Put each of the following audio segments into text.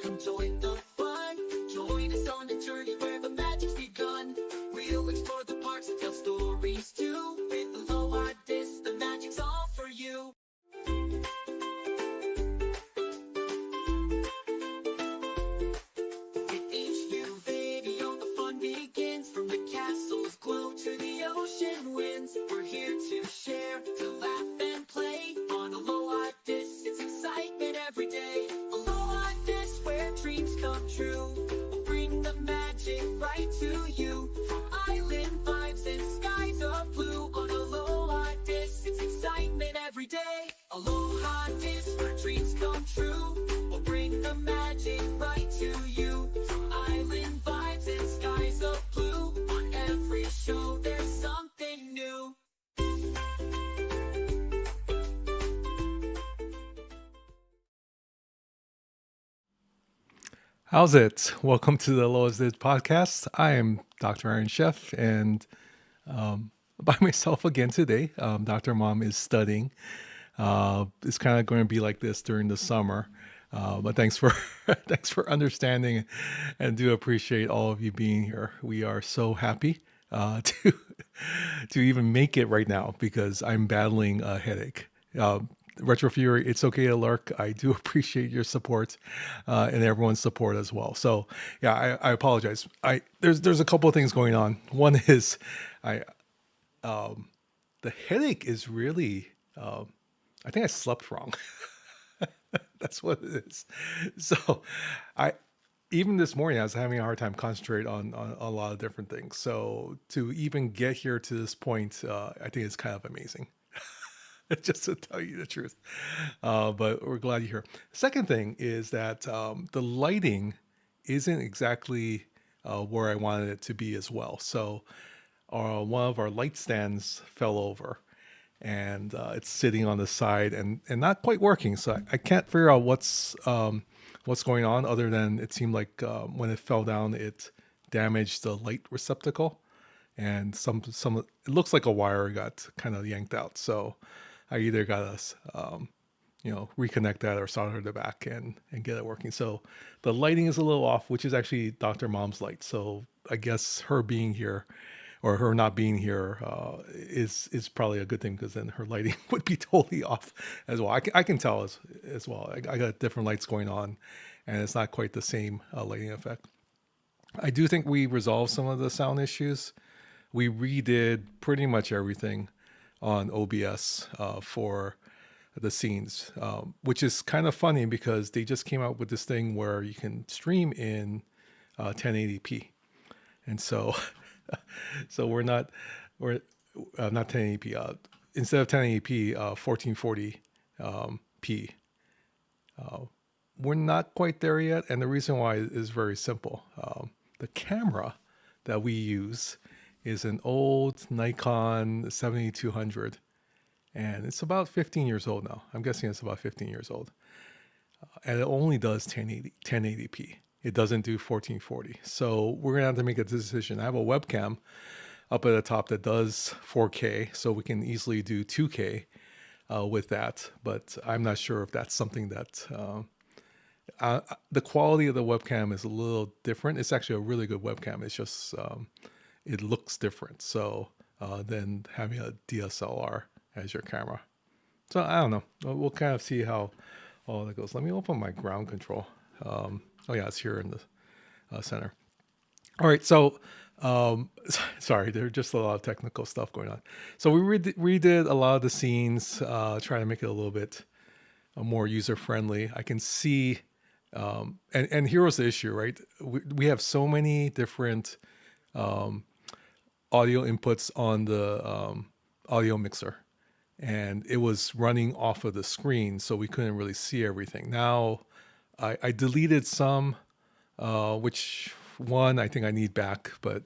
Come join the fun. Join us on a journey where the magic's begun. We'll explore the parks and tell stories too. With Aloha DIS, the magic's all for you. With each new video, the fun begins. From the castle's glow to the ocean winds. We're here to share, to laugh and play. On Aloha DIS, it's excitement every day. Aloha DIS, where dreams come true. We'll bring the magic right to you. From island vibes and skies of blue. On Aloha DIS, it's excitement every day. Aloha DIS, where dreams come true. We'll bring the magic right to you. From island vibes and skies of blue. On every show, there's something new. How's it? Welcome to the Aloha DIS Podcast. I am Dr. Iron Chef, and by myself again today. Dr. Mom is studying. It's kind of going to be like this during the summer, but thanks for thanks for understanding, and do appreciate all of you being here. We are so happy to even make it right now because I'm battling a headache. Retro Fury, it's okay to lurk. I do appreciate your support and everyone's support as well. So yeah, I apologize. There's a couple of things going on. One is the headache is really I think I slept wrong. That's what it is. So even this morning I was having a hard time concentrate on a lot of different things. So to even get here to this point, I think it's kind of amazing. Just to tell you the truth. But we're glad you're here. Second thing is that the lighting isn't exactly where I wanted it to be as well. So one of our light stands fell over, and it's sitting on the side and not quite working. So I can't figure out what's going on, other than it seemed like when it fell down, it damaged the light receptacle, and some it looks like a wire got kind of yanked out. So I either got to, reconnect that or solder it back and get it working. So the lighting is a little off, which is actually Dr. Mom's light. So I guess her being here, or her not being here, is probably a good thing, because then her lighting would be totally off as well. I can tell as well. I got different lights going on, and it's not quite the same lighting effect. I do think we resolved some of the sound issues. We redid pretty much everything on OBS for the scenes, which is kind of funny because they just came out with this thing where you can stream in 1080p, and so so we're not 1080p. Instead of 1080p, 1440 p. We're not quite there yet, and the reason why is very simple. The camera that we use is an old Nikon 7200, and it's about 15 years old now. I'm guessing it's about 15 years old, and it only does 1080p. It doesn't do 1440. So we're gonna have to make a decision. I have a webcam up at the top that does 4K, so we can easily do 2K with that. But I'm not sure if that's something that the quality of the webcam is a little different. It's actually a really good webcam. It's just it looks different. So than having a DSLR as your camera. So I don't know. We'll kind of see how all that goes. Let me open my ground control. Oh yeah, it's here in the center. All right, so sorry, there's just a lot of technical stuff going on. So we redid a lot of the scenes, trying to make it a little bit more user friendly. I can see, and here was the issue, right? We have so many different audio inputs on the audio mixer, and it was running off of the screen, so we couldn't really see everything. Now, I deleted some, which one I think I need back, but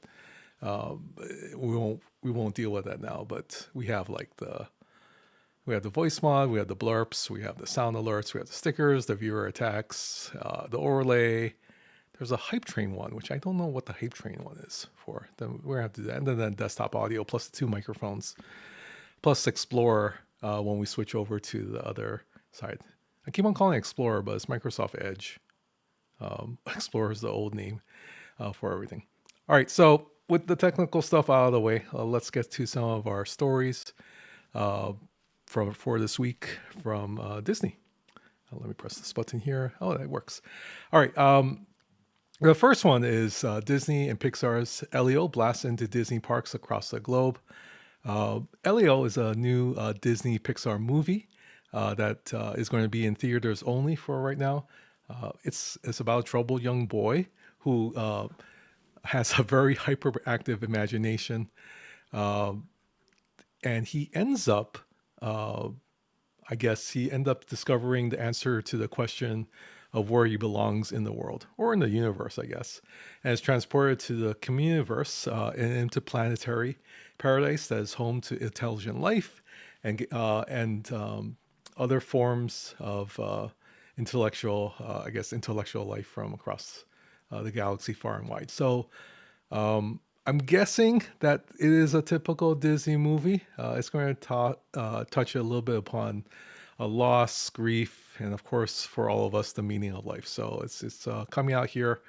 we won't deal with that now. But we have we have the voice mod, we have the blurps, we have the sound alerts, we have the stickers, the viewer attacks, the overlay. There's a hype train one, which I don't know what the hype train one is for. Then we're gonna have to do that, and then desktop audio plus the 2 microphones, plus Explorer when we switch over to the other side. I keep on calling it Explorer, but it's Microsoft Edge. Explorer is the old name for everything. All right, so with the technical stuff out of the way, let's get to some of our stories for this week from Disney. Let me press this button here. Oh, that works. All right. The first one is Disney and Pixar's Elio blasts into Disney parks across the globe. Elio is a new Disney Pixar movie that is going to be in theaters only for right now. It's about a troubled young boy who has a very hyperactive imagination, and he ends up, he ends up discovering the answer to the question of where he belongs in the world or in the universe, I guess, and is transported to the communiverse, an interplanetary paradise that is home to intelligent life and other forms of intellectual life from across the galaxy far and wide. So I'm guessing that it is a typical Disney movie. It's going to touch a little bit upon loss, grief, and of course, for all of us, the meaning of life. So it's coming out here.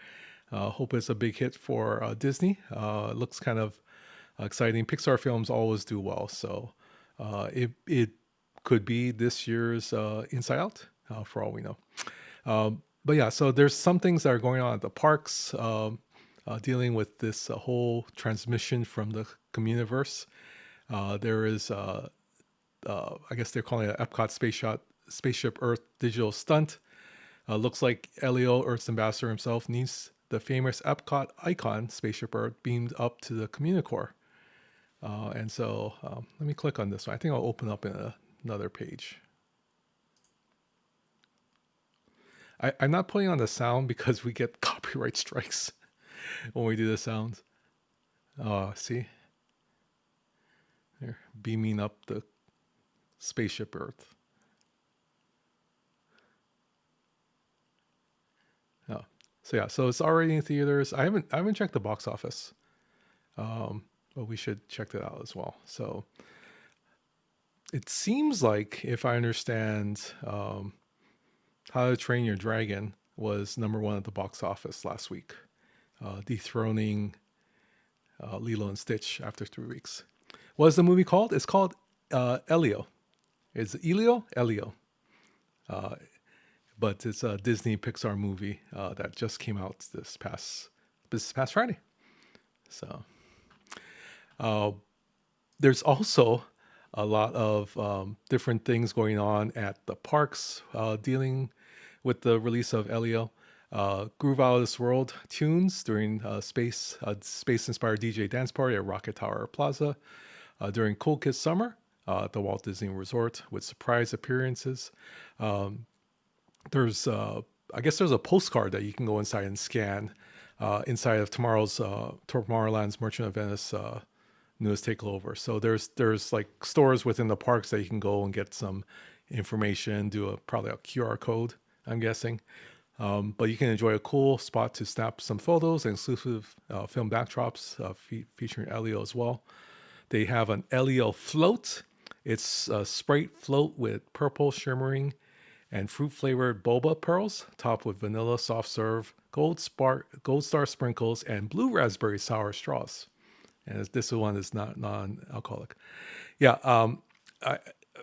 Hope it's a big hit for Disney. It looks kind of exciting. Pixar films always do well, so it could be this year's Inside Out, for all we know. But yeah, so there's some things that are going on at the parks, dealing with this whole transmission from the Communiverse. There is, I guess they're calling it EPCOT Spaceship Earth digital stunt. Looks like Elio, Earth's ambassador himself, needs the famous EPCOT icon, Spaceship Earth, beamed up to the Communicore. And so let me click on this one. I think I'll open up in another page. I'm not putting on the sound because we get copyright strikes when we do the sounds. See? They're beaming up the Spaceship Earth. Oh. So yeah, so it's already in theaters. I haven't checked the box office. But we should check that out as well. So it seems like, if I understand, How to Train Your Dragon was #1 at the box office last week, dethroning Lilo and Stitch after 3 weeks. What is the movie called? It's called Elio. Is it Elio? Elio. But it's a Disney Pixar movie that just came out this past Friday. So there's also a lot of different things going on at the parks, dealing with the release of Elio. Groove Out of This World tunes during space-inspired DJ dance party at Rocket Tower Plaza. During Cool Kids Summer at the Walt Disney Resort with surprise appearances. There's, I guess there's a postcard that you can go inside and scan inside of Tomorrowland's Merchant of Venice newest takeover. So there's like stores within the parks that you can go and get some information, probably a QR code, I'm guessing. But you can enjoy a cool spot to snap some photos and exclusive film backdrops featuring Elio as well. They have an Elio float. It's a Sprite float with purple shimmering and fruit-flavored boba pearls, topped with vanilla soft serve, gold star sprinkles, and blue raspberry sour straws. And this one is not non-alcoholic. Yeah,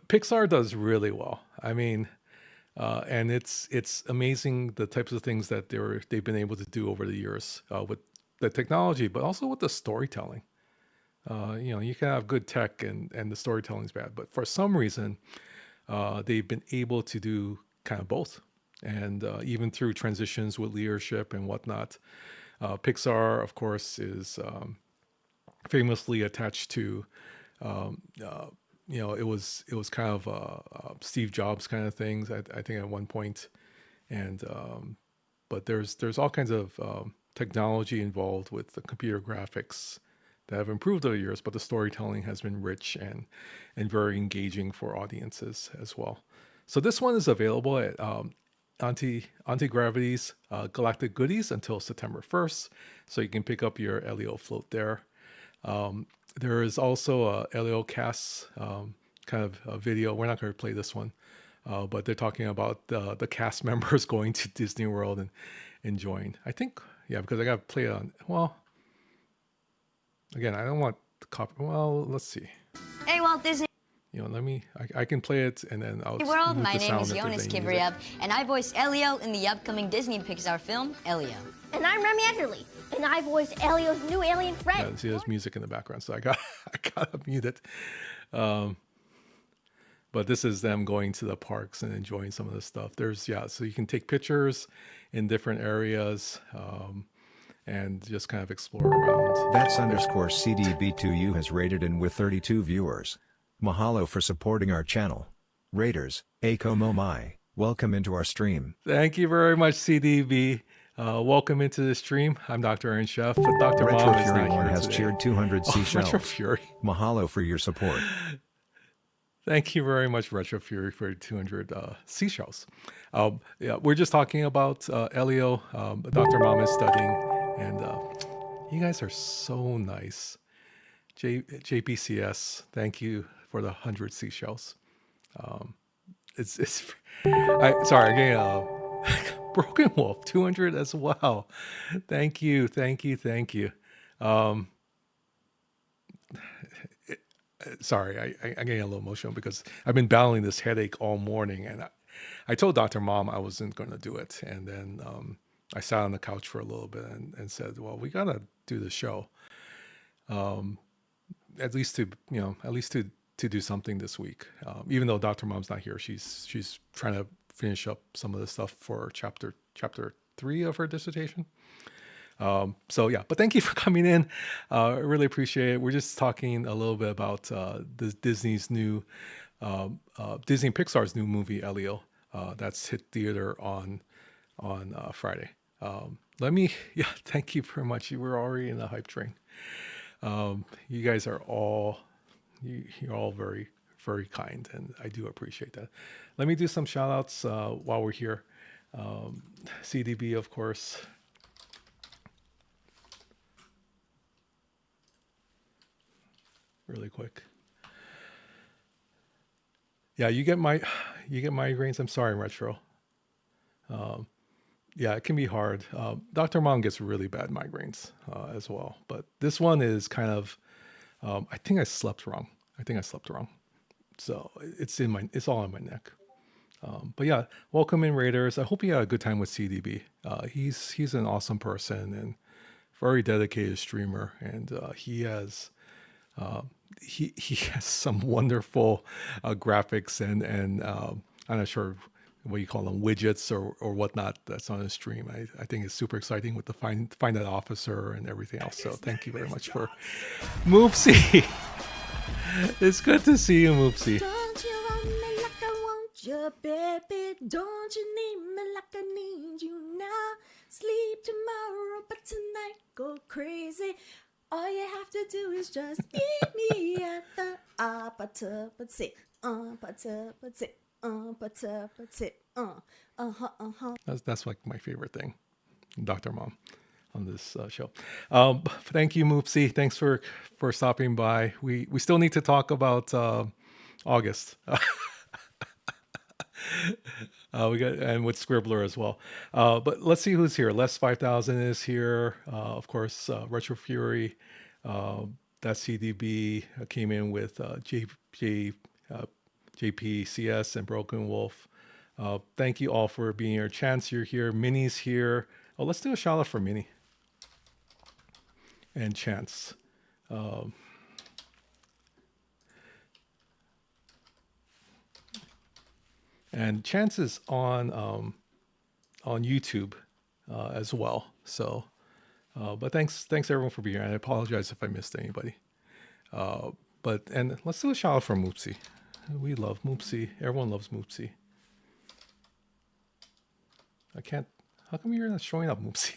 Pixar does really well. I mean, and it's amazing the types of things that they've been able to do over the years with the technology, but also with the storytelling. You can have good tech and the storytelling's bad, but for some reason, they've been able to do kind of both. And even through transitions with leadership and whatnot, Pixar, of course, is famously attached to, it was kind of Steve Jobs kind of things, I think at one point. And but there's all kinds of technology involved with the computer graphics that have improved over the years, but the storytelling has been rich and very engaging for audiences as well. So this one is available at Anti-Gravity's Galactic Goodies until September 1st. So you can pick up your Elio float there. There is also a Elio cast kind of a video. We're not going to play this one, but they're talking about the cast members going to Disney World and enjoying. I think, yeah, because I got to play it on, well, again, I don't want the copy. Well, let's see. Hey, Walt Disney I can play it and then I'll World. mute My the name sound is if there's Jonas any music. Kivriev, and I voice Elio in the upcoming Disney Pixar film, Elio. And I'm Remy Ederle, and I voice Elio's new alien Yeah, friend. see, there's music in the background, so I gotta mute it. But this is them going to the parks and enjoying some of this stuff. So you can take pictures in different areas and just kind of explore around. That's underscore CDB2U has rated and with 32 viewers. Mahalo for supporting our channel. Raiders, Akomo Mai, welcome into our stream. Thank you very much, CDB. Welcome into the stream. I'm Dr. Aaron Chef, but Dr. Retro Mom is Fury not 1 here has today. cheered 200 seashells. Retro Fury. Mahalo for your support. Thank you very much, Retro Fury, for 200 seashells. Yeah, we're just talking about Elio. Dr. Mom is studying, and you guys are so nice. JPCS, thank you for the 100 seashells. Sorry, I'm getting Broken Wolf 200 as well. Thank you. Sorry, I'm getting a little emotional because I've been battling this headache all morning, and I told Dr. Mom I wasn't going to do it, and then I sat on the couch for a little bit and said, "Well, we gotta do the show, at least to do something this week." Even though Dr. Mom's not here, she's trying to finish up some of the stuff for chapter 3 of her dissertation. So yeah, but thank you for coming in. I really appreciate it. We're just talking a little bit about Disney's new Disney and Pixar's new movie Elio that's hit theater on Friday. Thank you very much. You were already in the hype train. You guys are you're all very, very kind, and I do appreciate that. Let me do some shout outs while we're here. CDB, of course. Really quick. Yeah, you get migraines. I'm sorry, Retro. Yeah, it can be hard. Dr. Mom gets really bad migraines as well. But this one is kind of, I think I slept wrong. So it's all in my neck. But yeah, welcome in, Raiders. I hope you had a good time with CDB. He's an awesome person and very dedicated streamer. And he has He has some wonderful graphics and I'm not sure what you call them, widgets or whatnot that's on his stream. I think it's super exciting with the find that officer and everything else. So thank you very much for Moopsy. It's good to see you, Moopsy. Don't you want me like I want you, baby? Don't you need me like I need you now? Sleep tomorrow, but tonight go crazy. All you have to do is just meet me at the opportunity. That's like my favorite thing, Dr. Mom, on this show. Thank you, Moopsy. Thanks for stopping by. We still need to talk about August. We got and with Scribbler as well. But let's see who's here. Les 5000 is here. Of course, Retro Fury. That CDB came in with JPCS and Broken Wolf. Thank you all for being here. Chance, you're here. Minnie's here. Oh, let's do a shout out for Minnie and Chance. And Chance is on YouTube as well. So, but thanks everyone for being here. And I apologize if I missed anybody. And let's do a shout out for Moopsy. We love Moopsy. Everyone loves Moopsy. I can't. How come you're not showing up, Moopsy?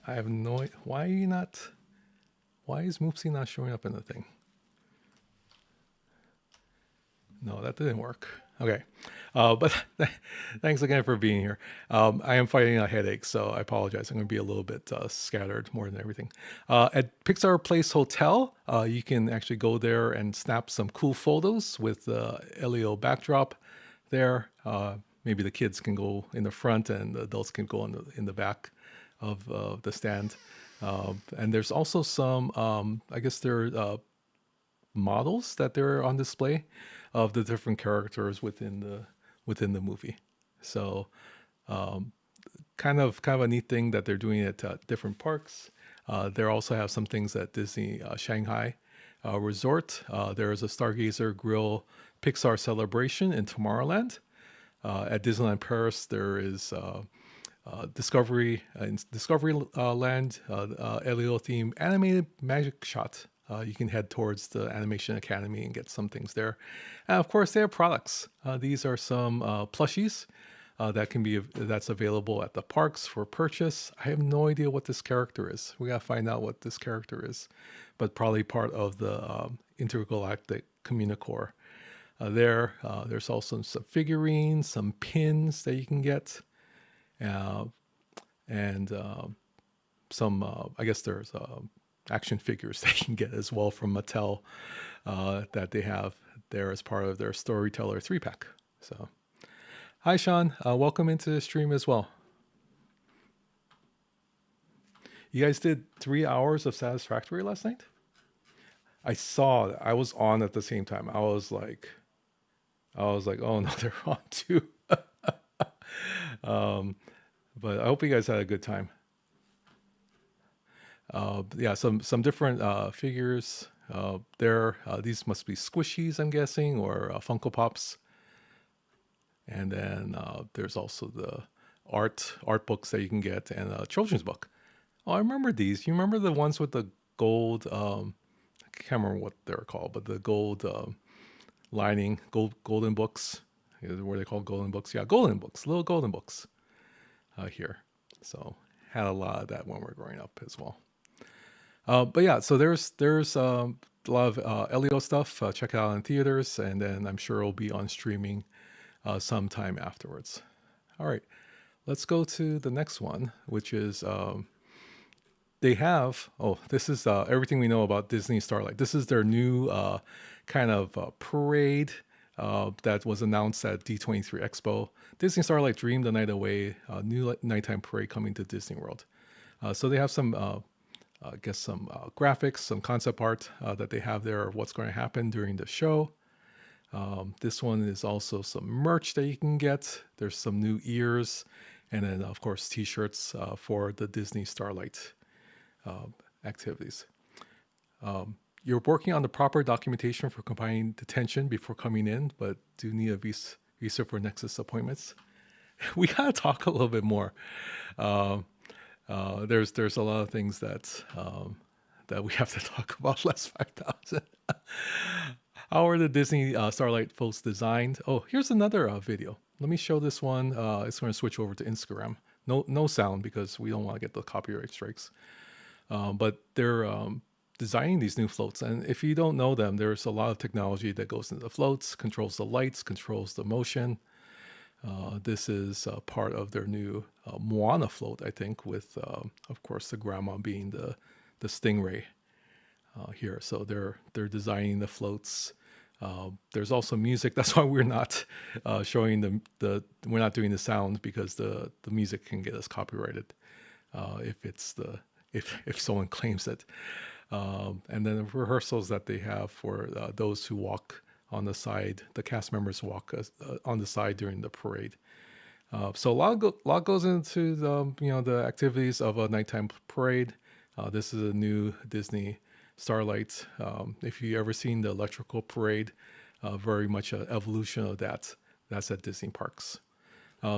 I have no. Why are you not? Why is Moopsy not showing up in the thing? No, that didn't work. Okay. But thanks again for being here. I am fighting a headache, so I apologize. I'm going to be a little bit scattered more than everything. At Pixar Place Hotel, you can actually go there and snap some cool photos with the Elio backdrop there. Maybe the kids can go in the front and the adults can go in the back of the stand. And there's also some, I guess there are models that they're on display of the different characters within the movie. So kind of a neat thing that they're doing at different parks. They also have some things at Disney Shanghai Resort. There is a Stargazer Grill Pixar celebration in Tomorrowland. At Disneyland Paris, there is Discovery Land, Elio theme animated magic shot. You can head towards the Animation Academy and get some things there. And of course, they have products. These are some plushies that's available at the parks for purchase. I have no idea what this character is. We gotta find out what this character is, but probably part of the intergalactic Communicore. There's also some figurines, some pins that you can get, and some. I guess there's action figures that you can get as well from Mattel that they have there as part of their Storyteller 3-pack. So, hi Sean, welcome into the stream as well. You guys did 3 hours of Satisfactory last night? I saw I was on at the same time. I was like, oh no, they're on too. But I hope you guys had a good time. Yeah, some different figures there. These must be squishies, I'm guessing, or Funko Pops. And then there's also the art books that you can get, and a children's book. Oh, I remember these. You remember the ones with the gold? I can't remember what they're called, but the gold lining, golden books. Were they called golden books? Yeah, golden books, little golden books here. So had a lot of that when we were growing up as well. But yeah, so there's a lot of Elio stuff. Check it out in theaters, and then I'm sure it'll be on streaming sometime afterwards. All right, let's go to the next one, which is they have. Oh, this is everything we know about Disney Starlight. This is their new kind of parade that was announced at D23 Expo. Disney Starlight Dream the Night Away, new nighttime parade coming to Disney World. So they have some. I guess some graphics, some concept art that they have there of what's going to happen during the show. This one is also some merch that you can get. There's some new ears and then of course T-shirts for the Disney Starlight activities. You're working on the proper documentation for combining detention before coming in, but do need a visa for Nexus appointments. We gotta talk a little bit more. There's a lot of things that we have to talk about. Less 5,000. How are the Disney Starlight floats designed? Oh, here's another video. Let me show this one. It's going to switch over to Instagram. No sound because we don't want to get the copyright strikes. But they're designing these new floats, and if you don't know them, there's a lot of technology that goes into the floats, controls the lights, controls the motion. This is part of their new Moana float, I think, with of course the grandma being the stingray here. So they're designing the floats. There's also music. That's why we're not showing we're not doing the sound, because the music can get us copyrighted if someone claims it. And then the rehearsals that they have for those who walk on the side, the cast members walk on the side during the parade. So a lot goes into the activities of a nighttime parade. This is a new Disney Starlight. If you ever seen the electrical parade, very much an evolution of that. That's at Disney parks.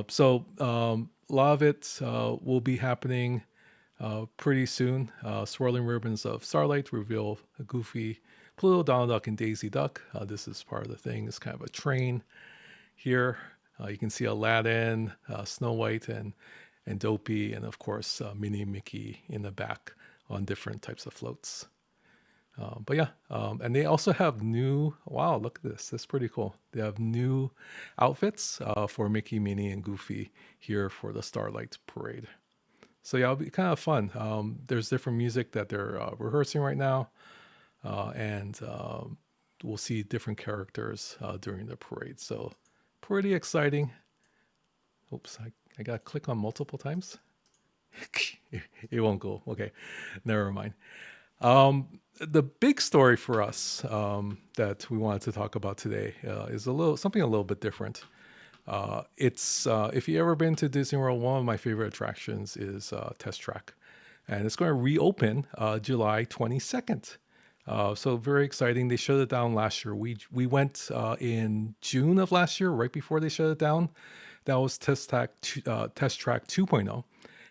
So a lot of it will be happening pretty soon. Swirling ribbons of Starlight reveal Goofy, Pluto, Donald Duck, and Daisy Duck. This is part of the thing. It's kind of a train here. You can see Aladdin, Snow White, and Dopey, and of course Minnie and Mickey in the back on different types of floats. But yeah, and they also have new, wow, look at this. That's pretty cool. They have new outfits for Mickey, Minnie, and Goofy here for the Starlight Parade. So yeah, it'll be kind of fun. There's different music that they're rehearsing right now. And we'll see different characters during the parade. So pretty exciting. Oops, I got to click on multiple times. It won't go. Okay, never mind. The big story for us that we wanted to talk about today is something a little bit different. It's if you ever been to Disney World, one of my favorite attractions is Test Track, and it's going to reopen July 22nd. So very exciting. They shut it down last year. We went in June of last year, right before they shut it down. That was Test Track 2.0,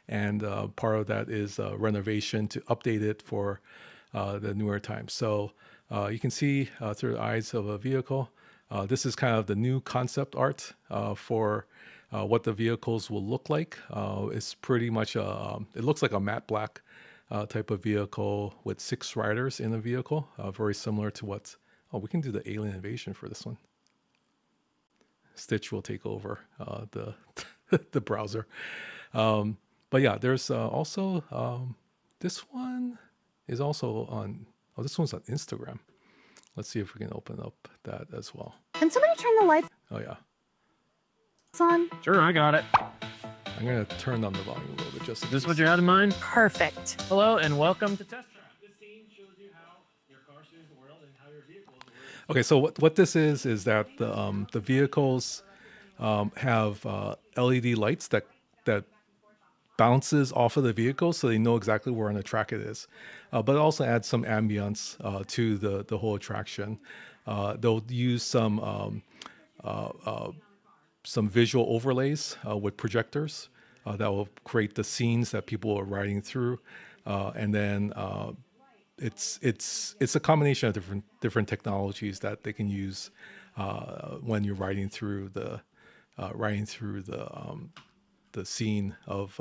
and part of that is renovation to update it for the newer times. So you can see through the eyes of a vehicle. This is kind of the new concept art for what the vehicles will look like. It's pretty much it looks like a matte black type of vehicle with 6 riders in a vehicle, very similar to what. Oh, we can do the alien invasion for this one. Stitch will take over the browser. But yeah, there's also this one is also on. Oh, this one's on Instagram. Let's see if we can open up that as well. Can somebody turn the lights Oh yeah, on? Sure, I got it. I'm gonna turn down the volume a little bit just. Is this what you had in mind? Perfect. Hello and welcome to Test Track. This scene shows you how your car sees the world and how your vehicle is the world. Okay, so what this is that the vehicles have LED lights that bounces off of the vehicle, so they know exactly where on the track it is. But it also adds some ambience to the whole attraction. They'll use some visual overlays with projectors that will create the scenes that people are riding through, and then it's a combination of different technologies that they can use when you're riding through the scene of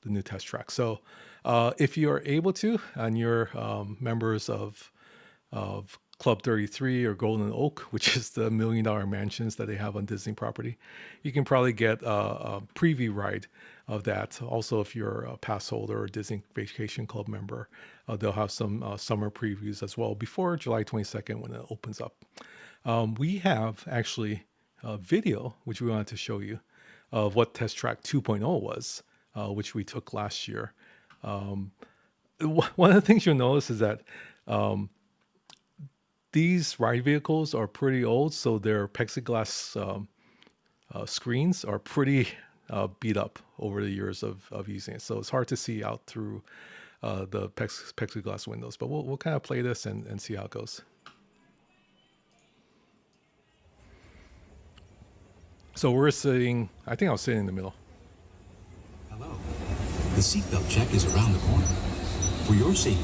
the new Test Track. So if you are able to, and you're members of Club 33 or Golden Oak, which is the $1 million mansions that they have on Disney property, you can probably get a preview ride of that. Also, if you're a pass holder or Disney Vacation Club member, they'll have some summer previews as well before July 22nd when it opens up. We have actually a video, which we wanted to show you, of what Test Track 2.0 was, which we took last year. One of the things you'll notice is that these ride vehicles are pretty old, so their plexiglass screens are pretty beat up over the years of using it. So it's hard to see out through the plexiglass windows. But we'll kind of play this and see how it goes. So we're sitting, I think I was sitting in the middle. Hello. The seatbelt check is around the corner. For your safety,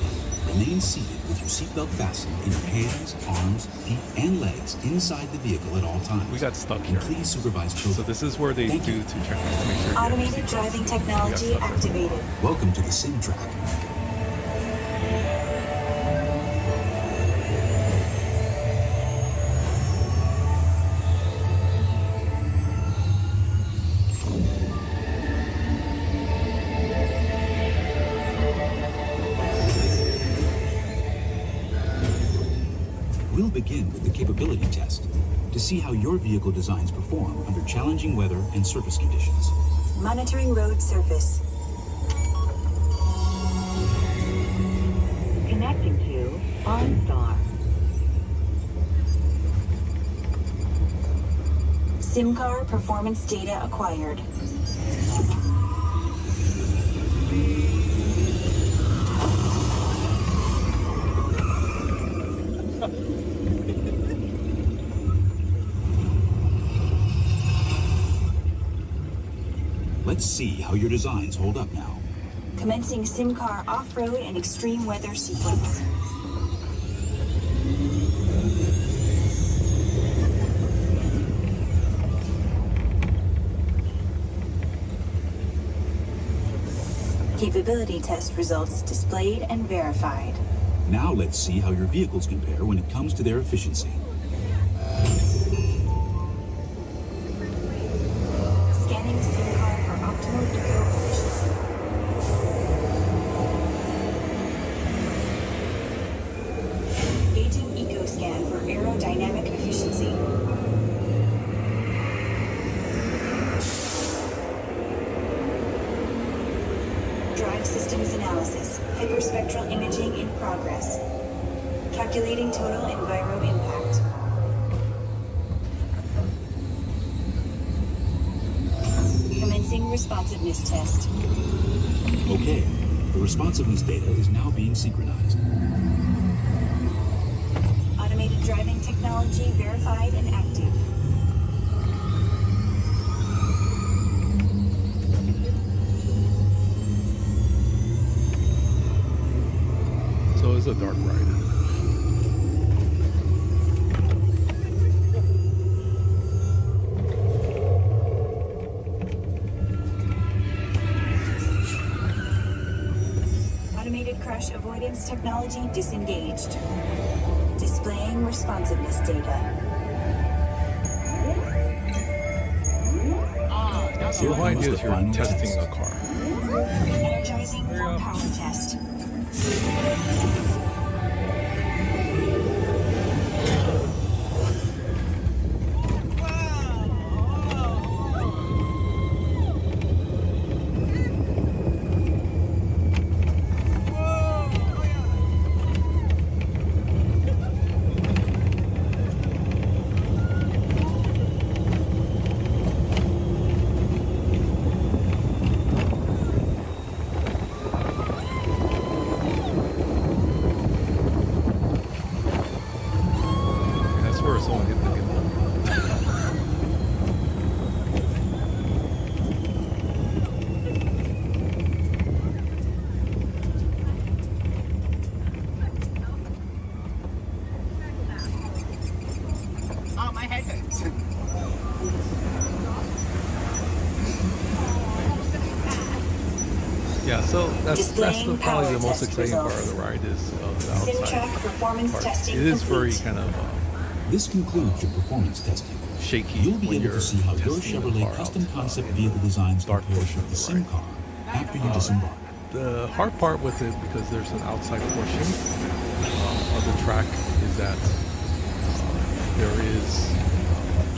remain seated with your seatbelt fastened in your hands, arms, feet, and legs inside the vehicle at all times. We got stuck And here. please supervise children. So this is where they Thank do you. to check to make sure. you Automated have your driving seatbelt. technology We got stuck there. activated. Welcome to the sim track. We'll begin with the capability test to see how your vehicle designs perform under challenging weather and surface conditions. Monitoring road surface. Connecting to OnStar. SimCar performance data acquired. Let's see how your designs hold up now. Commencing SimCar off-road and extreme weather sequence. Capability test results displayed and verified. Now let's see how your vehicles compare when it comes to their efficiency. Scanning SimCar for optimal eco efficiency. Gauging EcoScan for aerodynamic efficiency. Drive systems analysis. Hyperspectral imaging in progress. Calculating total enviro impact. Commencing responsiveness test. Okay, the responsiveness data is now being synchronized. Automated driving technology verified and active. So it's a dark ride. Automated crash avoidance technology disengaged. Displaying responsiveness data. So the whole idea is you're Final testing test. a car. Energizing for power test. That's where someone hit the gimbal. Oh, my head hurts. Yeah, so that's Displaying probably the power most test exciting part of results. the ride is the outside SimTrack performance part. testing It is very complete. kind of This concludes your performance testing. shaky You'll be when able you're to see how your testing the Chevrolet car custom out, concept in vehicle designs dark compare portion with the of sim the car after you disembark. The hard part with it, because there's an outside portion of the track, is that there is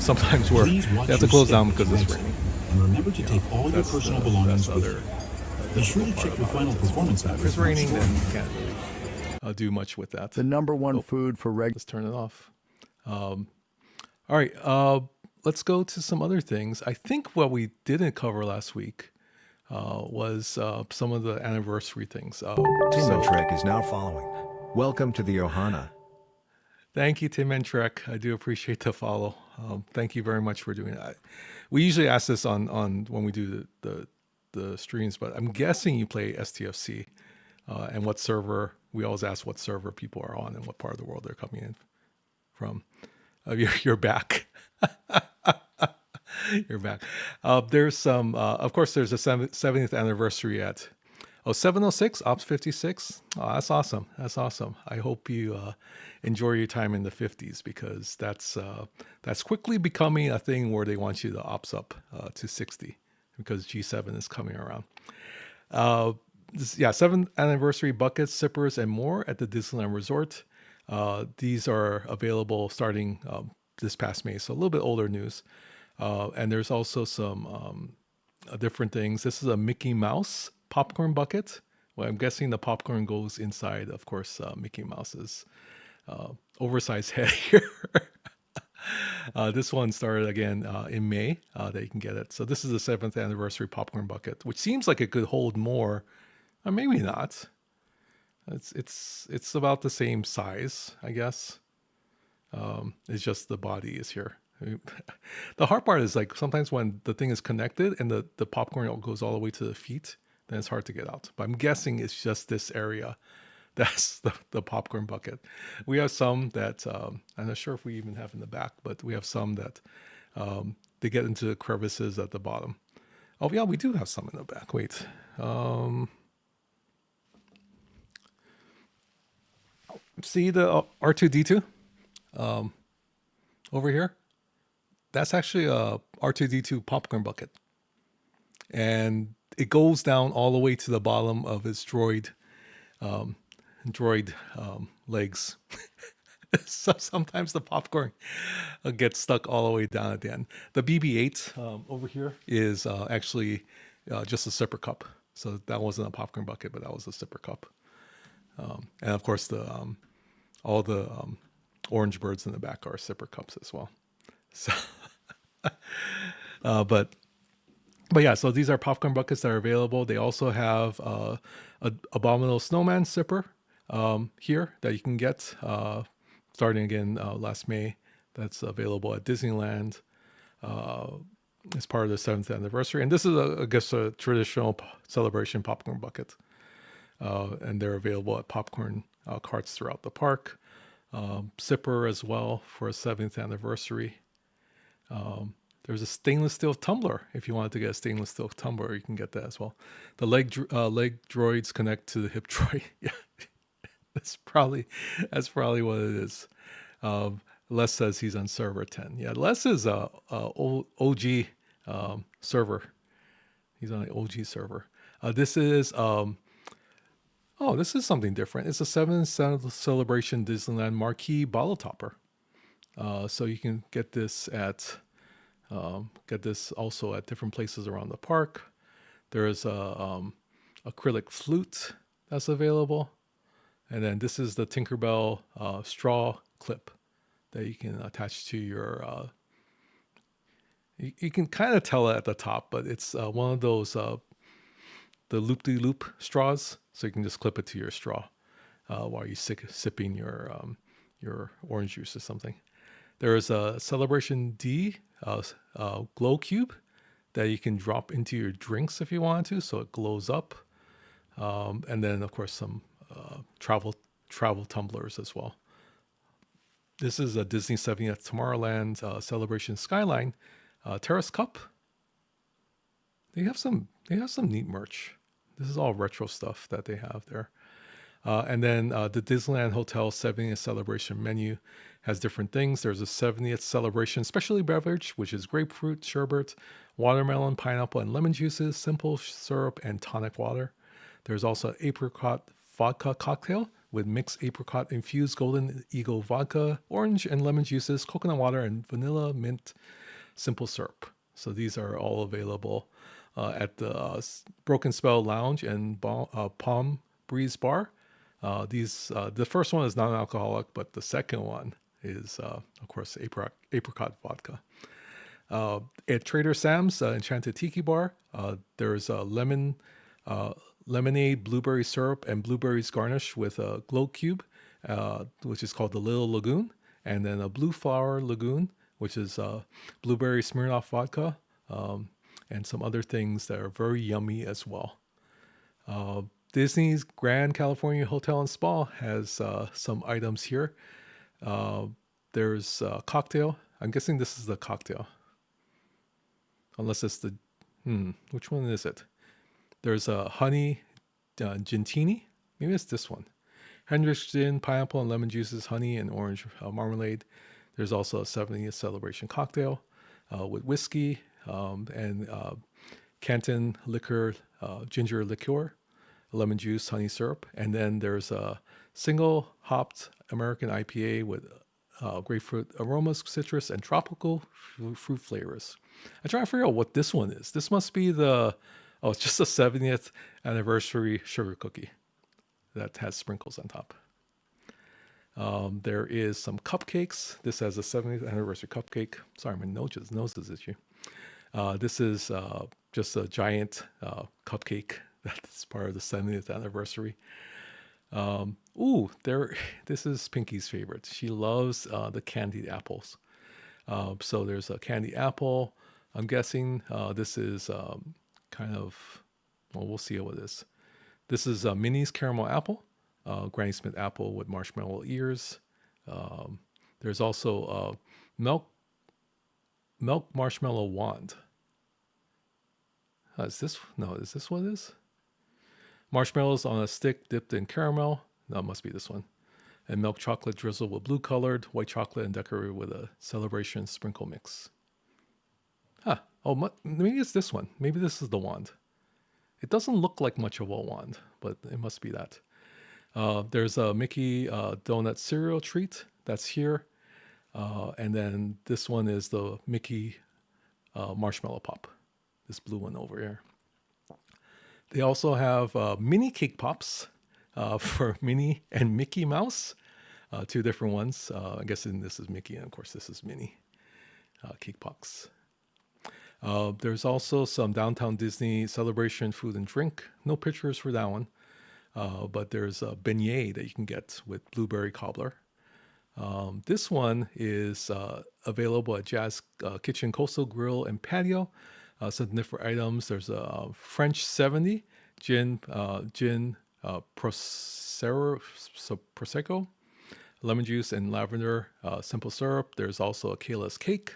sometimes where Please they watch have to your close step down as because you it's exit. raining. And remember to take all your That's personal the- belongings that's with other- you. Be sure to check your final performance If numbers. it's raining, once then more. you can't really do much with that. The number one Oh. food for Let's turn it off. All right. let's go to some other things. I think what we didn't cover last week was some of the anniversary things. Tim and Trek is now following. Welcome to the ʻOhana. Thank you, Tim and Trek. I do appreciate the follow. Thank you very much for doing that. We usually ask this on when we do the streams, but I'm guessing you play STFC and what server. We always ask what server people are on and what part of the world they're coming in from. You're back. You're back. There's some, of course, there's a 70th anniversary at 706 Ops 56. Oh, that's awesome. That's awesome. I hope you enjoy your time in the 50s, because that's quickly becoming a thing where they want you to ops up to 60 because G7 is coming around. 7th anniversary buckets, sippers, and more at the Disneyland Resort. These are available starting this past May, so a little bit older news. And there's also some different things. This is a Mickey Mouse popcorn bucket. Well, I'm guessing the popcorn goes inside, of course, Mickey Mouse's oversized head here. This one started again in May that you can get it. So this is the 7th anniversary popcorn bucket, which seems like it could hold more, or maybe not. It's about the same size, I guess. It's just the body is here. The hard part is like sometimes when the thing is connected and the popcorn goes all the way to the feet, then it's hard to get out. But I'm guessing it's just this area. That's the popcorn bucket. We have some that, I'm not sure if we even have in the back, but we have some that they get into the crevices at the bottom. Oh yeah, we do have some in the back. Wait. See the R2-D2 over here? That's actually a R2-D2 popcorn bucket. And it goes down all the way to the bottom of its droid legs. So sometimes the popcorn gets stuck all the way down at the end. The BB-8 over here is actually just a sipper cup. So that wasn't a popcorn bucket, but that was a sipper cup. And of course, all the orange birds in the back are sipper cups as well. So, but yeah, so these are popcorn buckets that are available. They also have a Abominable Snowman sipper here that you can get starting again last May. That's available at Disneyland as part of the 7th anniversary. And this is, I guess, a traditional celebration popcorn bucket. And they're available at popcorn carts throughout the park. Sipper as well for a 7th anniversary. There's a stainless steel tumbler. If you wanted to get a stainless steel tumbler, you can get that as well. The leg droids connect to the hip droid. Yeah, that's probably what it is. Les says he's on server 10. Yeah, Les is a OG server. He's on an OG server. This is this is something different. It's a 7th Celebration Disneyland Marquee Bottle Topper. So you can get this also at different places around the park. There is a acrylic flute that's available, and then this is the Tinkerbell straw clip that you can attach to your. You can kind of tell it at the top, but it's one of those the loop-de-loop straws, so you can just clip it to your straw while you're sipping your orange juice or something. There is a Celebration D glow cube that you can drop into your drinks if you want to, so it glows up. And then, of course, some travel tumblers as well. This is a Disney 70th Tomorrowland Celebration Skyline Terrace Cup. They have some neat merch. This is all retro stuff that they have there. And then the Disneyland Hotel 70th Celebration menu has different things. There's a 70th Celebration specialty beverage, which is grapefruit sherbet, watermelon, pineapple, and lemon juices, simple syrup, and tonic water. There's also apricot vodka cocktail with mixed apricot infused golden eagle vodka, orange and lemon juices, coconut water, and vanilla mint simple syrup. So these are all available at the Broken Spell Lounge and Palm Breeze Bar. The first one is non-alcoholic, but the second one is, of course, apricot vodka. At Trader Sam's Enchanted Tiki Bar, there's a lemonade, blueberry syrup, and blueberries garnish with a glow cube, which is called the Little Lagoon, and then a blue flower lagoon, which is blueberry Smirnoff vodka, and some other things that are very yummy as well. Disney's Grand California Hotel and Spa has some items here. There's a cocktail. I'm guessing this is the cocktail. Unless it's the... which one is it? There's a honey gintini. Maybe it's this one. Hendrick's gin, pineapple and lemon juices, honey and orange marmalade. There's also a 70th celebration cocktail with whiskey and Canton liquor, ginger liqueur, lemon juice, honey syrup. And then there's a single hopped American IPA with grapefruit aromas, citrus, and tropical fruit flavors. I'm trying to figure out what this one is. This must be the... Oh, it's just a 70th anniversary sugar cookie that has sprinkles on top. There is some cupcakes. This has a 70th anniversary cupcake. Sorry, my nose is itchy. This is just a giant cupcake that's part of the 70th anniversary. This is Pinky's favorite. She loves the candied apples. So there's a candy apple. I'm guessing this is kind of, well, we'll see what it is. This is Minnie's caramel apple, Granny Smith apple with marshmallow ears. There's also milk marshmallow wand. Is this what it is? Marshmallows on a stick dipped in caramel. No, it must be this one. And milk chocolate drizzled with blue colored, white chocolate and decorated with a celebration sprinkle mix. Maybe it's this one. Maybe this is the wand. It doesn't look like much of a wand, but it must be that. There's a Mickey donut cereal treat that's here. And then this one is the Mickey marshmallow pop. This blue one over here. They also have mini cake pops for Minnie and Mickey Mouse. Two different ones. I'm guessing this is Mickey and of course this is Minnie. Cake pops. There's also some Downtown Disney celebration food and drink. No pictures for that one. But there's a beignet that you can get with blueberry cobbler. This one is available at Jazz Kitchen Coastal Grill and Patio. Some different items. There's a French 70 gin prosecco, lemon juice and lavender simple syrup. There's also a Kayla's cake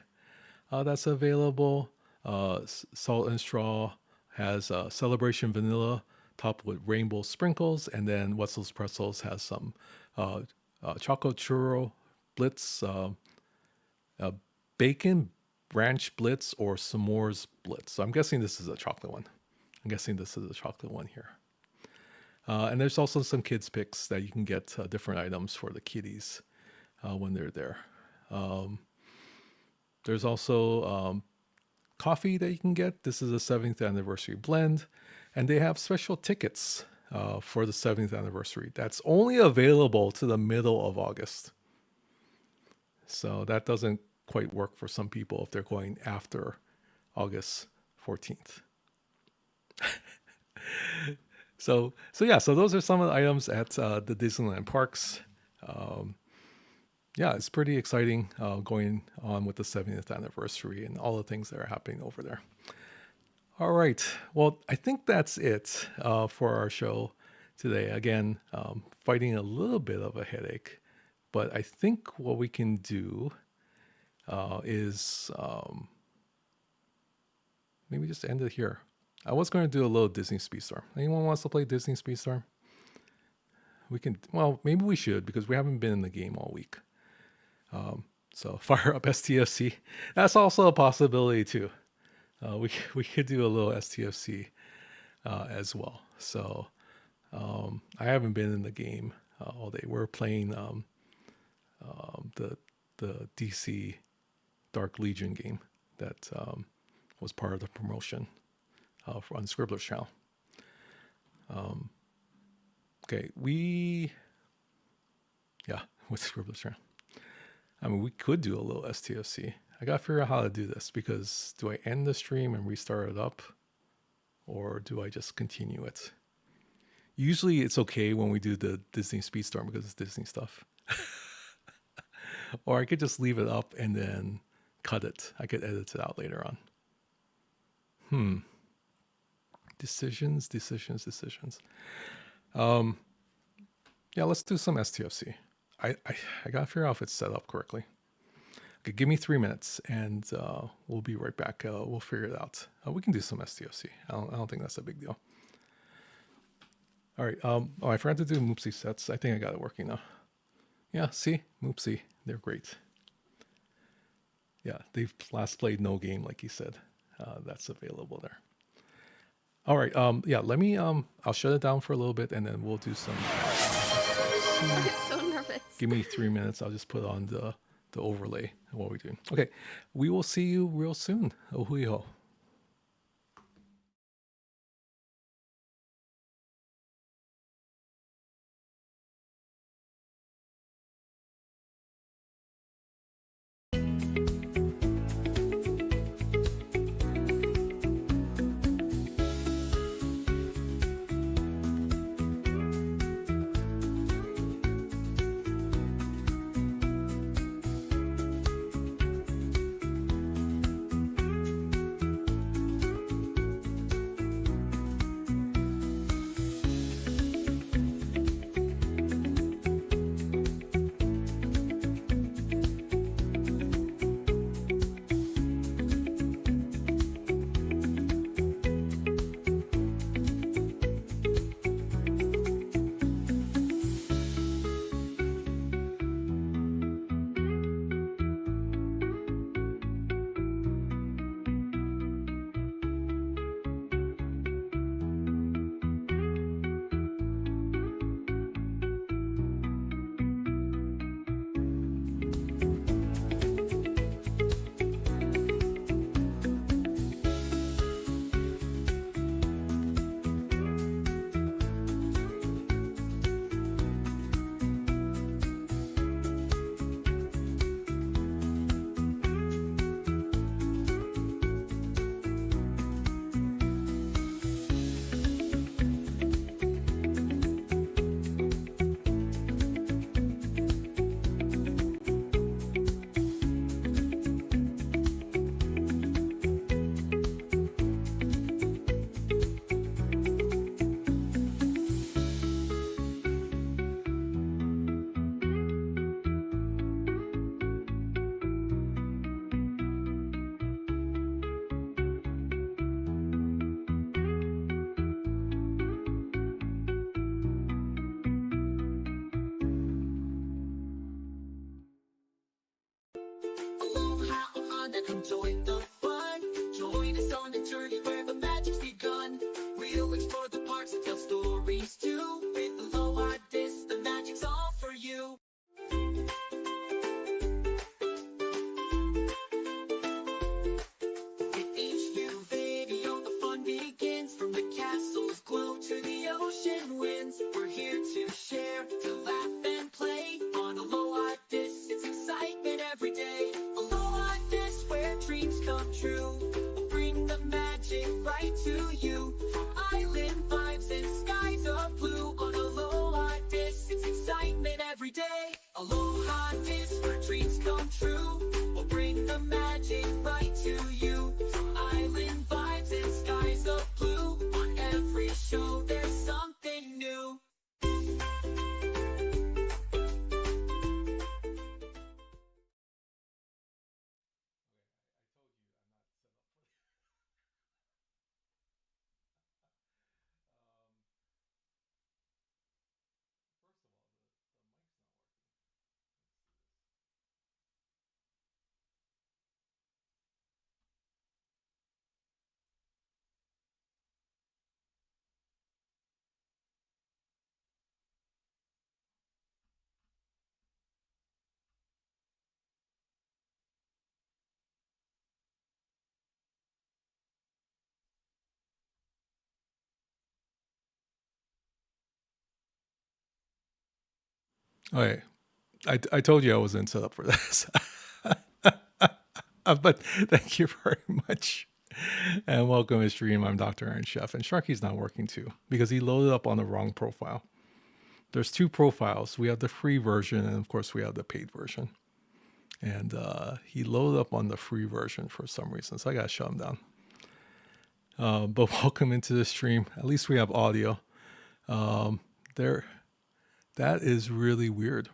that's available. Salt and Straw has celebration vanilla topped with rainbow sprinkles, and then Wetzel's Pretzels has some chocolate churro blitz, bacon ranch blitz, or s'mores blitz. So I'm guessing this is a chocolate one. Here. And there's also some kids picks that you can get different items for the kiddies when they're there. There's also coffee that you can get. This is a 7th anniversary blend, and they have special tickets for the 7th anniversary. That's only available to the middle of August. So that doesn't quite work for some people if they're going after August 14th. So those are some of the items at the Disneyland parks. It's pretty exciting going on with the 70th anniversary and all the things that are happening over there. All right. Well, I think that's it for our show today. Again, fighting a little bit of a headache, but I think what we can do is maybe just end it here. I was going to do a little Disney Speedstorm. Anyone wants to play Disney Speedstorm? We can. Well, maybe we should because we haven't been in the game all week. So fire up STFC. That's also a possibility too. We could do a little STFC as well. So I haven't been in the game all day. We're playing the DC Dark Legion game that was part of the promotion on Scribbler's channel. With Scribbler's channel. I mean, we could do a little STFC. I gotta figure out how to do this, because do I end the stream and restart it up, or do I just continue it? Usually it's okay when we do the Disney Speedstorm because it's Disney stuff. Or I could just leave it up and then cut it. I could edit it out later on. Decisions. Yeah, let's do some STFC. I gotta figure out if it's set up correctly. Okay, give me 3 minutes and we'll be right back. We'll figure it out. We can do some STFC. I don't think that's a big deal. All right. I forgot to do Moopsie sets. I think I got it working now. Yeah, see? Moopsie. They're great. Yeah, they've last played no game, like he said. That's available there. All right. Yeah, let me, I'll shut it down for a little bit and then we'll do some. I'm so nervous. Give me 3 minutes. I'll just put on the overlay of what we're doing. Okay. We will see you real soon. Ohui ho. Aloha, ʻOhana, come join the fun. Join us on a journey where the magic's begun. We'll explore the parks and tell stories too. With Aloha DIS, the magic's all for you. With each new video, the fun begins. From the castle's glow to the ocean winds. We're here to share, to laugh and play. On Aloha DIS, it's excitement every day. Aloha DIS, where dreams come true. We'll bring the magic right to you. From island vibes and skies of blue. On Aloha DIS, it's excitement every day. Aloha DIS, where dreams come true. We'll bring the magic right to you. From island vibes and skies of blue. On every show, there's something new. Okay. I told you I wasn't set up for this. But thank you very much. And welcome to stream. I'm Dr. Iron Chef. And Sharky's not working too because he loaded up on the wrong profile. There's two profiles. We have the free version and of course we have the paid version. And he loaded up on the free version for some reason. So I got to shut him down. But welcome into the stream. At least we have audio. That is really weird.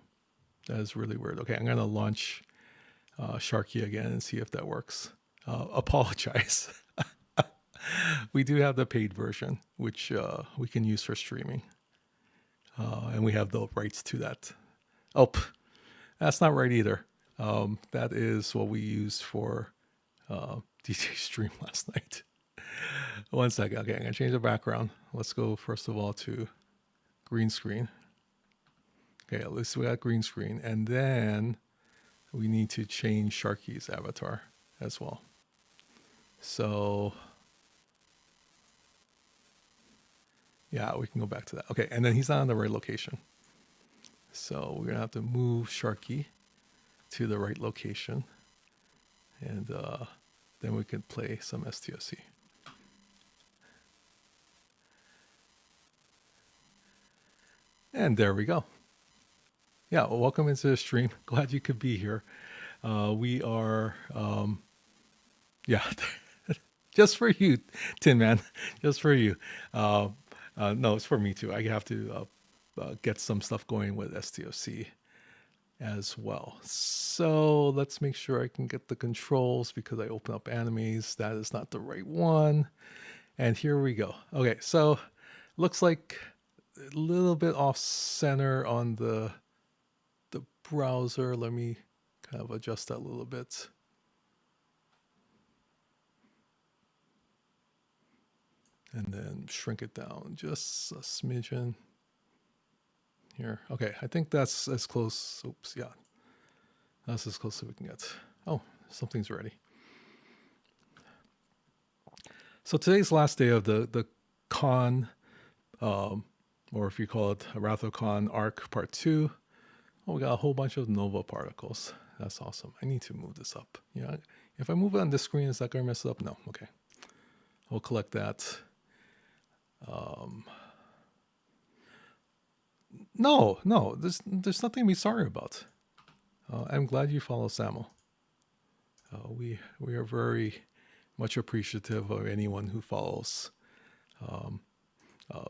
That is really weird. Okay, I'm going to launch Sharky again and see if that works. Apologize. We do have the paid version, which we can use for streaming. And we have the rights to that. Oh, that's not right either. That is what we used for DJ Stream last night. One second. Okay, I'm going to change the background. Let's go first of all to green screen. Okay, at least we got green screen. And then we need to change Sharky's avatar as well. So, yeah, we can go back to that. Okay, and then he's not in the right location. So we're going to have to move Sharky to the right location. And then we can play some STOC. And there we go. Yeah, well, welcome into the stream. Glad you could be here. We are, yeah, just for you, Tin Man, just for you. No, it's for me too. I have to get some stuff going with STOC as well. So let's make sure I can get the controls because I open up animes. That is not the right one. And here we go. Okay, so looks like a little bit off center on the browser. Let me kind of adjust that a little bit. And then shrink it down just a smidgen here. Okay, I think that's as close. Oops, yeah. That's as close as we can get. Oh, something's ready. So today's last day of the con, or if you call it a Rathocon Arc Part 2. Oh, we got a whole bunch of Nova particles. That's awesome. I need to move this up. Yeah, if I move it on this screen, is that going to mess it up? No. Okay. We'll collect that. No. There's nothing to be sorry about. I'm glad you follow Samuel. We are very much appreciative of anyone who follows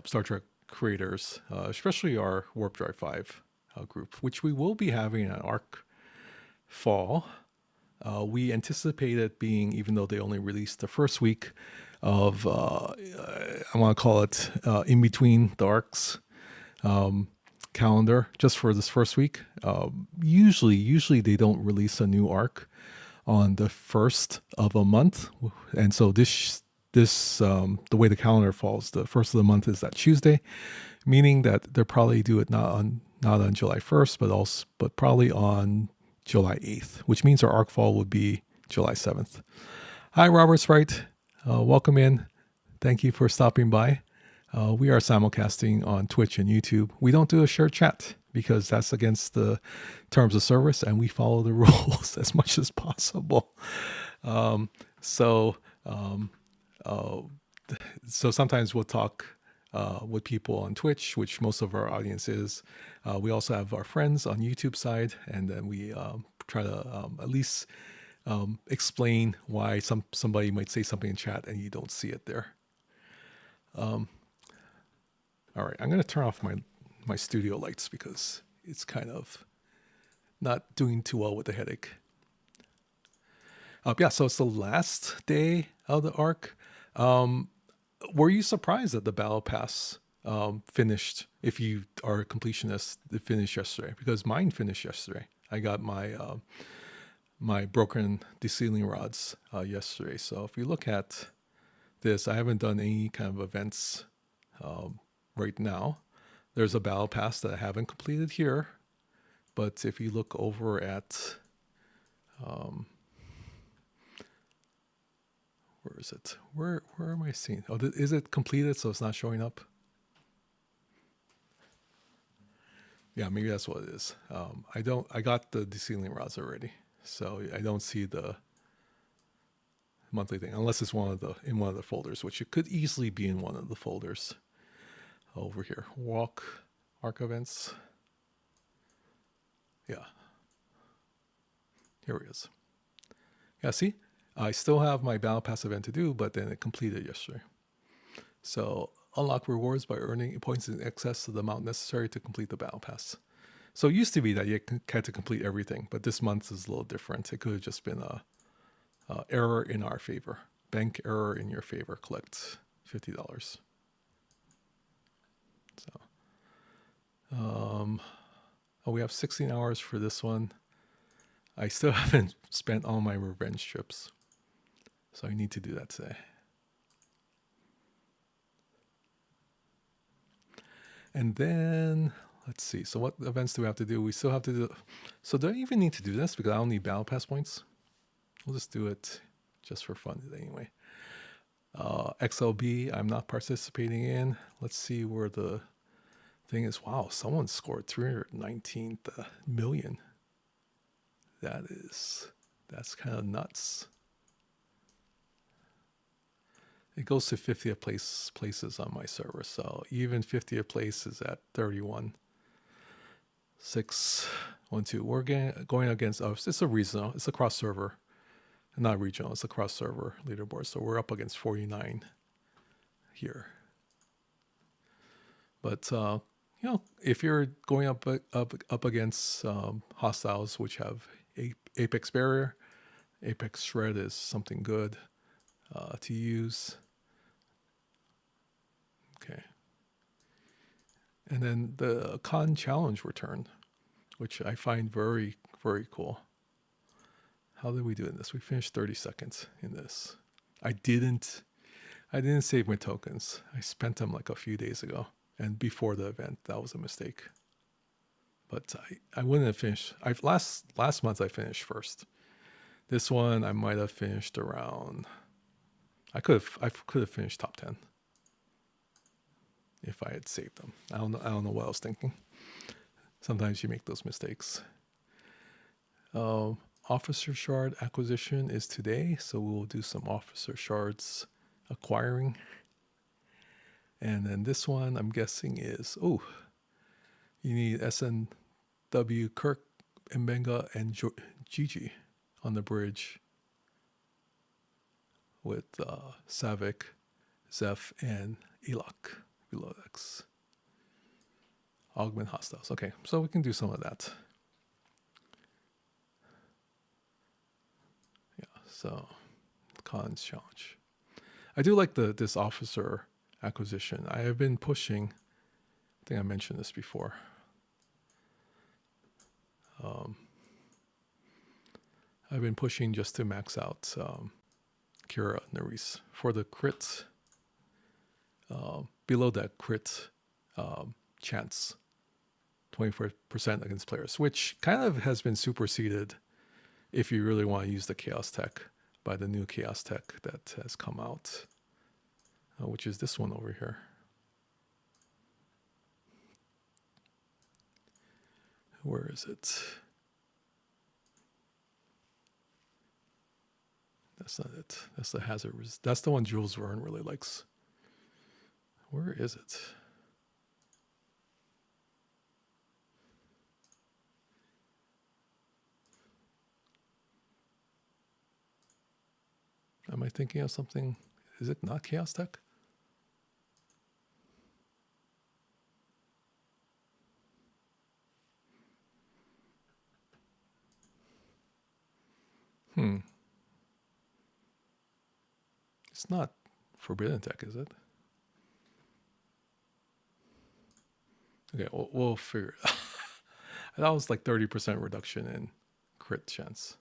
Star Trek creators, especially our Warp Drive 5 group, which we will be having an ARC fall. We anticipate it being, even though they only released the first week of, I want to call it in between the ARCs calendar, just for this first week. Usually they don't release a new ARC on the first of a month, and so this the way the calendar falls, the first of the month is that Tuesday, meaning that they'll probably do it not on July 1st, but probably on July 8th, which means our ARC fall would be July 7th. Hi, Robert Sprite. Welcome in. Thank you for stopping by. We are simulcasting on Twitch and YouTube. We don't do a shared chat because that's against the terms of service, and we follow the rules as much as possible. So sometimes we'll talk with people on Twitch, which most of our audience is. We also have our friends on YouTube side, and then we try to at least explain why somebody might say something in chat and you don't see it there. All right, I'm going to turn off my studio lights because it's kind of not doing too well with the headache. Yeah, so it's the last day of the arc. Were you surprised that the Battle Pass finished, if you are a completionist, it finished yesterday? Because mine finished yesterday. I got my my broken desealing rods yesterday. So if you look at this, I haven't done any kind of events right now. There's a Battle Pass that I haven't completed here. But if you look over at... where is it? Where am I seeing? Oh, is it completed so it's not showing up? Yeah, maybe that's what it is. I got the desealing rods already, so I don't see the monthly thing, unless it's in one of the folders, which it could easily be in one of the folders over here. Arc events. Yeah. Here it is. Yeah, see? I still have my Battle Pass event to do, but then it completed yesterday. So unlock rewards by earning points in excess of the amount necessary to complete the Battle Pass. So it used to be that you had to complete everything, but this month is a little different. It could have just been a error in our favor. Bank error in your favor. Collect $50. So, we have 16 hours for this one. I still haven't spent all my revenge trips, so I need to do that today. And then, let's see. So what events do we have to do? We still have to do... So do I even need to do this? Because I don't need Battle Pass points. We'll just do it just for fun anyway. XLB, I'm not participating in. Let's see where the thing is. Wow, someone scored 319 million. That's kind of nuts. It goes to 50th places on my server, so even 50th place is at 31. 6, 1, 2. We're going against us. It's a regional. It's a cross server, not regional. It's a cross server leaderboard. So we're up against 49 here. But if you're going up against hostiles which have Apex barrier, Apex shred is something good to use. Okay. And then the con challenge returned, which I find very, very cool. How did we do in this? We finished 30 seconds in this. I didn't save my tokens. I spent them like a few days ago, and before the event. That was a mistake. But I wouldn't have finished. Last month I finished first. This one I might have finished around. I could have finished top 10 if I had saved them. I don't know what I was thinking. Sometimes you make those mistakes. Officer shard acquisition is today, so we'll do some officer shards acquiring. And then this one I'm guessing is you need SNW, Kirk, Mbenga, and Gigi on the bridge with Savik, Zeph, and Elok below X. Augment hostiles. Okay, so we can do some of that. Yeah, so cons challenge. I do like this officer acquisition. I have been pushing. I think I mentioned this before. I've been pushing just to max out Kira Nerys for the crit. Below that crit chance, 24% against players, which kind of has been superseded if you really want to use the Chaos Tech by the new Chaos Tech that has come out, which is this one over here. Where is it? That's not it. That's the hazard. That's the one Jules Verne really likes. Where is it? Am I thinking of something? Is it not Chaos Tech? It's not Forbidden Tech, is it? Okay, we'll figure it out. That was like 30% reduction in crit chance.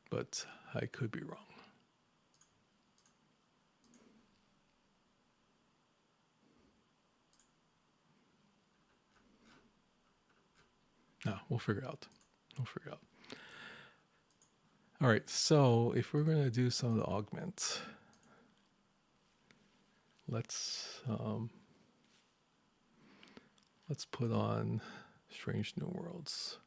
But I could be wrong. No, we'll figure it out. All right, so if we're going to do some of the augment, let's put on Strange New Worlds.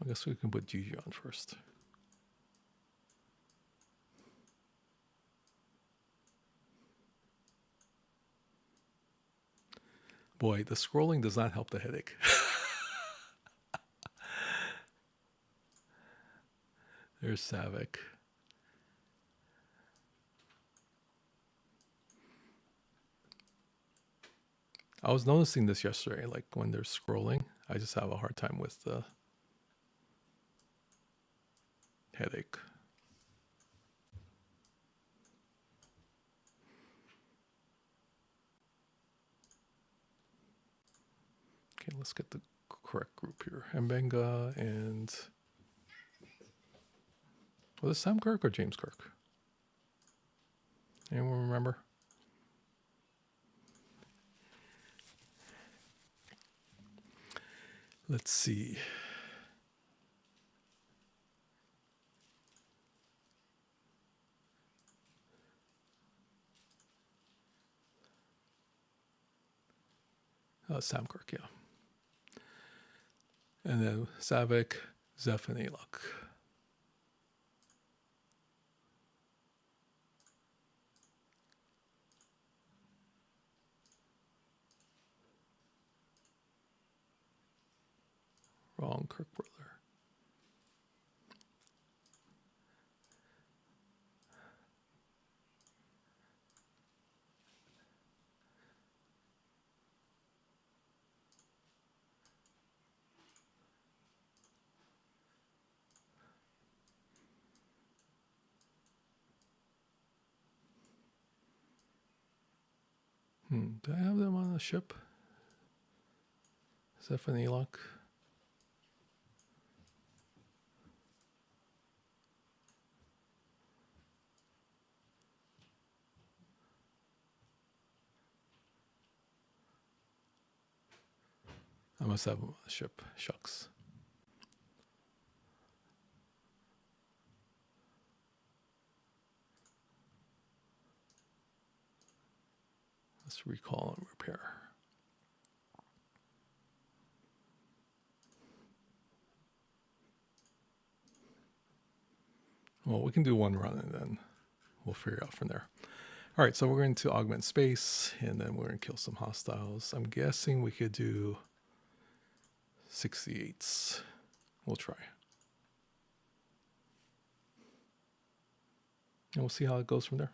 I guess we can put Gigi on first. Boy, the scrolling does not help the headache. There's Savick. I was noticing this yesterday, like when they're scrolling, I just have a hard time with the headache. Okay, let's get the correct group here. Mbenga and... Was it Sam Kirk or James Kirk? Anyone remember? Let's see. Sam Kirk, yeah. And then Savick, Zeph, and Alok. Wrong Kirk brother. Do I have them on a ship? Zeph and Alok. I must have them on the ship. Shucks. Let's recall and repair. Well, we can do one run and then we'll figure it out from there. All right, so we're going to augment space and then we're going to kill some hostiles. I'm guessing we could do 68s. We'll try. And we'll see how it goes from there.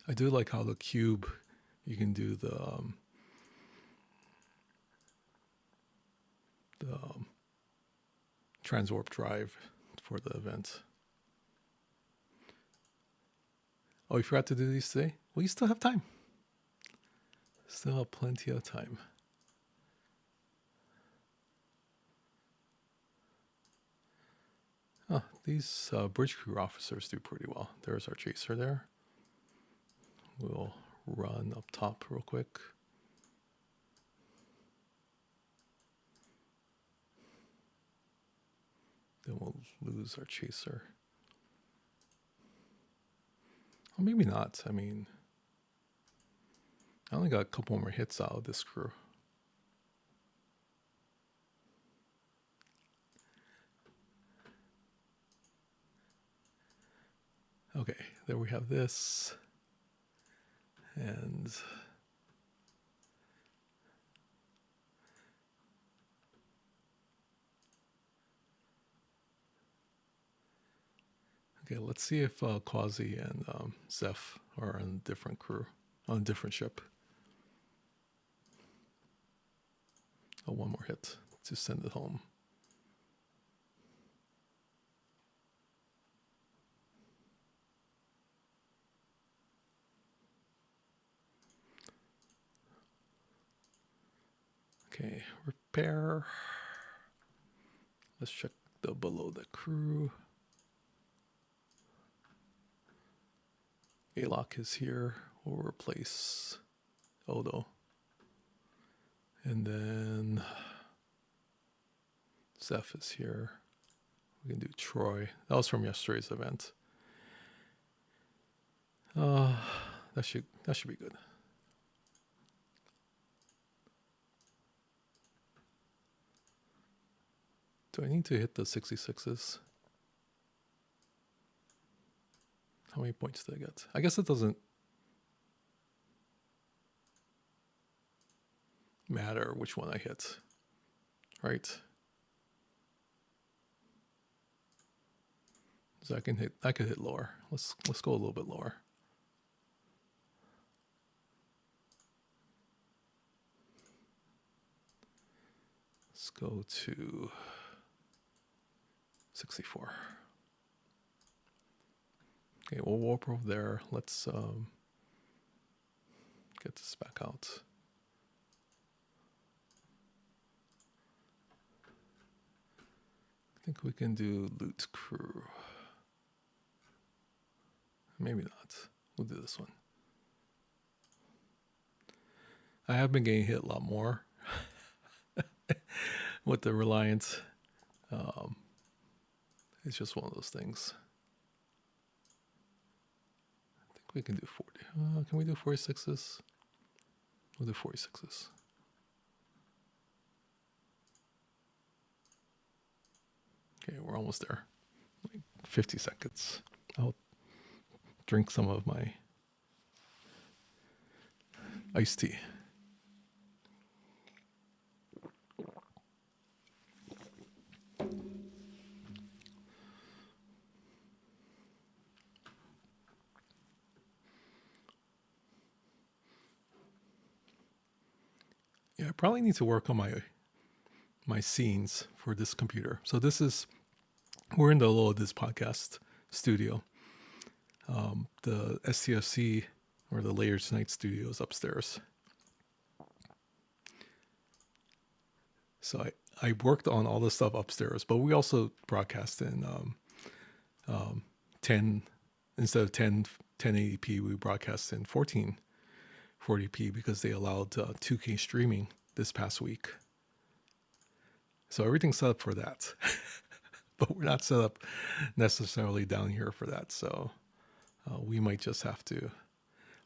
I do like how the cube, you can do the transwarp drive for the event. Oh, you forgot to do these today? Well, you still have time. Still have plenty of time. Oh, these bridge crew officers do pretty well. There's our chaser there. We'll run up top real quick. Then we'll lose our chaser. Or maybe not. I mean, I only got a couple more hits out of this crew. Okay, there we have this. And okay, let's see if Quasi and Zeph are on a different crew, on a different ship. Oh, one more hit to send it home. Okay, repair. Let's check the below the crew. Alok is here. We'll replace Odo. And then Zeph is here. We can do Troy. That was from yesterday's event. That should be good. Do I need to hit the 66s? How many points did I get? I guess it doesn't matter which one I hit, right? So I could hit lower. Let's go a little bit lower. Let's go to 64. Okay, we'll warp over there. Let's get this back out. I think we can do loot crew. Maybe not. We'll do this one. I have been getting hit a lot more with the Reliant. It's just one of those things. I think we can do 40. Can we do 46s? We'll do 46s. Okay, we're almost there. Like 50 seconds. I'll drink some of my iced tea. Yeah, I probably need to work on my scenes for this computer. So we're in the Aloha DIS Podcast studio. The STFC, or the Later Tonight studio, is upstairs. So I worked on all the stuff upstairs, but we also broadcast in 10, instead of 1080p, we broadcast in 1440p because they allowed 2K streaming this past week. So everything's set up for that. But we're not set up necessarily down here for that. So we might just have to.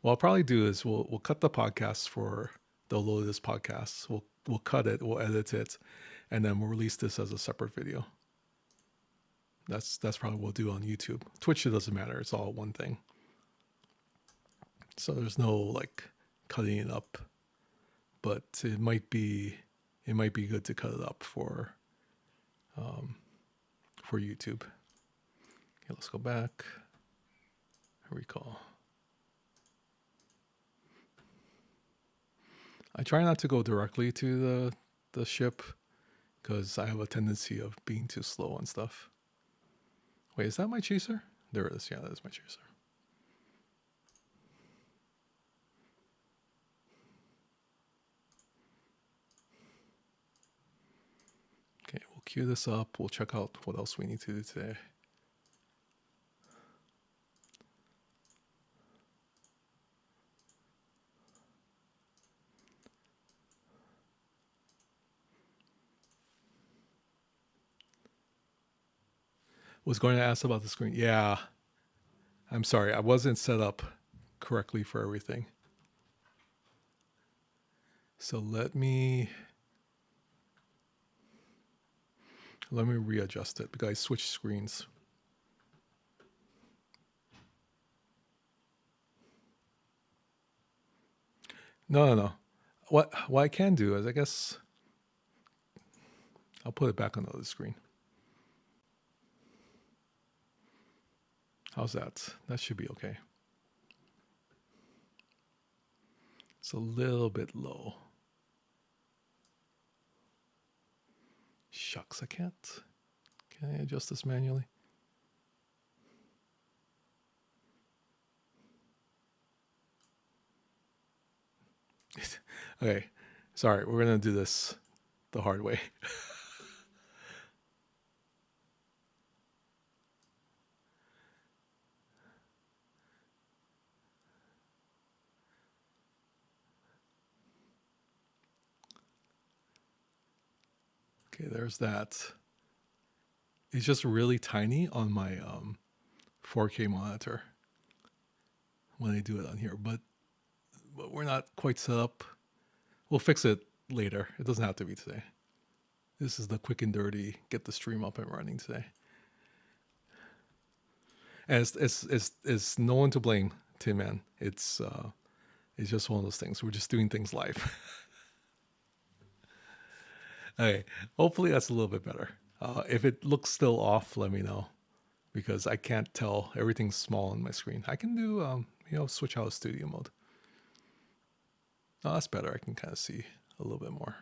What I'll probably do is we'll cut the podcast for the Aloha DIS Podcast. We'll cut it, we'll edit it, and then we'll release this as a separate video. That's probably what we'll do on YouTube. Twitch, it doesn't matter. It's all one thing. So there's no like cutting it up, but it might be good to cut it up for YouTube. Okay, let's go back. Recall. I try not to go directly to the ship because I have a tendency of being too slow on stuff. Wait, is that my chaser? There it is. Yeah, that is my chaser. Okay, we'll queue this up. We'll check out what else we need to do today. Was going to ask about the screen. Yeah, I'm sorry. I wasn't set up correctly for everything. So let me readjust it because I switched screens. No. What I can do is, I guess, I'll put it back on the other screen. How's that? That should be okay. It's a little bit low. Shucks, I can't. Can I adjust this manually? Okay, sorry, we're gonna do this the hard way. Okay, there's that. It's just really tiny on my 4K monitor when I do it on here, but we're not quite set up. We'll fix it later. It doesn't have to be today. This is the quick and dirty, get the stream up and running today. And it's no one to blame, Tin Man. It's just one of those things. We're just doing things live. Okay, hopefully that's a little bit better. If it looks still off, let me know, because I can't tell. Everything's small on my screen. I can do, switch out of studio mode. Oh, that's better. I can kind of see a little bit more.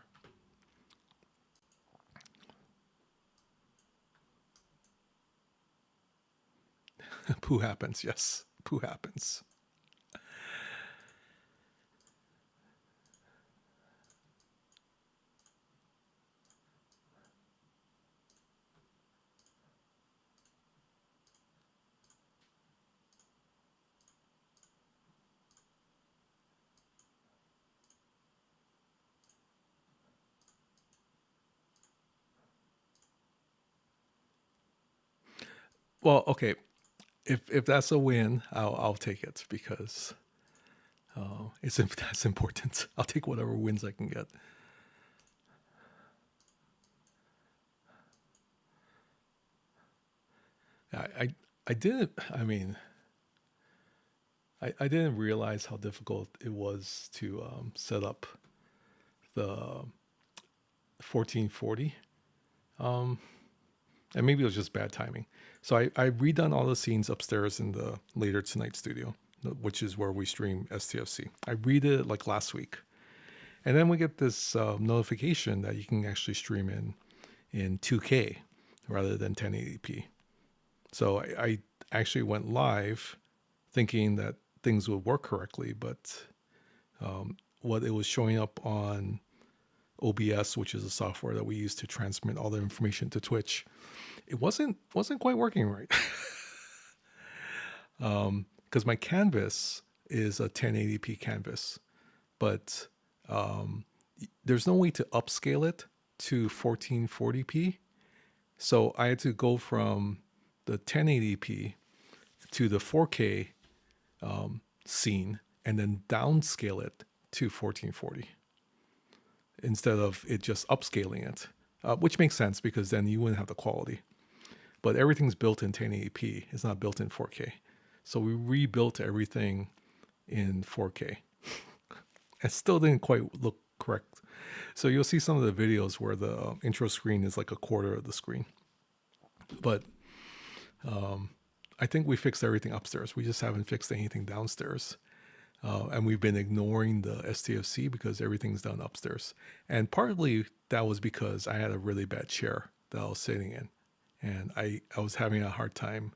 Poo happens, yes. Poo happens. Well, okay. If that's a win, I'll take it, because that's important. I'll take whatever wins I can get. I didn't. I mean, I didn't realize how difficult it was to set up the 1440. And maybe it was just bad timing. So I redone all the scenes upstairs in the Later Tonight studio, which is where we stream STFC. I redid it like last week. And then we get this notification that you can actually stream in 2K rather than 1080p. So I actually went live thinking that things would work correctly, but what it was showing up on OBS, which is a software that we use to transmit all the information to Twitch, it wasn't quite working right. Because my canvas is a 1080p canvas, but there's no way to upscale it to 1440p. So I had to go from the 1080p to the 4K scene and then downscale it to 1440 instead of it just upscaling it, which makes sense because then you wouldn't have the quality. But everything's built in 1080p. It's not built in 4K. So we rebuilt everything in 4K. It still didn't quite look correct. So you'll see some of the videos where the intro screen is like a quarter of the screen. But I think we fixed everything upstairs. We just haven't fixed anything downstairs. And we've been ignoring the STFC because everything's done upstairs. And partly that was because I had a really bad chair that I was sitting in. And I was having a hard time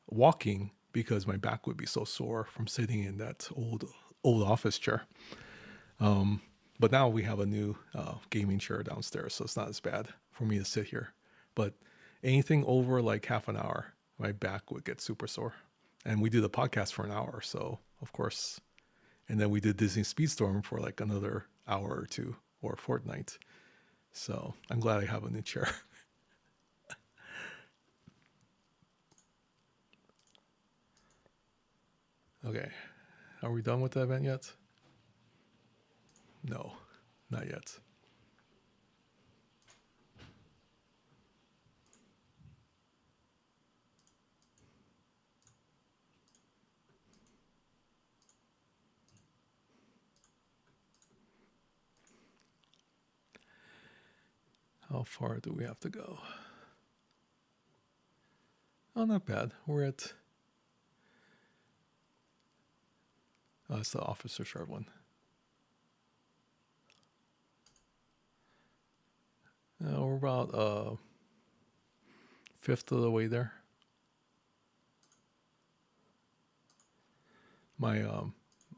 walking because my back would be so sore from sitting in that old office chair. But now we have a new gaming chair downstairs, so it's not as bad for me to sit here. But anything over like half an hour, my back would get super sore. And we do the podcast for an hour, so of course. And then we did Disney Speedstorm for like another hour or two or a fortnight. So I'm glad I have a new chair. Okay, are we done with the event yet? No, not yet. How far do we have to go? Oh, not bad. We're at... Oh, that's the officer shard one. We're about fifth of the way there. My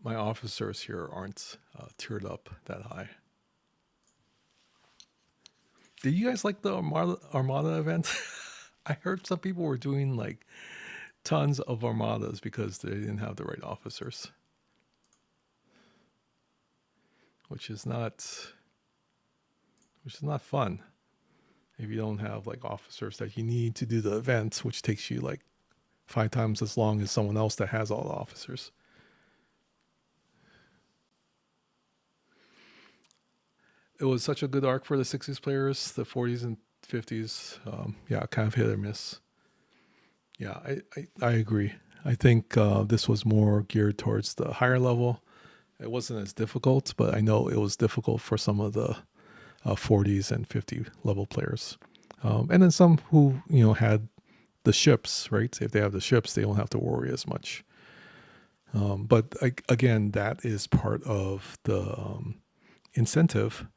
officers here aren't tiered up that high. Did you guys like the Armada event? I heard some people were doing like tons of Armadas because they didn't have the right officers. Which is not fun. if you don't have like officers that you need to do the event, which takes you like 5 times as long as someone else that has all the officers. It was such a good arc for the 60s players, the 40s and 50s. Yeah, kind of hit or miss. Yeah, I agree. I think this was more geared towards the higher level. It wasn't as difficult, but I know it was difficult for some of the 40s and 50 level players. And then some who, had the ships, right? If they have the ships, they don't have to worry as much. But again, that is part of the incentivizing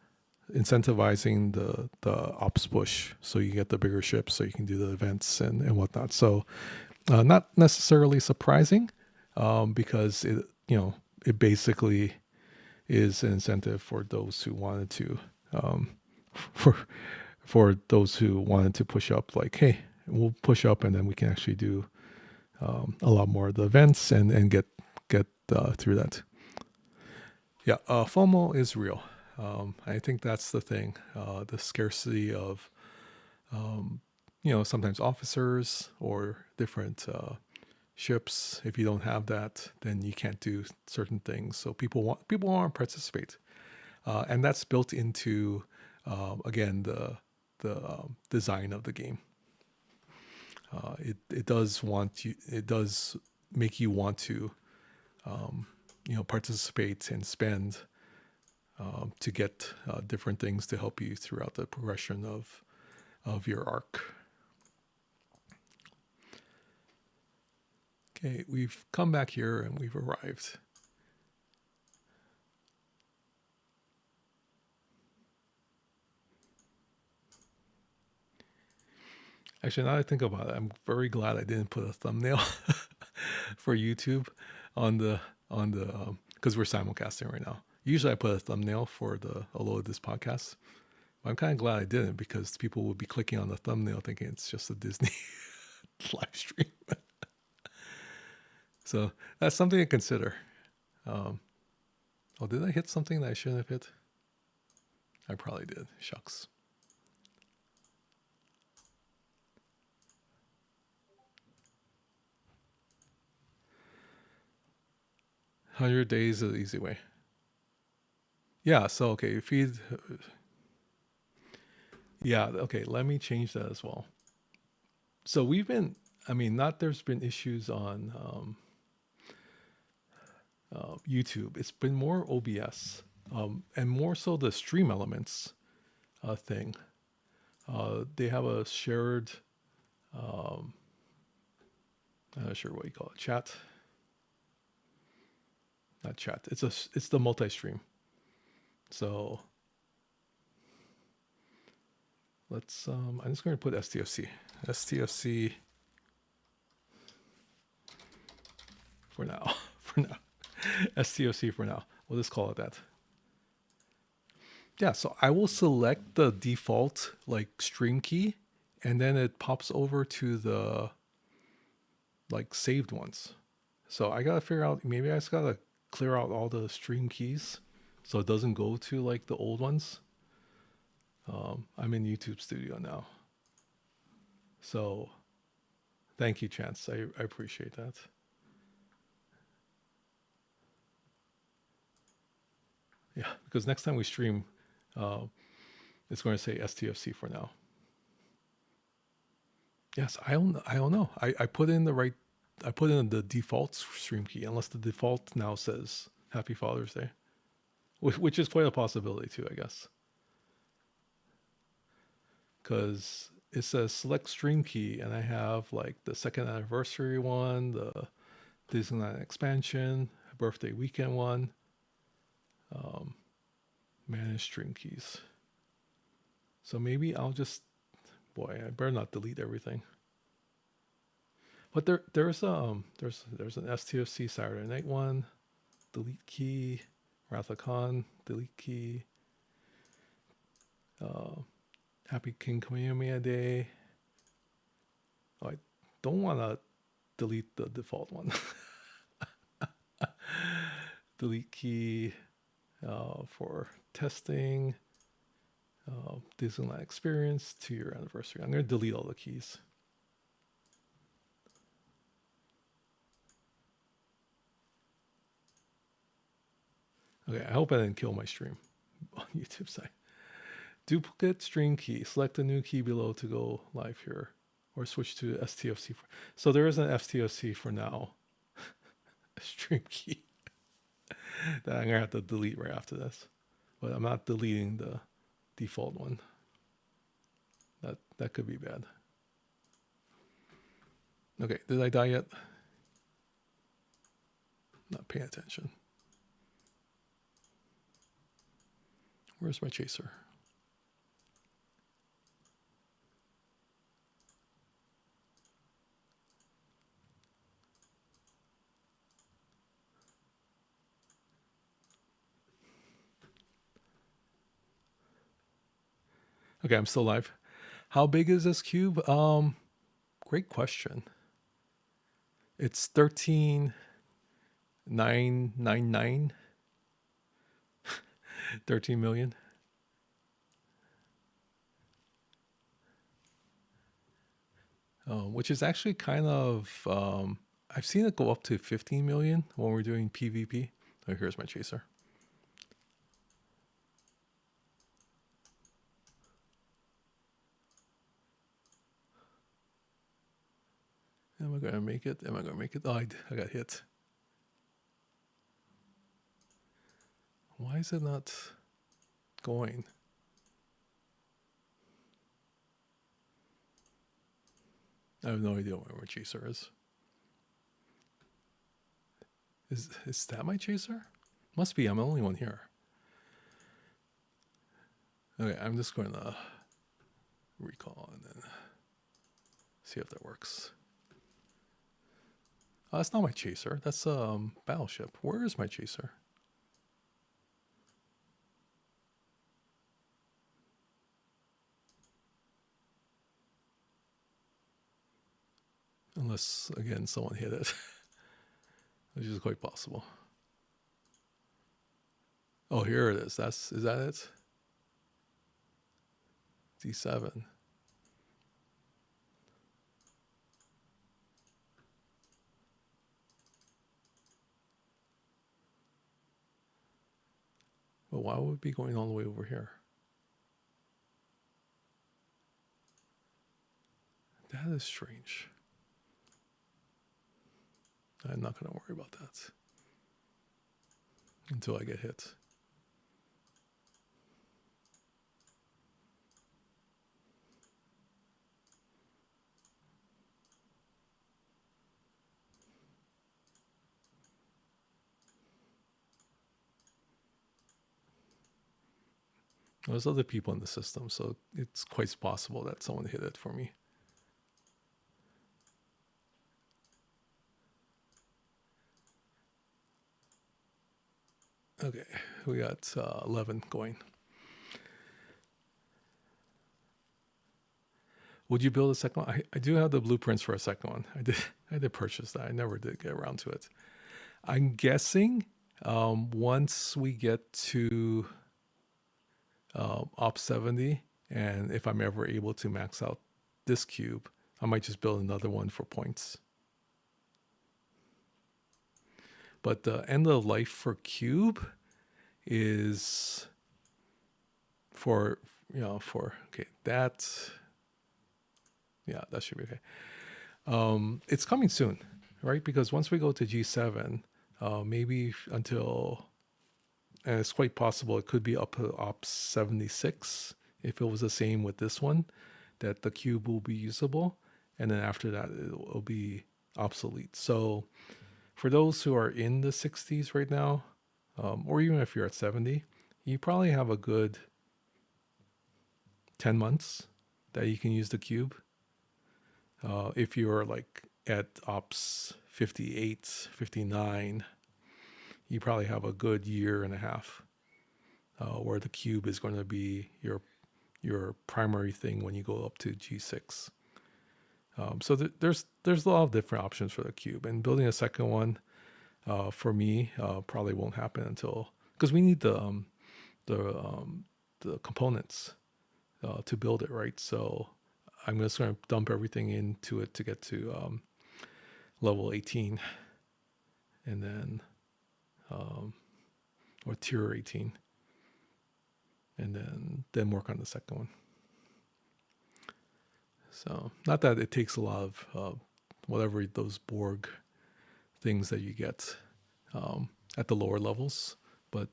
the ops push, so you get the bigger ships, so you can do the events and whatnot. So not necessarily surprising, because it basically is an incentive for those who wanted to for those who wanted to push up, like, hey, we'll push up and then we can actually do a lot more of the events and get through that. Yeah, FOMO is real. I think that's the thing. The scarcity of, sometimes officers or different ships. If you don't have that, then you can't do certain things. So people want to participate, and that's built into again the design of the game. It does make you want to participate and spend to get different things to help you throughout the progression of your arc. Okay, we've come back here and we've arrived. Actually, now that I think about it, I'm very glad I didn't put a thumbnail for YouTube on the because we're simulcasting right now. Usually I put a thumbnail for the Aloha DIS Podcast. But I'm kind of glad I didn't, because people would be clicking on the thumbnail thinking it's just a Disney live stream. So that's something to consider. Did I hit something that I shouldn't have hit? I probably did. Shucks. "100 days is the easy way." Yeah, so okay, feed. Yeah, okay, let me change that as well. So we've been, there's been issues on YouTube. It's been more OBS, and more so the stream elements thing. They have a shared, I'm not sure what you call it, chat. Not chat. It's the multi-stream. So let's, I'm just going to put STFC for now, STFC for now. We'll just call it that. Yeah, so I will select the default like stream key, and then it pops over to the like saved ones. So I got to figure out, maybe I just got to clear out all the stream keys so it doesn't go to like the old ones. I'm in YouTube Studio now. So thank you, Chance. I appreciate that. Yeah, because next time we stream, it's going to say STFC for now. Yes, I don't know. I put in the default stream key, unless the default now says Happy Father's Day, which is quite a possibility too, I guess. Because it says select stream key, and I have like the 2nd anniversary one, the Disneyland expansion, birthday weekend one, manage stream keys. So maybe I'll just, I better not delete everything. But there's an STFC Saturday night one, delete key, Wrath of Khan, delete key, Happy King Kamehameha Day. I don't want to delete the default one. Delete key for testing. Disneyland experience 2-year anniversary. I'm going to delete all the keys. Okay, I hope I didn't kill my stream on YouTube side. Duplicate stream key. Select the new key below to go live here, or switch to STFC. So there is an STFC for now. A stream key that I'm gonna have to delete right after this, but I'm not deleting the default one. That could be bad. Okay, did I die yet? Not paying attention. Where's my chaser? Okay, I'm still live. How big is this cube? Great question. It's 13,999. 13 million. Which is actually kind of, I've seen it go up to 15 million when we're doing PvP. Oh, here's my chaser. Am I going to make it? Am I going to make it? Oh, I got hit. Why is it not going? I have no idea where my chaser is. Is that my chaser? Must be. I'm the only one here. Okay, I'm just going to recall and then see if that works. Oh, that's not my chaser. That's battleship. Where is my chaser? Unless, again, someone hit it. Which is quite possible. Oh, here it is. Is that it? D7. But why would it be going all the way over here? That is strange. I'm not going to worry about that until I get hit. There's other people in the system, so it's quite possible that someone hit it for me. Okay, we got 11 going. Would you build a second one? I do have the blueprints for a second one. I did purchase that. I never did get around to it. I'm guessing once we get to Op 70, and if I'm ever able to max out this cube, I might just build another one for points. But the end of life for cube is for, okay, that should be okay. It's coming soon, right? Because once we go to G7, maybe until, and it's quite possible it could be up to Op 76 if it was the same with this one, that the cube will be usable, and then after that it will be obsolete. So for those who are in the 60s right now, or even if you're at 70, you probably have a good 10 months that you can use the cube. If you're like at Ops 58, 59, you probably have a good year and a half where the cube is going to be your primary thing when you go up to G6. So there's a lot of different options for the cube, and building a second one for me probably won't happen until, because we need the components. to build it, right? So I'm just going to dump everything into it to get to level 18, and then or tier 18, and then work on the second one. So not that it takes a lot of whatever those Borg things that you get at the lower levels, but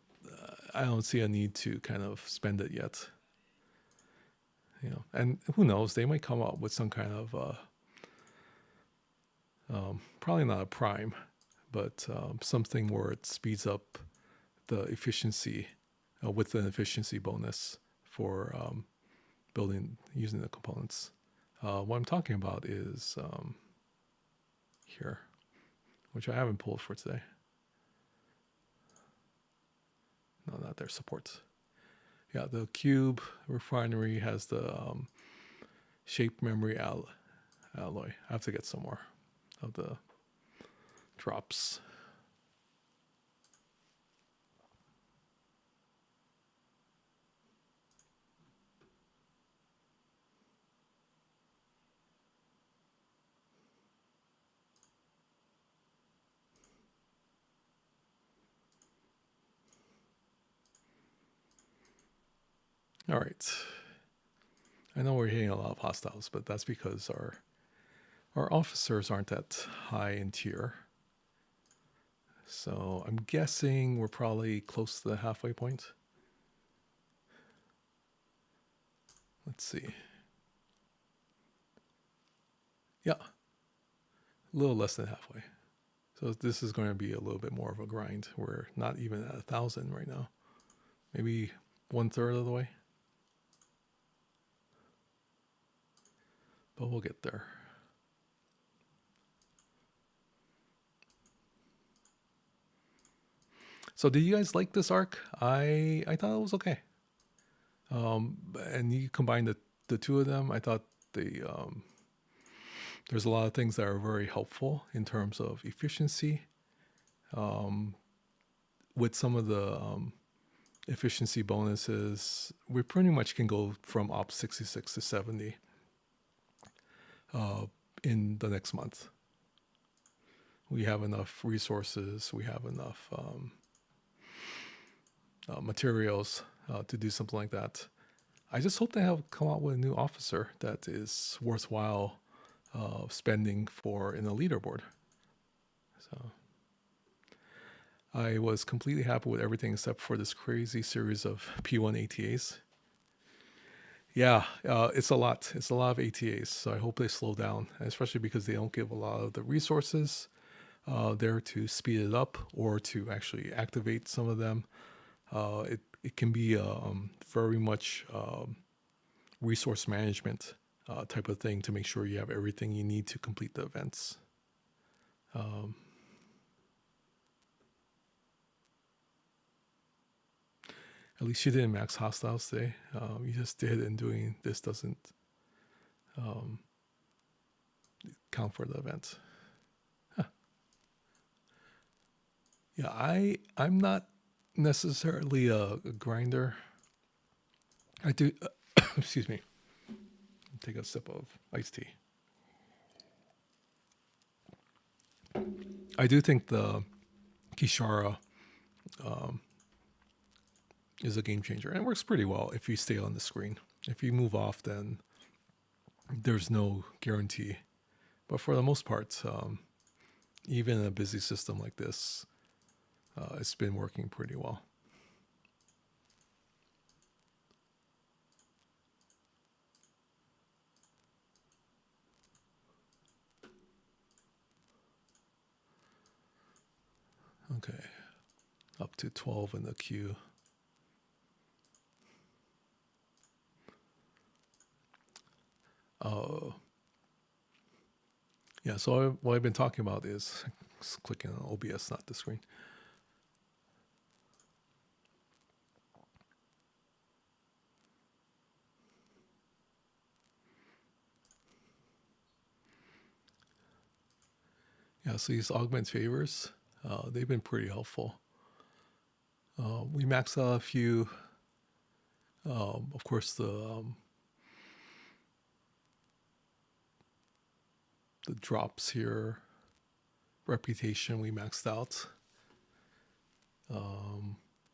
I don't see a need to kind of spend it yet. And who knows, they might come up with some kind of probably not a prime, but something where it speeds up the efficiency with an efficiency bonus for building using the components. What I'm talking about is here, which I haven't pulled for today. No, not their support. Yeah, the cube refinery has the shape memory alloy. I have to get some more of the drops. All right. I know we're hitting a lot of hostiles, but that's because our officers aren't that high in tier. So I'm guessing we're probably close to the halfway point. Let's see. Yeah, a little less than halfway. So this is going to be a little bit more of a grind. We're not even at 1,000 right now. Maybe 1/3 of the way. But we'll get there. So did you guys like this arc? I thought it was okay. And you combine the two of them, I thought there's a lot of things that are very helpful in terms of efficiency. With some of the efficiency bonuses, we pretty much can go from Op 66 to 70 in the next month. We have enough resources, we have enough materials to do something like that. I just hope they have come out with a new officer that is worthwhile spending for in a leaderboard. So I was completely happy with everything except for this crazy series of P1 ATAs. Yeah, it's a lot. It's a lot of ATAs, so I hope they slow down, especially because they don't give a lot of the resources there to speed it up or to actually activate some of them. It can be very much resource management type of thing to make sure you have everything you need to complete the events. At least you didn't max hostiles today. You just did, and doing this doesn't count for the event. Huh. Yeah, I'm not necessarily a grinder. I do, excuse me, take a sip of iced tea. I do think the Kishara is a game changer, and it works pretty well if you stay on the screen. If you move off, then there's no guarantee. But for the most part, even in a busy system like this, it's been working pretty well. Okay, up to 12 in the queue. Yeah, so what I've been talking about is clicking on OBS, not the screen. Yeah, so these augment favors, they've been pretty helpful. We maxed out a few. Of course, the the drops here. Reputation we maxed out.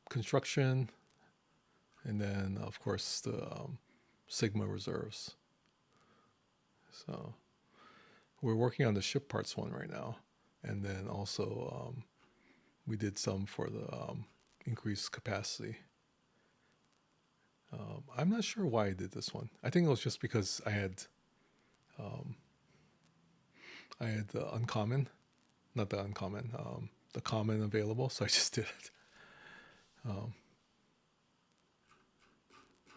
Construction, and then of course the Sigma reserves. So we're working on the ship parts one right now, and then also we did some for the increased capacity. I'm not sure why I did this one. I think it was just because I had the uncommon, not the uncommon, the common available, so I just did it.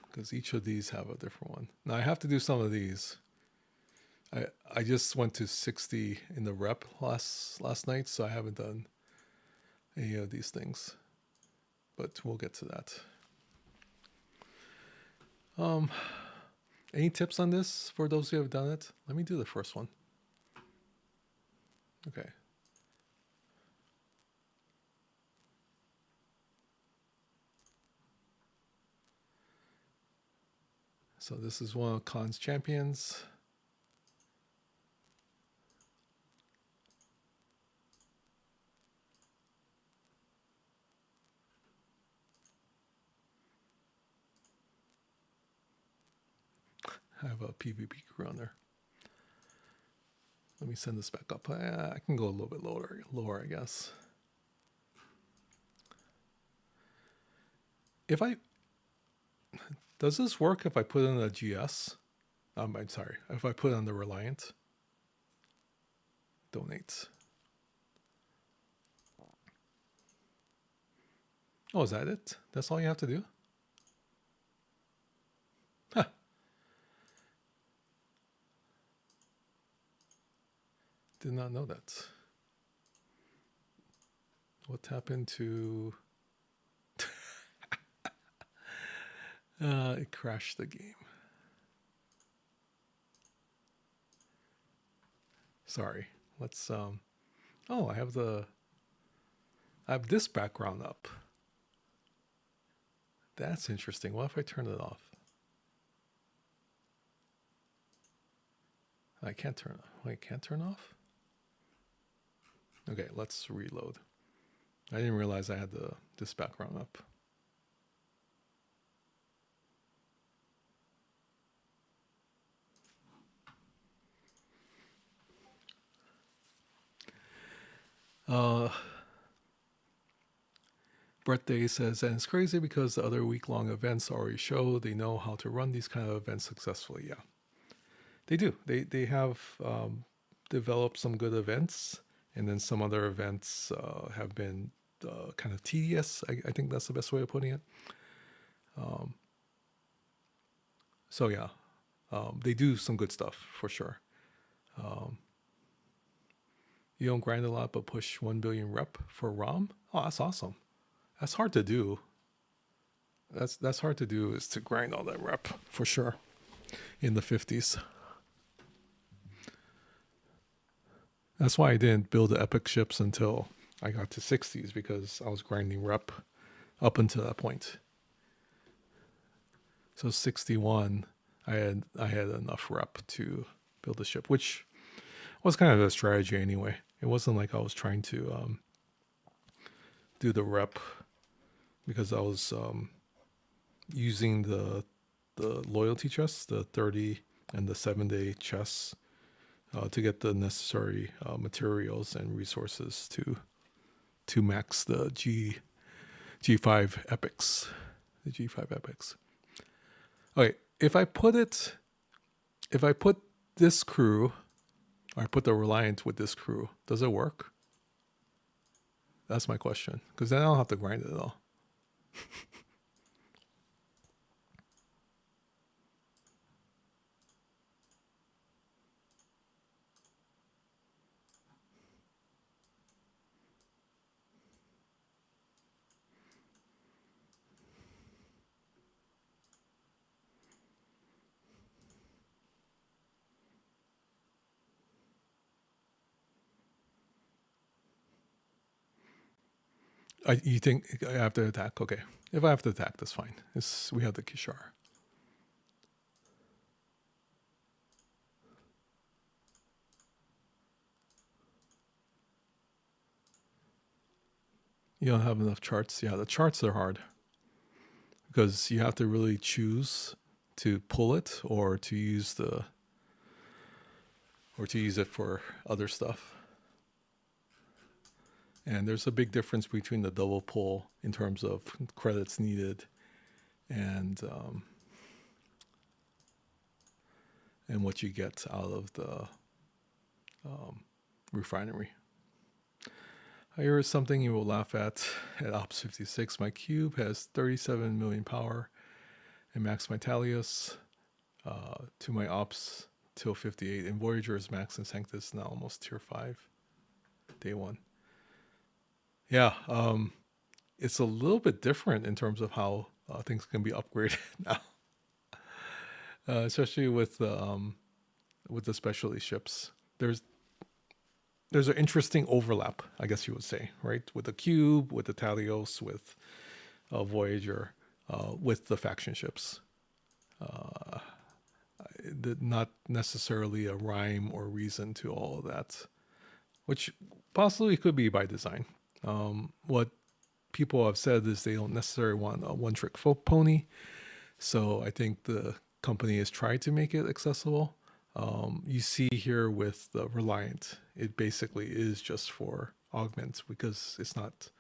Because each of these have a different one. Now I have to do some of these. I just went to 60 in the rep last night, so I haven't done any of these things. But we'll get to that. Any tips on this for those who have done it? Let me do the first one. Okay. So this is one of Khan's champions. I have a PvP crew on there. Let me send this back up. I can go a little bit lower, I guess. Does this work if I put in a GS? I'm sorry, if I put on the Reliant. Donate. Oh, is that it? That's all you have to do? Huh. Did not know that. What happened to... it crashed the game. Sorry. Let's oh, I have this background up. That's interesting. What if I turn it off? I can't turn wait, can't turn off? Okay, let's reload. I didn't realize I had this background up. Birthday says, and it's crazy because the other week-long events already show they know how to run these kind of events successfully. Yeah, they do. They have developed some good events, and then some other events have been kind of tedious. I think that's the best way of putting it. So yeah, they do some good stuff for sure. You don't grind a lot, but push 1 billion rep for ROM. Oh, that's awesome. That's hard to do. That's hard to do, is to grind all that rep for sure in the 50s. That's why I didn't build the epic ships until I got to 60s, because I was grinding rep up until that point. So 61, I had enough rep to build a ship, which was kind of a strategy anyway. It wasn't like I was trying to do the rep because I was using the loyalty chests, the 30 and the 7-day chests, to get the necessary materials and resources to max the G5 epics, the G5 epics. Okay, if I put this crew, or I put the Reliant with this crew, does it work? That's my question, because then I don't have to grind it at all. You think I have to attack? Okay. If I have to attack, that's fine. We have the Kishar. You don't have enough charts. Yeah, the charts are hard because you have to really choose to pull it or to use it for other stuff. And there's a big difference between the double pull in terms of credits needed and what you get out of the refinery. Here is something you will laugh at Ops 56. My cube has 37 million power and max Vitalius to my Ops till 58. And Voyager is max and Sanctus now almost tier 5, day 1. Yeah, it's a little bit different in terms of how things can be upgraded now, especially with the specialty ships. There's an interesting overlap, I guess you would say, right? With the Cube, with the Talios, with Voyager, with the faction ships. Not necessarily a rhyme or reason to all of that, which possibly could be by design. What people have said is they don't necessarily want a one-trick pony. So I think the company has tried to make it accessible. You see here with the Reliant, it basically is just for augments because it's not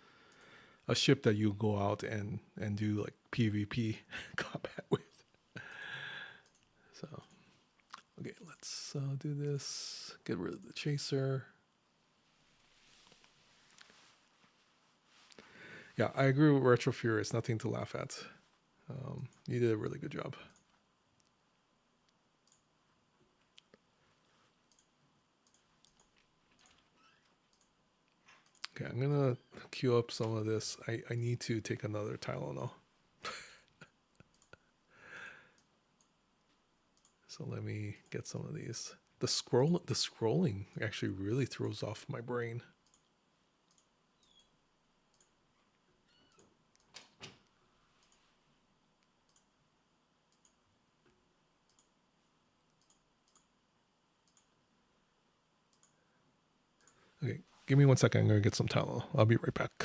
a ship that you go out and do like PvP combat with. So, okay, let's do this. Get rid of the chaser. Yeah, I agree with Retro Furious. Nothing to laugh at. You did a really good job. Okay, I'm gonna queue up some of this. I need to take another Tylenol. So let me get some of these. The scrolling actually really throws off my brain. Okay, give me 1 second. I'm going to get some Tylenol. I'll be right back.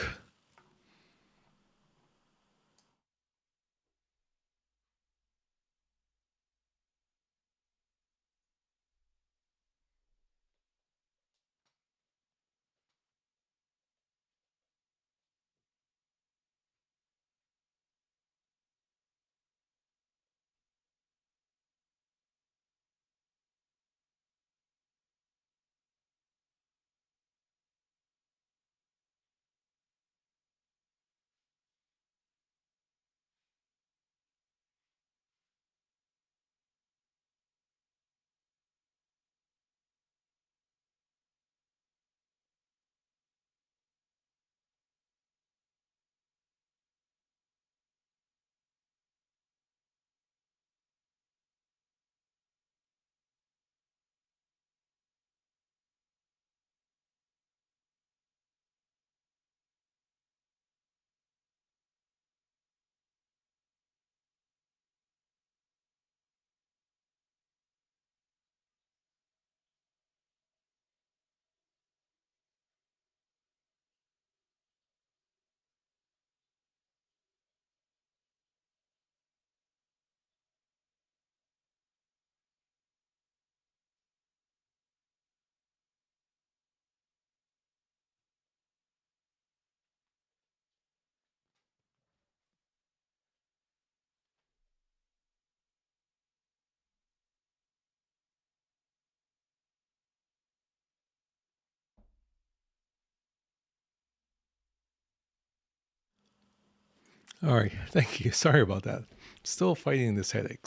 All right, thank you. Sorry about that. Still fighting this headache,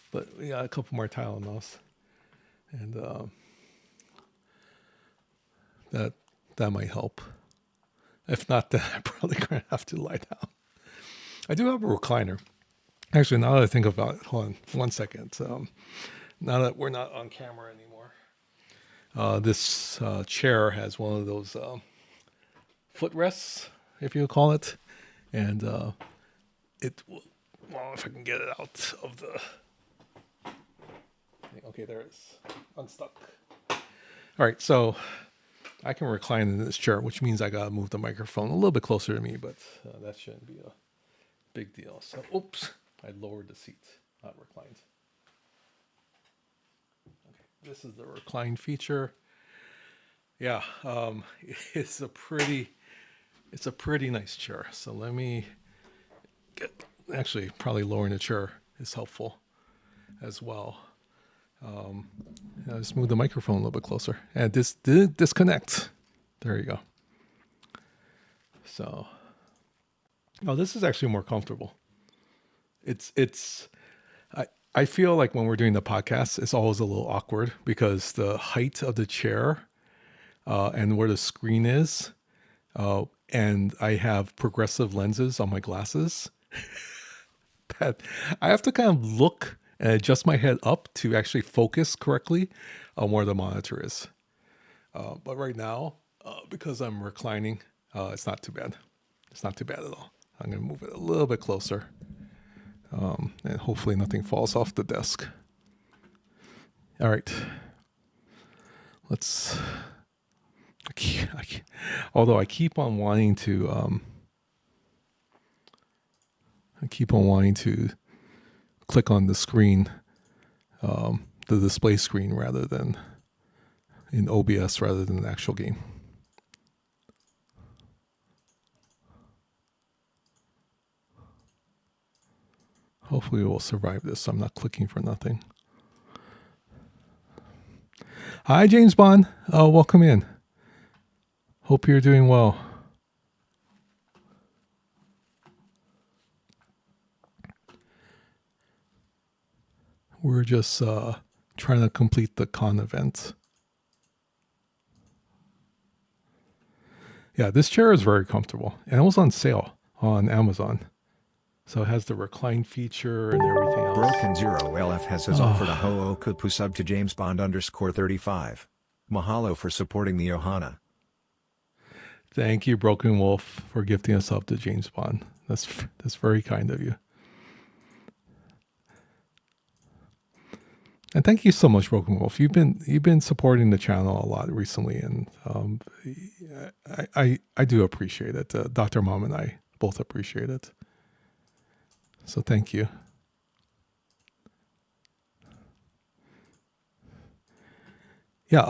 but we got a couple more Tylenols, and that might help. If not, then I'm probably going to have to lie down. I do have a recliner. Actually, now that I think about it, hold on 1 second. Now that we're not on camera anymore, this chair has one of those footrests, if you call it. And it will, well, if I can get it out of the, okay, there it is, unstuck. All right, so I can recline in this chair, which means I gotta move the microphone a little bit closer to me, but that shouldn't be a big deal. So, oops, I lowered the seat, not reclined. Okay, this is the recline feature. Yeah, it's a pretty nice chair. So let me get, actually probably lowering the chair is helpful as well. Just move the microphone a little bit closer, and this did disconnect. There you go. So, oh, this is actually more comfortable. I feel like when we're doing the podcast, it's always a little awkward because the height of the chair and where the screen is, and I have progressive lenses on my glasses that I have to kind of look and adjust my head up to actually focus correctly on where the monitor is. But right now, because I'm reclining, it's not too bad. It's not too bad at all. I'm going to move it a little bit closer. And hopefully nothing falls off the desk. All right. Let's... although I keep on wanting to... click on the screen, the display screen, rather than in OBS, rather than the actual game. Hopefully we'll survive this. I'm not clicking for nothing. Hi, James Bond. Welcome in. Hope you're doing well. We're just trying to complete the con event. Yeah, this chair is very comfortable. And it was on sale on Amazon. So it has the recline feature and everything else. Broken Zero LF has offered a Ho'okupu sub to James Bond _35. Mahalo for supporting the ʻOhana. Thank you, Broken Wolf, for gifting us up to James Bond. That's very kind of you. And thank you so much, Broken Wolf. You've been supporting the channel a lot recently, and I do appreciate it. Dr. Mom and I both appreciate it. So thank you. Yeah.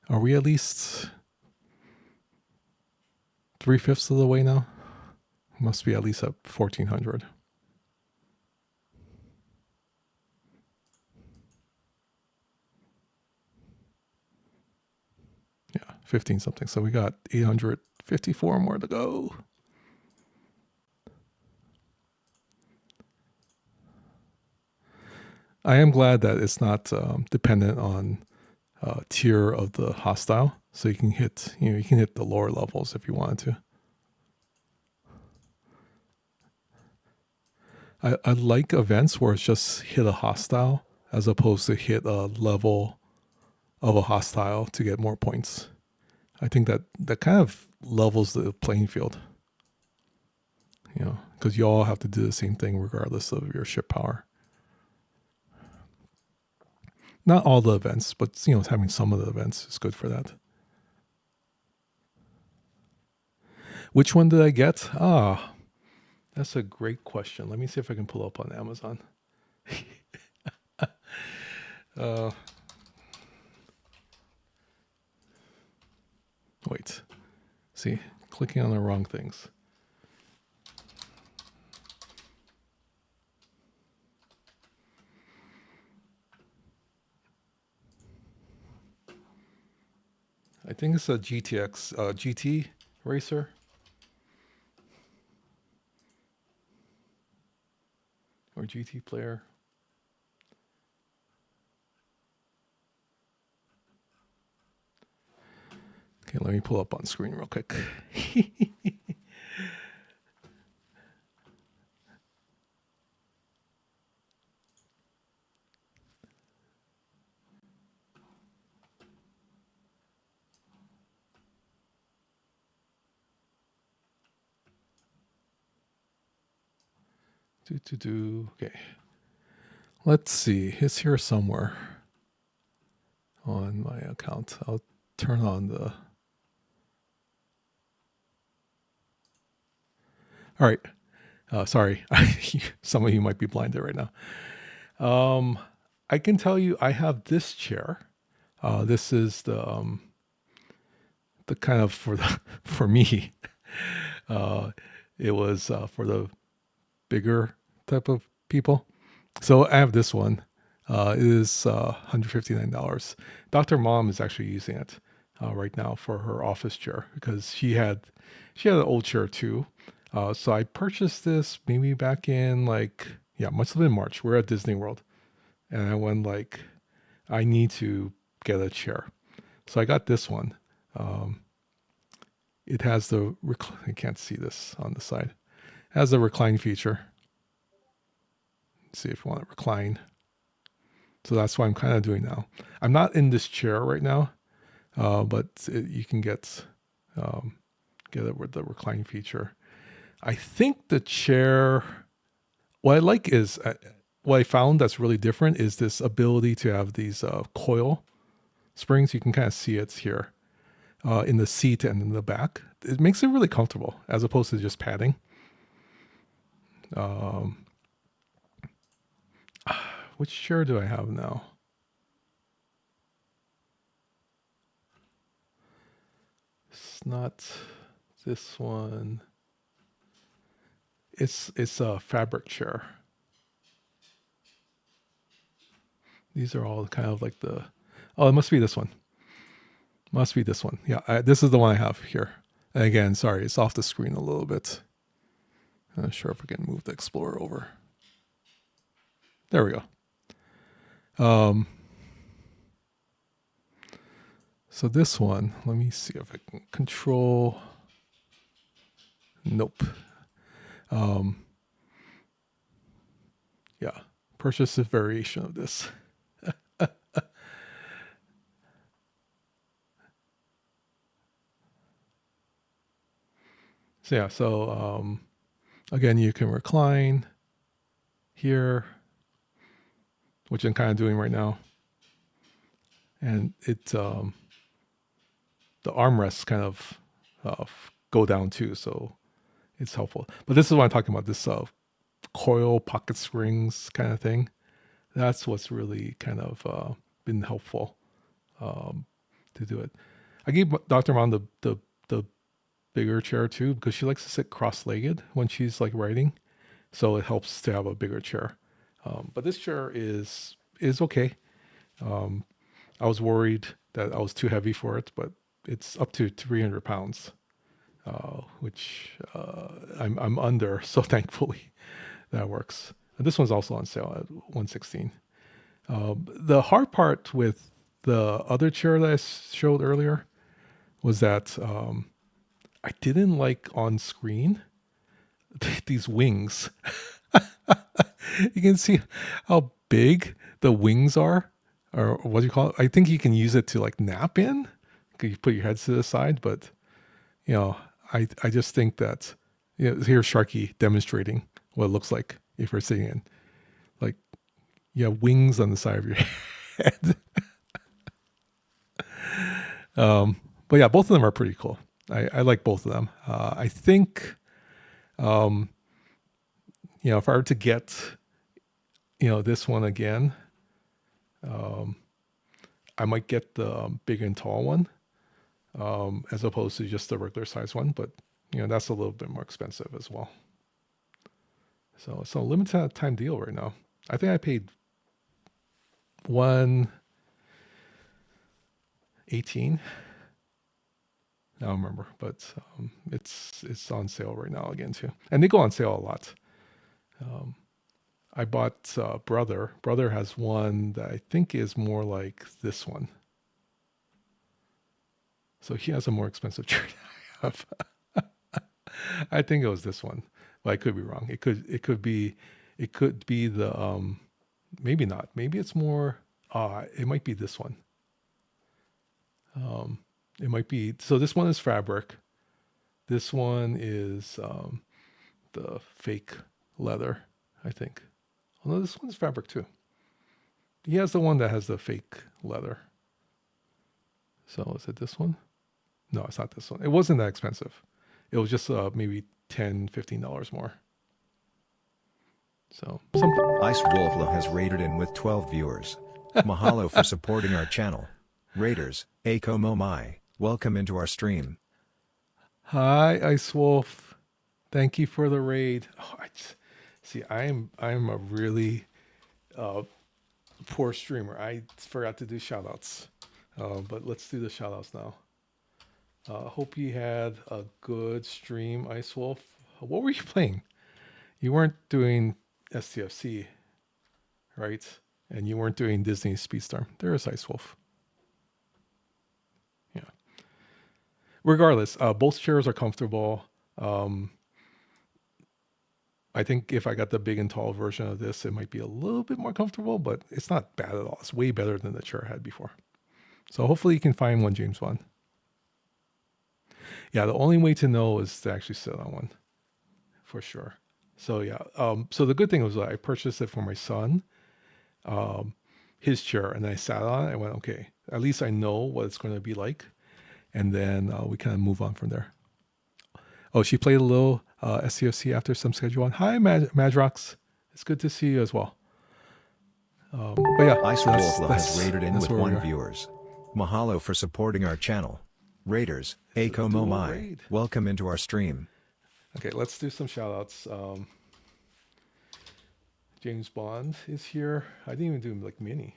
Are we at least 3/5 of the way now? Must be at least at 1400. Yeah, 15 something. So we got 854 more to go. I am glad that it's not dependent on tier of the hostile, so you can hit the lower levels if you wanted to. I like events where it's just hit a hostile as opposed to hit a level of a hostile to get more points. I think that kind of levels the playing field. Because you all have to do the same thing regardless of your ship power. Not all the events, but having some of the events is good for that. Which one did I get? That's a great question. Let me see if I can pull up on Amazon. Wait. See, clicking on the wrong things. I think it's a GT racer. Or GT player. Okay, let me pull up on screen real quick. Okay. Let's see. It's here somewhere. on my account. I'll turn on the... All right. Sorry. Some of you might be blinded right now. I can tell you I have this chair. This is the kind of for me. It was for the bigger type of people. So I have this one. It is $159. Dr. Mom is actually using it right now for her office chair because she had an old chair too. So I purchased this maybe back in must have been March. We're at Disney World, and I went I need to get a chair. So I got this one. It has the I can't see this on the side. It has the recline feature. Let's see if you want to recline. So that's what I'm kind of doing now. I'm not in this chair right now, but you can get it with the recline feature. I think the chair, what I like is, what I found that's really different is this ability to have these coil springs. You can kind of see it here in the seat and in the back. It makes it really comfortable as opposed to just padding. Which chair do I have now? It's not this one. It's a fabric chair. These are all kind of like it must be this one. Must be this one. Yeah, this is the one I have here. And again, sorry, it's off the screen a little bit. I'm not sure if I can move the Explorer over. There we go. So this one, let me see if I can control. Nope. Yeah, purchase a variation of this. So again, you can recline here, which I'm kind of doing right now. And the armrests kind of go down too, so it's helpful. But this is what I'm talking about, this coil pocket springs kind of thing. That's what's really kind of been helpful to do it. I gave Dr. Mom the bigger chair too because she likes to sit cross-legged when she's writing, so it helps to have a bigger chair. But this chair is okay. I was worried that I was too heavy for it, but it's up to 300 pounds, which I'm under, so thankfully that works. And this one's also on sale at $116. The hard part with the other chair that I showed earlier was that I didn't like on screen these wings. You can see how big the wings are, or what do you call it? I think you can use it to nap in. You put your heads to the side, but I just think that here's Sharky demonstrating what it looks like if you're sitting in. You have wings on the side of your head. But yeah, both of them are pretty cool. I like both of them. I think, if I were to get, this one again, I might get the big and tall one, as opposed to just the regular size one. But, that's a little bit more expensive as well. So it's a limited time deal right now. I think I paid $118. I don't remember, but it's on sale right now again too, and they go on sale a lot. I bought Brother. Brother has one that I think is more like this one, so he has a more expensive chair than I have. I think it was this one, but I could be wrong. It could be the maybe not. Maybe it's more. It might be this one. It might be, so this one is fabric. This one is the fake leather, I think. Oh no, this one's fabric too. He has the one that has the fake leather. So is it this one? No, it's not this one. It wasn't that expensive. It was just maybe $10, $15 more. So something. Ice Wolfla has rated in with 12 viewers. Mahalo for supporting our channel. Raiders, Ako Momai, welcome into our stream. Hi, Ice Wolf. Thank you for the raid. Oh, see, I'm a really poor streamer. I forgot to do shoutouts. But let's do the shoutouts now. Hope you had a good stream, Ice Wolf. What were you playing? You weren't doing STFC, right? And you weren't doing Disney Speedstorm. There's Ice Wolf. Yeah. Regardless, both chairs are comfortable. I think if I got the big and tall version of this, it might be a little bit more comfortable, but it's not bad at all. It's way better than the chair I had before. So hopefully you can find one, James Bond. Yeah, the only way to know is to actually sit on one, for sure. So yeah, so the good thing was I purchased it for my son, his chair, and I sat on it and went, okay, at least I know what it's going to be like. And then we kind of move on from there. Oh, she played a little SCFC after some schedule on. Hi, Madrox. It's good to see you as well. But yeah, Ice Wolfla has rated in with 1 viewer. viewers. Mahalo for supporting our channel. Raiders, Ako Momai, welcome into our stream. Okay, let's do some shout outs. James Bond is here. I didn't even do him like Minnie.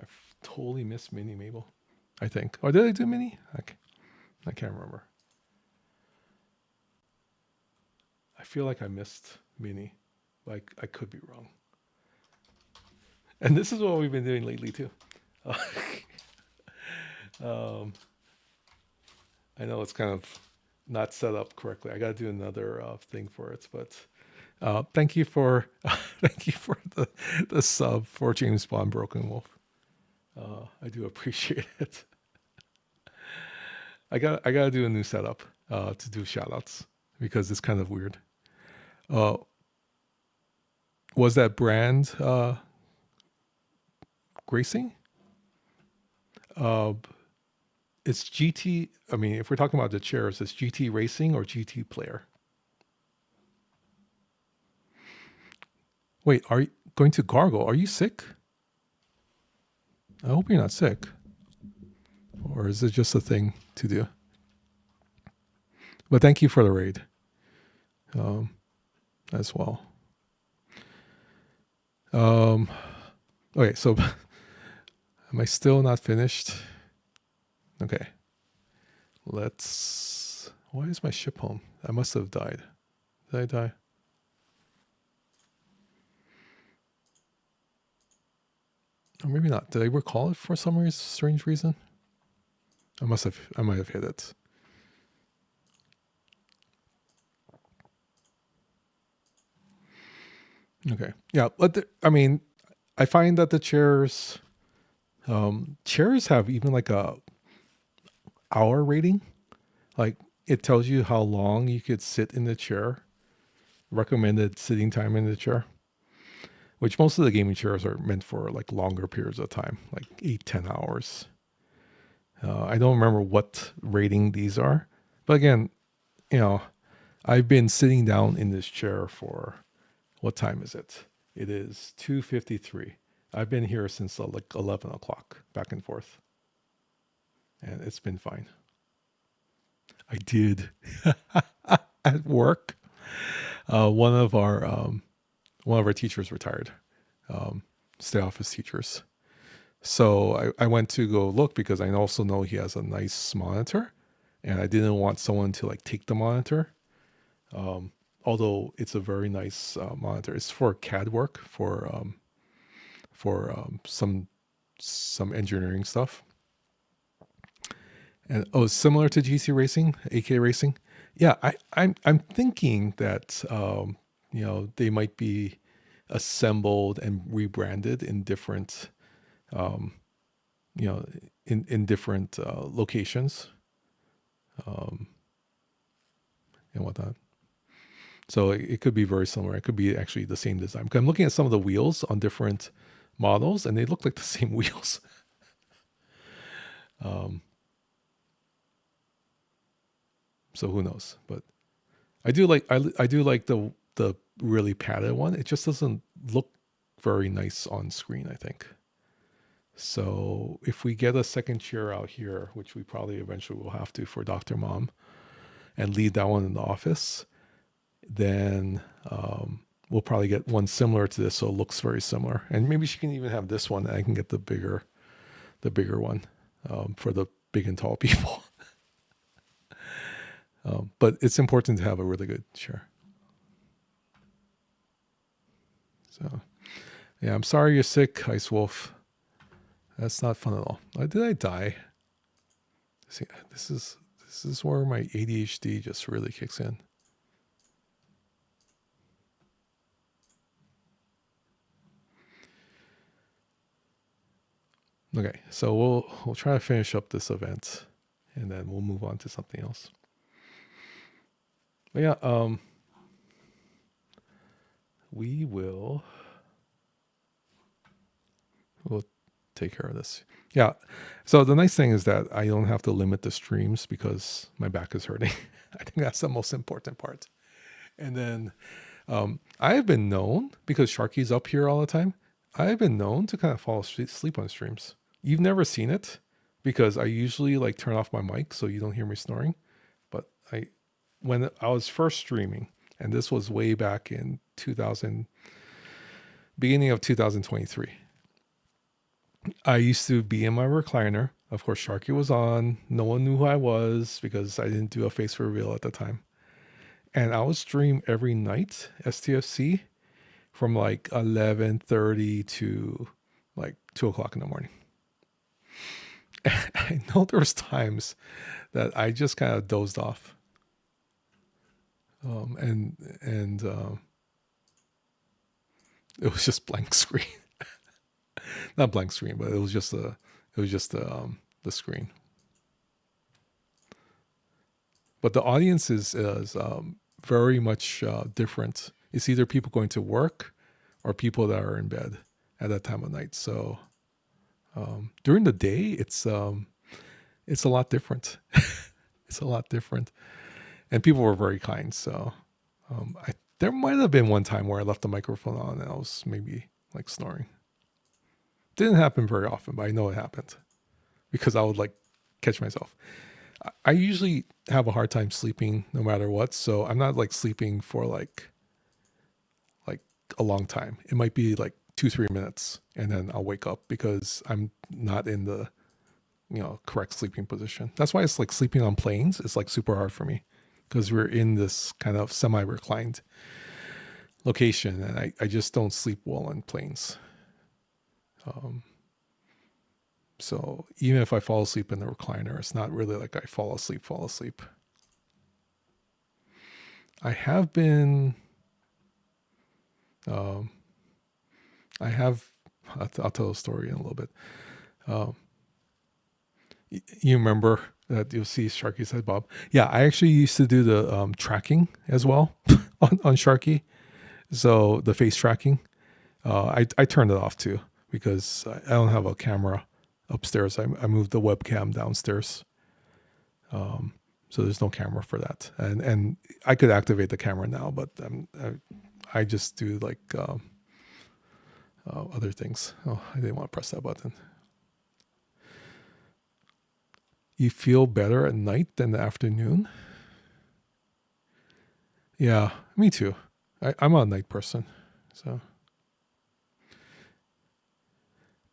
I totally missed Minnie Mabel, I think. Or did I do Minnie? I can't remember. I feel like I missed Minnie, but I could be wrong. And this is what we've been doing lately too. I know it's kind of not set up correctly. I got to do another thing for it, but thank you for the sub for James Bond Broken Wolf. I do appreciate it. I got to do a new setup to do shoutouts because it's kind of weird. Was that brand Gracing? It's GT. I mean, if we're talking about the chairs, it's GT Racing or GT Player. Wait, are you going to gargle? Are you sick? I hope you're not sick. Or is it just a thing to do? But thank you for the raid as well. Okay, so am I still not finished? Okay. Why is my ship home? I must have died. Did I die? Or maybe not. Did I recall it for some strange reason? I might have hit it. Okay. Yeah, but I find that the chairs have even like a hour rating. Like it tells you how long you could sit in the chair, recommended sitting time in the chair, which most of the gaming chairs are meant for like longer periods of time, like 8-10 hours. I don't remember what rating these are, but again, I've been sitting down in this chair for, what time is it? It is 2:53. I've been here since like 11 o'clock, back and forth. And it's been fine. I did at work. One of our teachers retired, state office teachers. So I went to go look because I also know he has a nice monitor, and I didn't want someone to like take the monitor. Although it's a very nice monitor. It's for CAD work for some engineering stuff. And similar to GC Racing, AK Racing. Yeah, I'm thinking that they might be assembled and rebranded in different in different locations and whatnot. So it could be very similar. It could be actually the same design. Because I'm looking at some of the wheels on different models, and they look like the same wheels. So who knows? But I do like the really padded one. It just doesn't look very nice on screen, I think. So if we get a second chair out here, which we probably eventually will have to for Dr. Mom, and leave that one in the office, then we'll probably get one similar to this, so it looks very similar. And maybe she can even have this one, and I can get the bigger one for the big and tall people. But it's important to have a really good chair. So, yeah, I'm sorry you're sick, Ice Wolf. That's not fun at all. Did I die? See, this is where my ADHD just really kicks in. Okay, so we'll try to finish up this event, and then we'll move on to something else. But yeah, we'll take care of this. Yeah. So the nice thing is that I don't have to limit the streams because my back is hurting. I think that's the most important part. And then I have been known, because Sharky's up here all the time, I have been known to kind of fall asleep on streams. You've never seen it because I usually like turn off my mic so you don't hear me snoring. But when I was first streaming, and this was way back in beginning of 2023, I used to be in my recliner. Of course, Sharky was on. No one knew who I was because I didn't do a face reveal at the time. And I would stream every night, STFC, from like 11:30 to like 2 o'clock in the morning. And I know there was times that I just kind of dozed off. And it was just blank screen. Not blank screen, but it was just the screen. But the audience is very much different. It's either people going to work or people that are in bed at that time of night. So during the day, it's a lot different. It's a lot different, and people were very kind. So there might have been one time where I left the microphone on and I was maybe like snoring. Didn't happen very often, but I know it happened because I would like catch myself. I usually have a hard time sleeping no matter what. So I'm not like sleeping for like a long time. It might be like 2-3 minutes and then I'll wake up because I'm not in the, correct sleeping position. That's why it's like sleeping on planes is like super hard for me because we're in this kind of semi-reclined location and I just don't sleep well on planes. So even if I fall asleep in the recliner, it's not really like I fall asleep. I have been, I'll tell a story in a little bit. You remember that you'll see Sharky said, Bob. Yeah, I actually used to do the tracking as well on Sharky. So the face tracking, I turned it off too because I don't have a camera upstairs. I moved the webcam downstairs. So there's no camera for that. And I could activate the camera now, but I just do like other things. Oh, I didn't want to press that button. You feel better at night than the afternoon? Yeah, me too. I'm a night person. So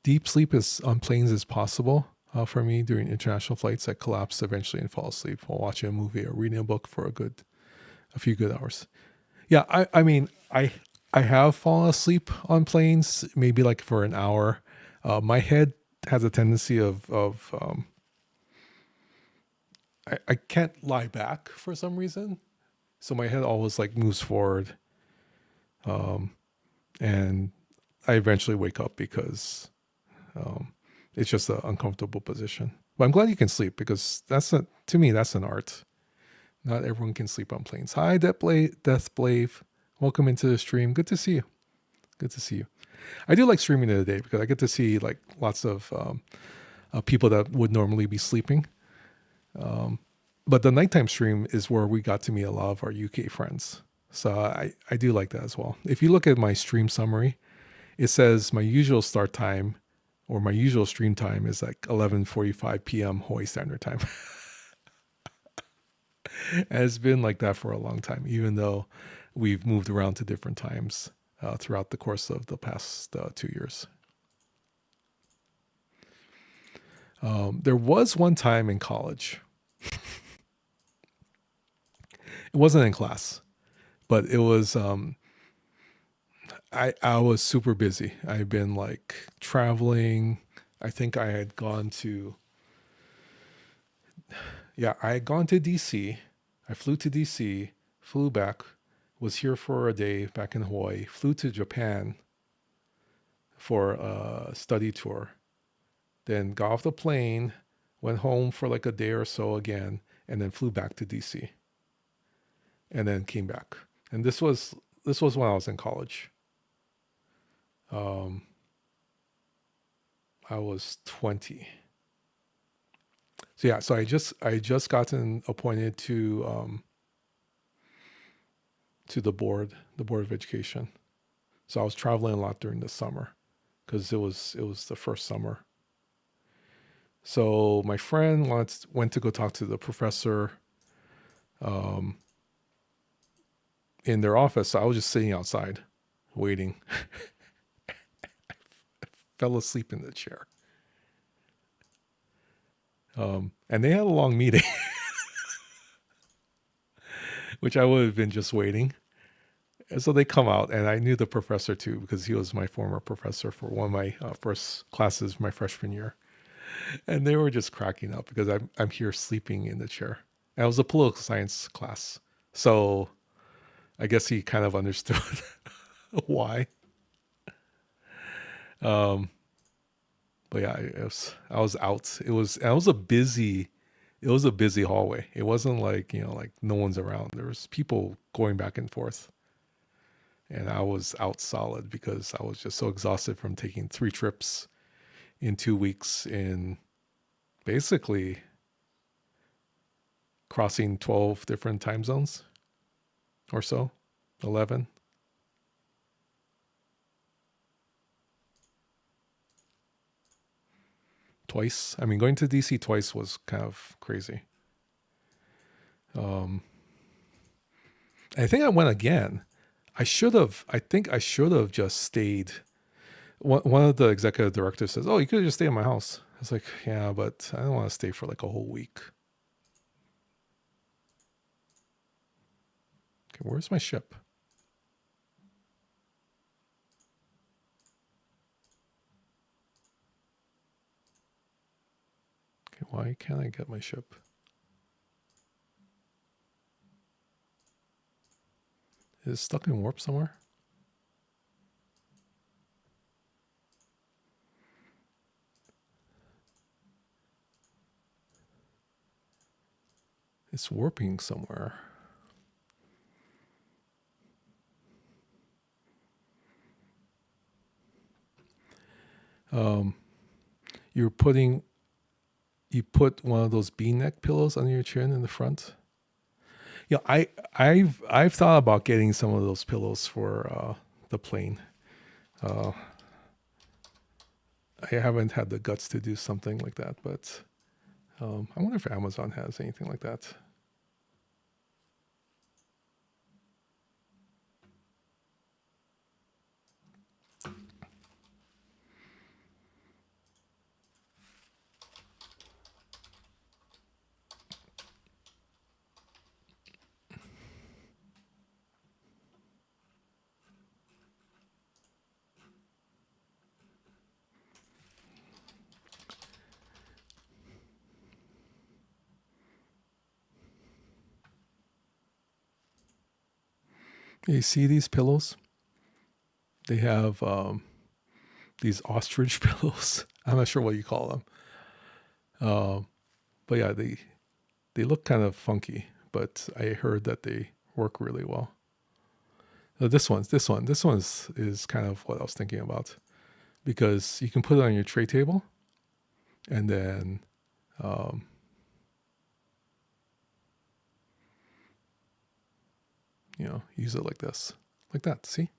deep sleep on planes is possible for me during international flights. I collapse eventually and fall asleep while watching a movie or reading a book for a few good hours. Yeah, I mean, I have fallen asleep on planes, maybe like for an hour. My head has a tendency of I can't lie back for some reason. So my head always like moves forward. And I eventually wake up because it's just an uncomfortable position. But I'm glad you can sleep because to me, that's an art. Not everyone can sleep on planes. Hi, Death Blave. Welcome into the stream. Good to see you. Good to see you. I do like streaming in the day because I get to see like lots of people that would normally be sleeping. But the nighttime stream is where we got to meet a lot of our UK friends. So I do like that as well. If you look at my stream summary, it says my usual start time or my usual stream time is like 11:45 p.m. Hawaii Standard Time. And it's been like that for a long time, even though we've moved around to different times throughout the course of the past 2 years. There was one time in college. It wasn't in class, but it was, I was super busy. I've been like traveling. I think I had gone to, I had gone to DC. I flew to DC, flew back, was here for a day back in Hawaii, flew to Japan for a study tour, then got off the plane, went home for like a day or so again, and then flew back to DC. And then came back. And this was when I was in college. I was 20. So yeah, so I just gotten appointed to the board of education. So I was traveling a lot during the summer because it was the first summer. So my friend went to go talk to the professor in their office. So I was just sitting outside waiting. I fell asleep in the chair. And they had a long meeting, which I would have been just waiting. And so they come out, and I knew the professor too, because he was my former professor for one of my first classes my freshman year. And they were just cracking up because I'm here sleeping in the chair. And it was a political science class. So I guess he kind of understood why. But yeah, I was out. It was a busy hallway. It wasn't like, like no one's around. There was people going back and forth. And I was out solid because I was just so exhausted from taking 3 trips in 2 weeks in basically crossing 12 different time zones or so, 11. Twice. I mean, going to DC twice was kind of crazy. I think I went again. I think I should have just stayed. One of the executive directors says, "Oh, you could have just stayed in my house." I was like, "Yeah, but I don't want to stay for like a whole week." Okay, where's my ship? Okay, why can't I get my ship? Is it stuck in warp somewhere? It's warping somewhere. You put one of those V-neck pillows under your chin in the front. Yeah, I've thought about getting some of those pillows for the plane. I haven't had the guts to do something like that, but I wonder if Amazon has anything like that. You see these pillows? They have these ostrich pillows. I'm not sure what you call them. But yeah, they look kind of funky. but I heard that they work really well. This one is kind of what I was thinking about, because you can put it on your tray table and then use it like this, like that. See,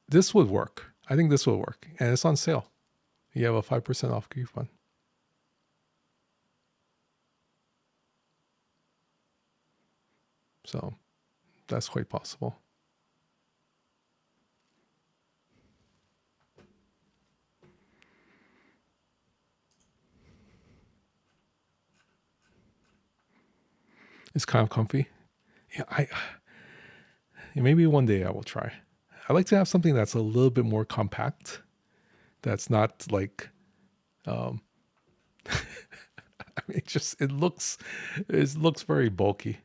this would work. I think this will work, and it's on sale. You have a 5% off coupon. So that's quite possible. It's kind of comfy. Yeah, maybe one day I will try. I like to have something that's a little bit more compact. That's not like, I mean, it looks very bulky.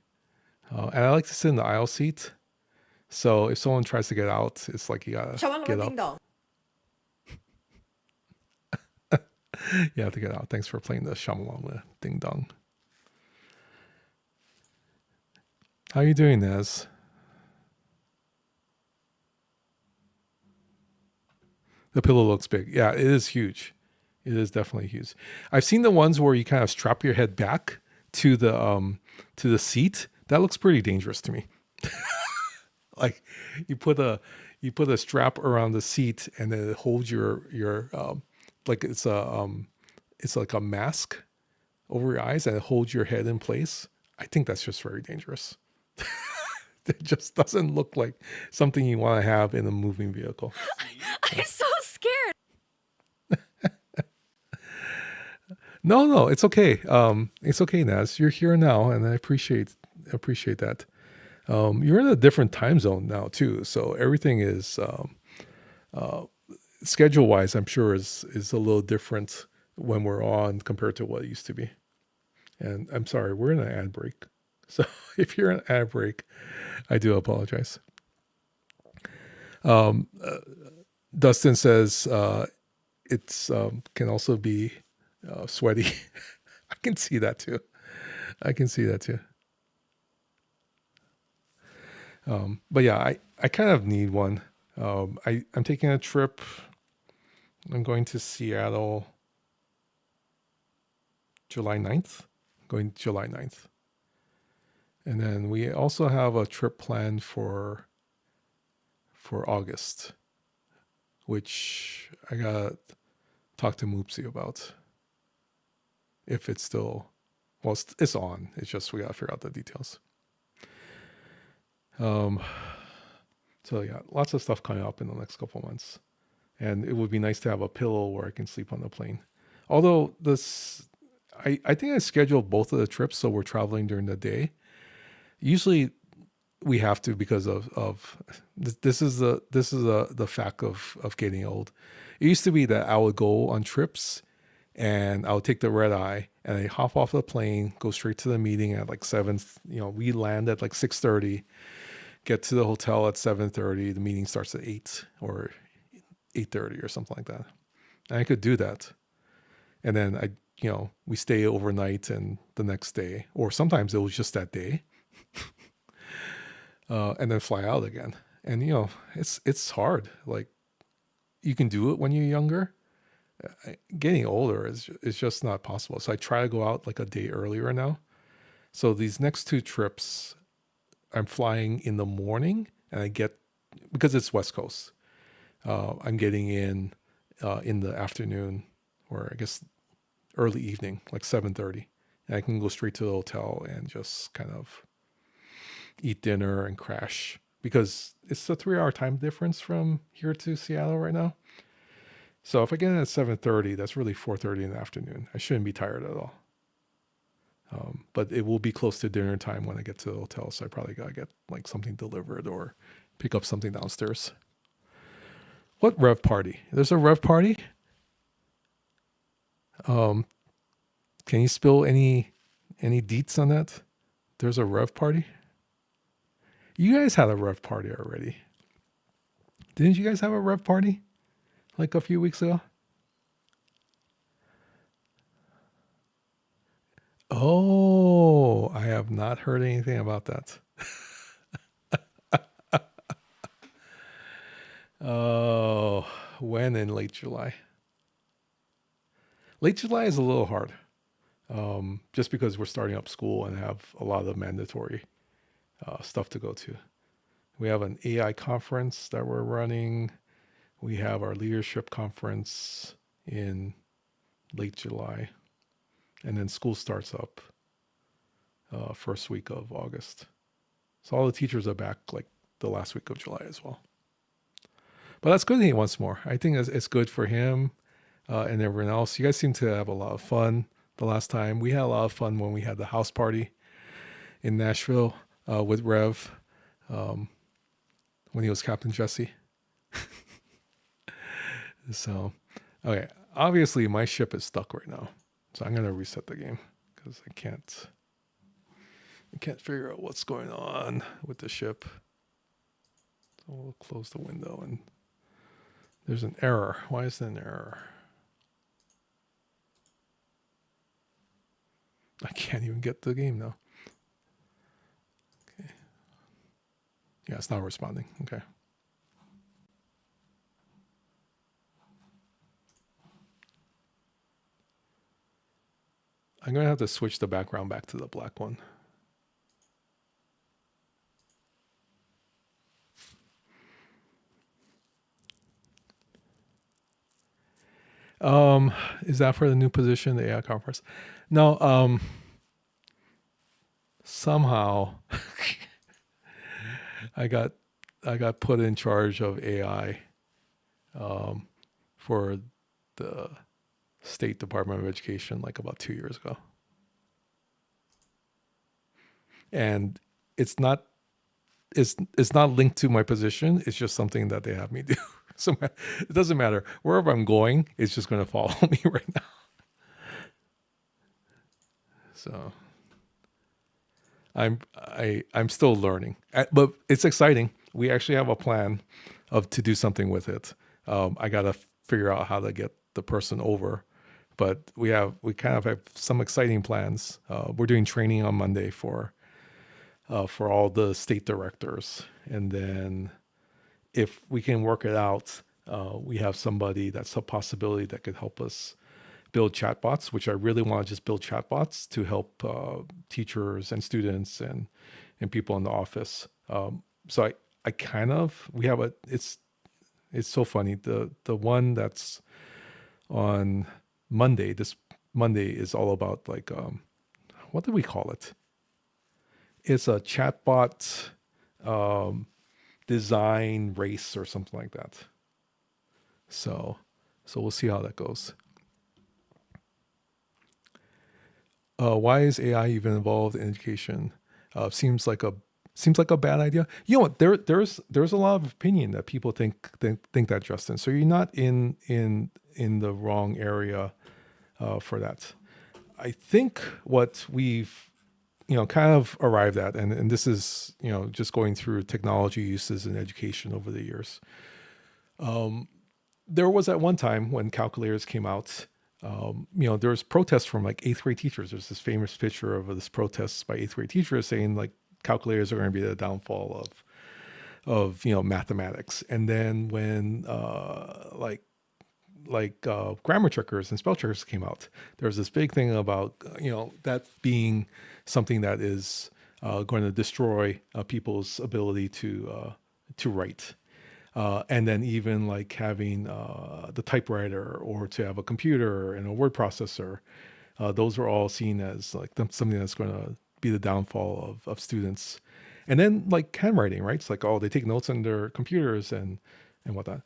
And I like to sit in the aisle seat. So if someone tries to get out, it's like you gotta get up. You have to get out. Thanks for playing the Shamalama Ding Dong. How are you doing, Naz? The pillow looks big. Yeah, it is huge. It is definitely huge. I've seen the ones where you kind of strap your head back to the seat. That looks pretty dangerous to me. Like you put a strap around the seat and then it holds your like it's like a mask over your eyes and it holds your head in place. I think that's just very dangerous. It just doesn't look like something you want to have in a moving vehicle. I'm so scared. No, it's okay. It's okay, Naz. You're here now, and I appreciate that. You're in a different time zone now too, so everything is schedule-wise, I'm sure is a little different when we're on compared to what it used to be. And I'm sorry, we're in an ad break. So if you're in an ad break, I do apologize. Dustin says it's can also be sweaty. I can see that too. But yeah, I kind of need one. I'm taking a trip. I'm going to Seattle July 9th. Going July 9th. And then we also have a trip planned for August, which I gotta talk to Moopsy about. If it's still, well, it's on. It's just we gotta figure out the details. So yeah, lots of stuff coming up in the next couple of months, and it would be nice to have a pillow where I can sleep on the plane. Although I think I scheduled both of the trips so we're traveling during the day. Usually we have to because of this is the fact of getting old. It used to be that I would go on trips and I would take the red eye and I hop off the plane, go straight to the meeting at like 7. We land at like 6:30, get to the hotel at 7:30. The meeting starts at 8 or 8:30 or something like that. And I could do that. And then we stay overnight and the next day, or sometimes it was just that day. And then fly out again. And it's hard. Like you can do it when you're younger. Getting older is just not possible. So I try to go out like a day earlier now. So these next 2 trips, I'm flying in the morning, and because it's West Coast, I'm getting in the afternoon, or I guess early evening, like 7:30, and I can go straight to the hotel and just kind of eat dinner and crash, because it's a 3-hour time difference from here to Seattle right now. So if I get in at 7:30, that's really 4:30 in the afternoon. I shouldn't be tired at all. But it will be close to dinner time when I get to the hotel, so I probably gotta get like something delivered or pick up something downstairs. What rev party? There's a rev party? Can you spill any deets on that? There's a rev party? You guys had a rev party already. Didn't you guys have a rev party like a few weeks ago? Oh, I have not heard anything about that. Oh, when in late July? Late July is a little hard, just because we're starting up school and have a lot of mandatory stuff to go to. We have an AI conference that we're running. We have our leadership conference in late July. And then school starts up first week of August. So all the teachers are back like the last week of July as well. But that's good that he wants more. I think it's good for him and everyone else. You guys seem to have a lot of fun the last time. We had a lot of fun when we had the house party in Nashville with Rev when he was Captain Jesse. So, okay. Obviously, my ship is stuck right now. So I'm going to reset the game because I can't figure out what's going on with the ship. So we'll close the window and there's an error. Why is there an error? I can't even get the game now. Okay. Yeah, it's not responding. Okay. I'm going to have to switch the background back to the black one. Is that for the new position, the AI conference? No, somehow I got put in charge of AI for the State Department of Education like about 2 years ago. And it's not linked to my position. It's just something that they have me do. So it doesn't matter. Wherever I'm going, it's just going to follow me right now. So I'm still learning, but it's exciting. We actually have a plan to do something with it. I got to figure out how to get the person over, but we kind of have some exciting plans. We're doing training on Monday for all the state directors, and then if we can work it out, we have somebody that's a possibility that could help us build chatbots, which I really want to just build chatbots to help teachers and students and people in the office. So I kind of, it's so funny. The one that's on Monday, this Monday is all about like, what do we call it? It's a chatbot design race or something like that. So we'll see how that goes. Why is AI even involved in education? Seems like a bad idea. You know what? There's a lot of opinion that people think that, Justin. So you're not in the wrong area for that. I think what we've kind of arrived at, and this is just going through technology uses in education over the years. There was at one time when calculators came out. There was protests from like 8th grade teachers. There's this famous picture of this protest by 8th grade teachers saying like calculators are going to be the downfall of mathematics. And then when grammar checkers and spell checkers came out, there was this big thing about that being something that is going to destroy people's ability to write. And then even like having the typewriter or to have a computer and a word processor, those are all seen as like something that's going to be the downfall of students. And then like handwriting, right? It's like, oh, they take notes on their computers and whatnot.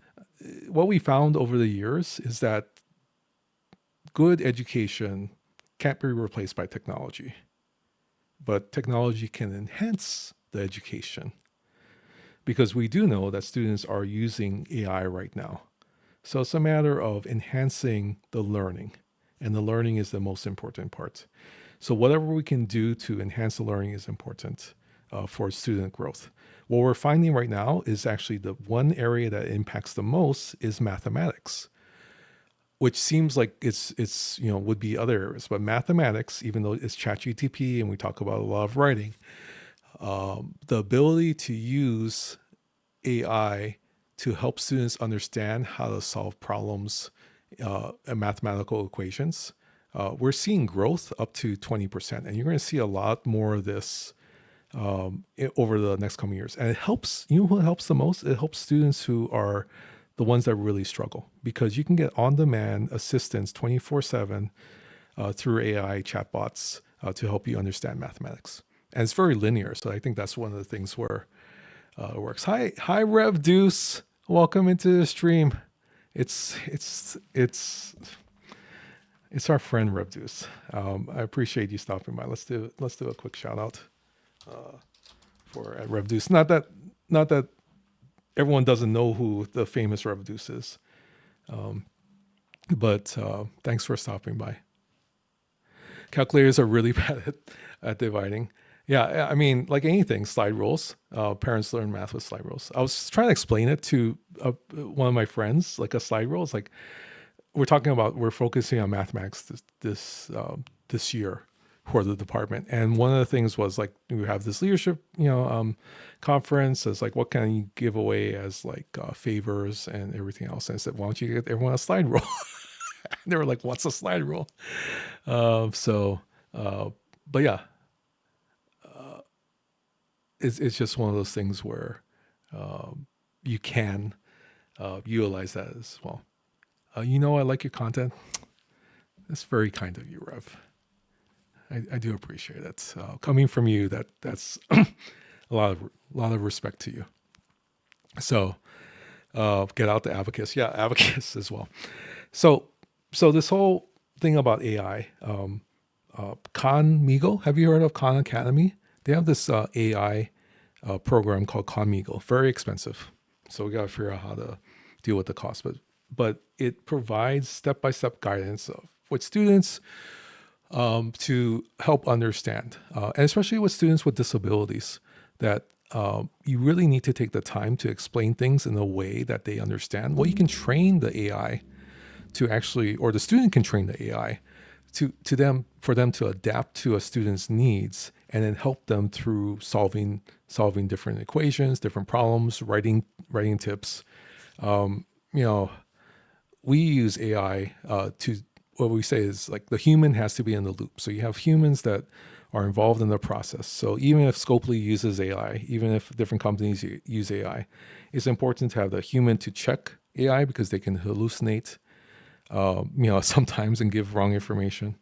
What we found over the years is that good education can't be replaced by technology, but technology can enhance the education. Because we do know that students are using AI right now. So it's a matter of enhancing the learning. And the learning is the most important part. So whatever we can do to enhance the learning is important for student growth. What we're finding right now is actually the one area that impacts the most is mathematics. which seems like it's would be other areas, but mathematics, even though it's ChatGTP and we talk about a lot of writing, the ability to use AI to help students understand how to solve problems and mathematical equations, we're seeing growth up to 20%, and you're going to see a lot more of this over the next coming years. And it helps, who helps the most? It helps students who are the ones that really struggle, because you can get on-demand assistance 24/7 through AI chatbots to help you understand mathematics. And it's very linear, so I think that's one of the things where it works. Hi, Rev Deuce. Welcome into the stream. It's our friend Rev Deuce. I appreciate you stopping by. Let's do a quick shout out for Rev Deuce. Not that everyone doesn't know who the famous Rev Deuce is, but thanks for stopping by. Calculators are really bad at dividing. Yeah, I mean, like anything, slide rules. Parents learn math with slide rules. I was trying to explain it to one of my friends, like a slide rule. It's like we're focusing on mathematics this year for the department, and one of the things was like we have this leadership, conference. It's like, what can you give away as like favors and everything else? And I said, why don't you get everyone a slide rule? And they were like, what's a slide rule? But yeah. It's just one of those things where you can utilize that as well. I like your content. That's very kind of you, Rev. I do appreciate it. Coming from you, that's a lot of respect to you. So get out the abacus. Yeah, abacus as well. So this whole thing about AI, Conmigo, have you heard of Khan Academy? They have this AI program called Conmigo, very expensive. So we got to figure out how to deal with the cost. But it provides step-by-step guidance with students to help understand, and especially with students with disabilities, that you really need to take the time to explain things in a way that they understand. Well, you can train the AI to actually, or the student can train the AI for them to adapt to a student's needs, and then help them through solving different equations, different problems, writing tips. We use AI to, what we say is like the human has to be in the loop. So you have humans that are involved in the process. So even if Scopely uses AI, even if different companies use AI, it's important to have the human to check AI, because they can hallucinate, sometimes, and give wrong information.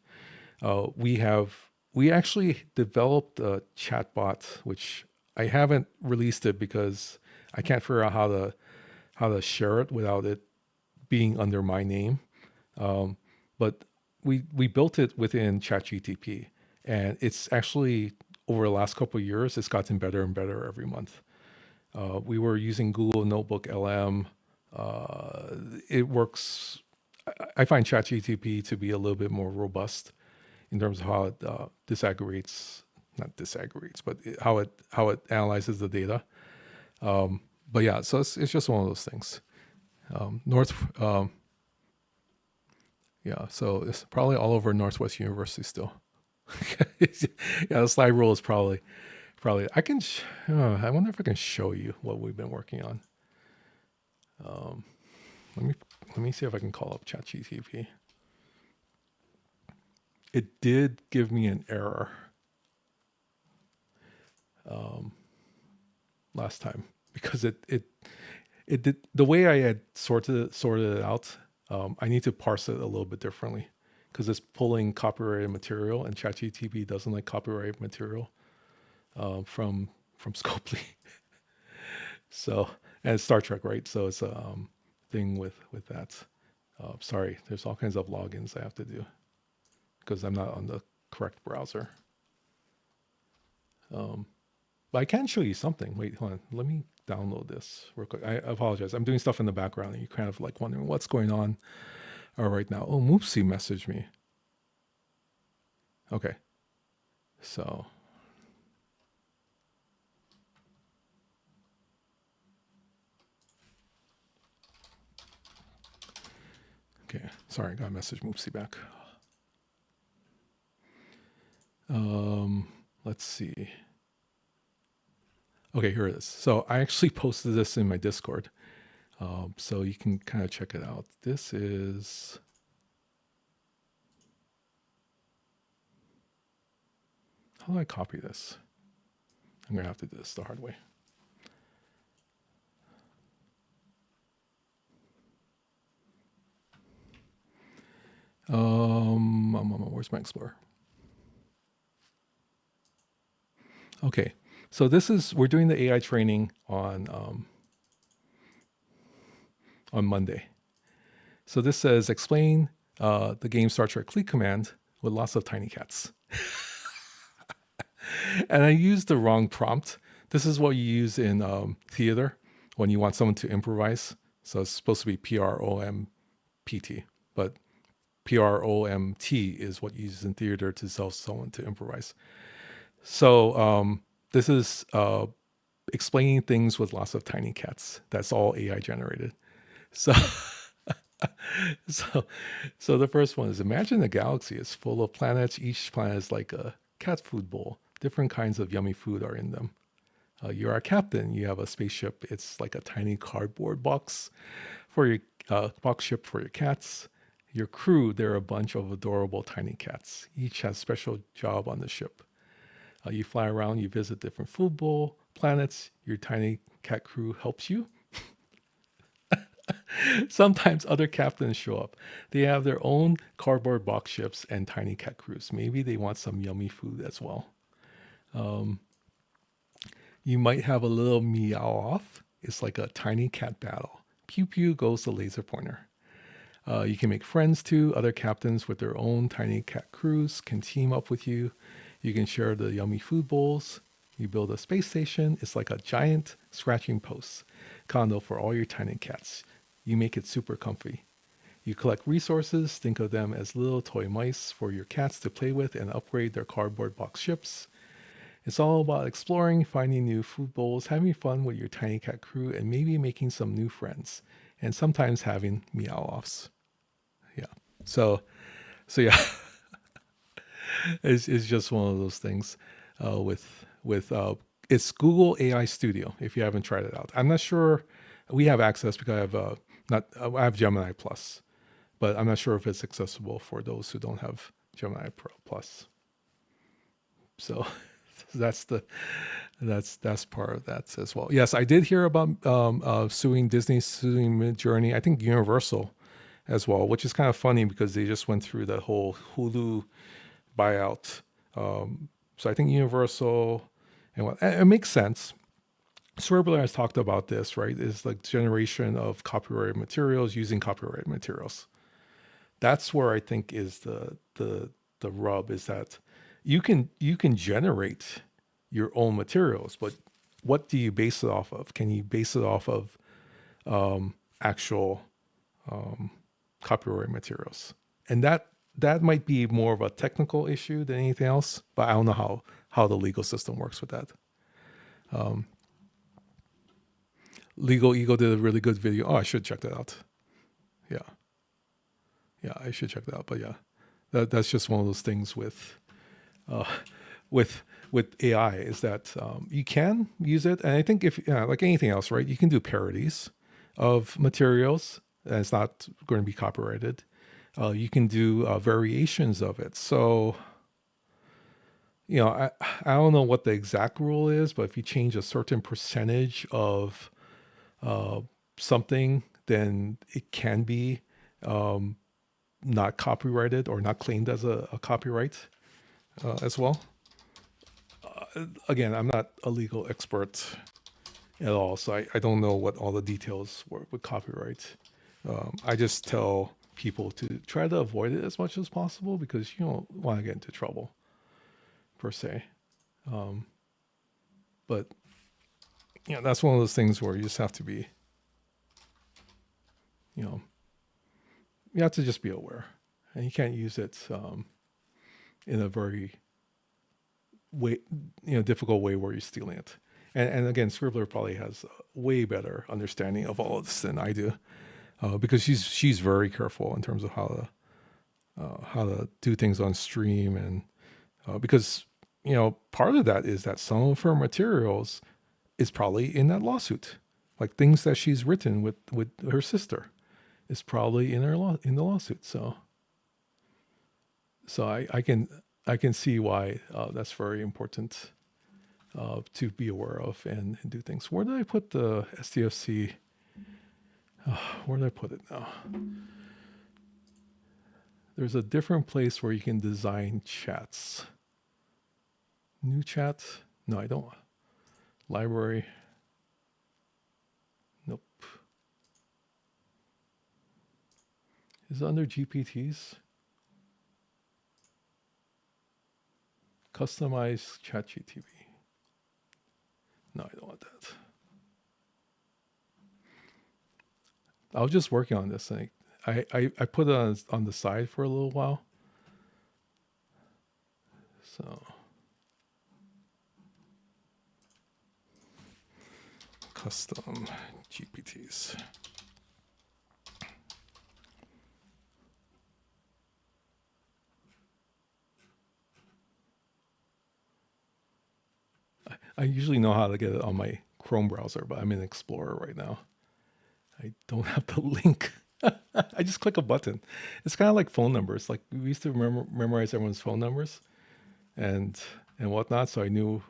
We actually developed a chatbot, which I haven't released it because I can't figure out how to share it without it being under my name. But we built it within ChatGTP, and it's actually, over the last couple of years, it's gotten better and better every month. We were using Google Notebook LM. It works. I find ChatGTP to be a little bit more robust in terms of how it how it analyzes the data. But yeah, so it's just one of those things. So it's probably all over Northwest University still. Yeah, the slide rule is probably. I can. I wonder if I can show you what we've been working on. Let me see if I can call up ChatGTP. It did give me an error last time, because it did, the way I had sorted it out. I need to parse it a little bit differently, because it's pulling copyrighted material, and ChatGTP doesn't like copyrighted material from Scopely. So, and it's Star Trek, right? So it's a thing with that. Sorry, there's all kinds of logins I have to do, because I'm not on the correct browser. But I can show you something. Wait, hold on. Let me download this real quick. I apologize. I'm doing stuff in the background, and you're kind of like wondering what's going on right now. Oh, Moopsie messaged me. Okay. So. Okay. Sorry, I got a message. Moopsie back. Let's see. Okay, here it is. So I actually posted this in my Discord. So you can kind of check it out. This is... How do I copy this? I'm going to have to do this the hard way. Where's my Explorer? Okay, so we're doing the AI training on Monday. So this says, explain the game Star Trek Fleet Command with lots of tiny cats. And I used the wrong prompt. This is what you use in theater when you want someone to improvise. So it's supposed to be PROMPT, but PROMT is what you use in theater to tell someone to improvise. So this is explaining things with lots of tiny cats. That's all AI generated. So, so the first one is, imagine a galaxy is full of planets. Each planet is like a cat food bowl. Different kinds of yummy food are in them. You're a captain. You have a spaceship. It's like a tiny cardboard box for your box ship for your cats. Your crew, they're a bunch of adorable tiny cats. Each has a special job on the ship. You fly around, you visit different food bowl planets. Your tiny cat crew helps you. Sometimes other captains show up. They have their own cardboard box ships and tiny cat crews. Maybe they want some yummy food as well. You might have a little meow off. It's like a tiny cat battle. Pew pew goes the laser pointer. You can make friends too. Other captains with their own tiny cat crews can team up with you. You can share the yummy food bowls. You build a space station. It's like a giant scratching post condo for all your tiny cats. You make it super comfy. You collect resources. Think of them as little toy mice for your cats to play with and upgrade their cardboard box ships. It's all about exploring, finding new food bowls, having fun with your tiny cat crew, and maybe making some new friends, and sometimes having meow-offs. Yeah. So yeah, it's just one of those things. It's Google AI Studio. If you haven't tried it out, I'm not sure. We have access because I have Gemini Plus, but I'm not sure if it's accessible for those who don't have Gemini Plus. So that's part of that as well. Yes, I did hear about suing Midjourney. I think Universal as well, which is kind of funny because they just went through the whole Hulu buyout. So I think Universal, and it makes sense. Swerbler has talked about this, right? Is like generation of copyrighted materials using copyrighted materials. That's where I think is the rub, is that you can generate your own materials, but what do you base it off of? Can you base it off of actual copyright materials? And that might be more of a technical issue than anything else, but I don't know how the legal system works with that. Legal Ego did a really good video. Oh, I should check that out. Yeah, I should check that out. But yeah, that's just one of those things with AI, is that you can use it, and I think like anything else, right? You can do parodies of materials, and it's not going to be copyrighted. You can do variations of it. So, I don't know what the exact rule is, but if you change a certain percentage of something, then it can be not copyrighted or not claimed as a copyright as well. Again, I'm not a legal expert at all, so I don't know what all the details were with copyright. I just tell people to try to avoid it as much as possible because you don't want to get into trouble per se. But that's one of those things where you just have to be, you have to just be aware, and you can't use it in a very difficult way where you're stealing it. And again, Scribbler probably has a way better understanding of all of this than I do. because she's very careful in terms of how to do things on stream, and because part of that is that some of her materials is probably in that lawsuit, like things that she's written with her sister is probably in the lawsuit. So I can see why that's very important to be aware of and do things. Where did I put the SDFC? Where did I put it now? There's a different place where you can design chats. New chat? No, I don't. Library. Nope. Is it under GPTs? Customize ChatGTV. No, I don't want that. I was just working on this thing. I put it on the side for a little while. So custom GPTs. I usually know how to get it on my Chrome browser, but I'm in Explorer right now. I don't have the link. I just click a button. It's kind of like phone numbers. Like we used to memorize everyone's phone numbers and whatnot. So I knew,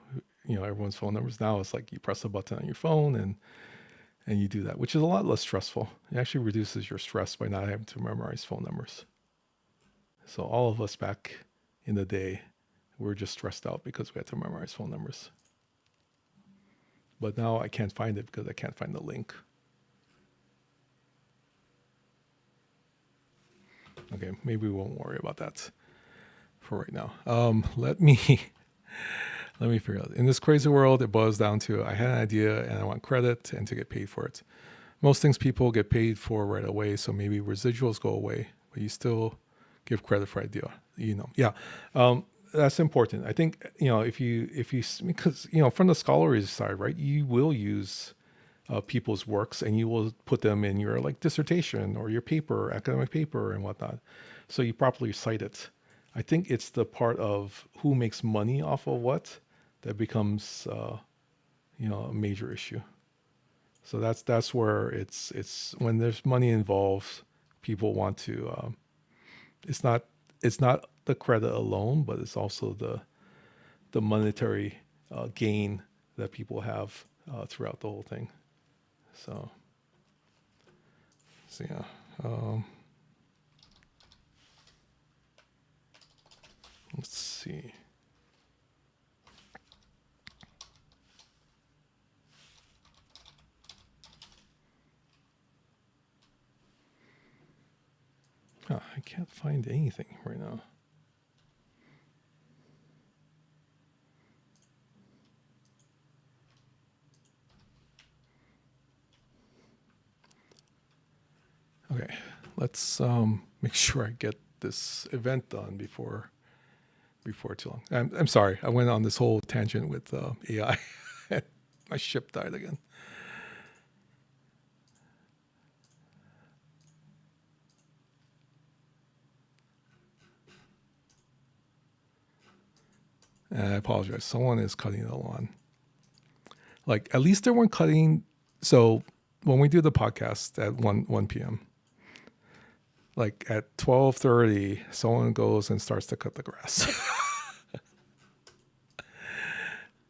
everyone's phone numbers. Now it's like you press a button on your phone and you do that, which is a lot less stressful. It actually reduces your stress by not having to memorize phone numbers. So all of us back in the day, we're just stressed out because we had to memorize phone numbers. But now I can't find it because I can't find the link. Okay, maybe we won't worry about that for right now. Let me figure out. In this crazy world, it boils down to I had an idea and I want credit and to get paid for it. Most things people get paid for right away, so maybe residuals go away, but you still give credit for idea. That's important. I think if you because from the scholarly side, right, you will use people's works and you will put them in your dissertation or your paper, academic paper and whatnot. So you properly cite it. I think it's the part of who makes money off of what that becomes, a major issue. So that's where it's when there's money involved, people want to, it's not the credit alone, but it's also the monetary gain that people have throughout the whole thing. So yeah. Let's see. I can't find anything right now. Okay, let's make sure I get this event done before too long. I'm sorry, I went on this whole tangent with AI. My ship died again. And I apologize. Someone is cutting the lawn. At least they weren't cutting. So when we do the podcast at 1 p.m., at 12:30, someone goes and starts to cut the grass.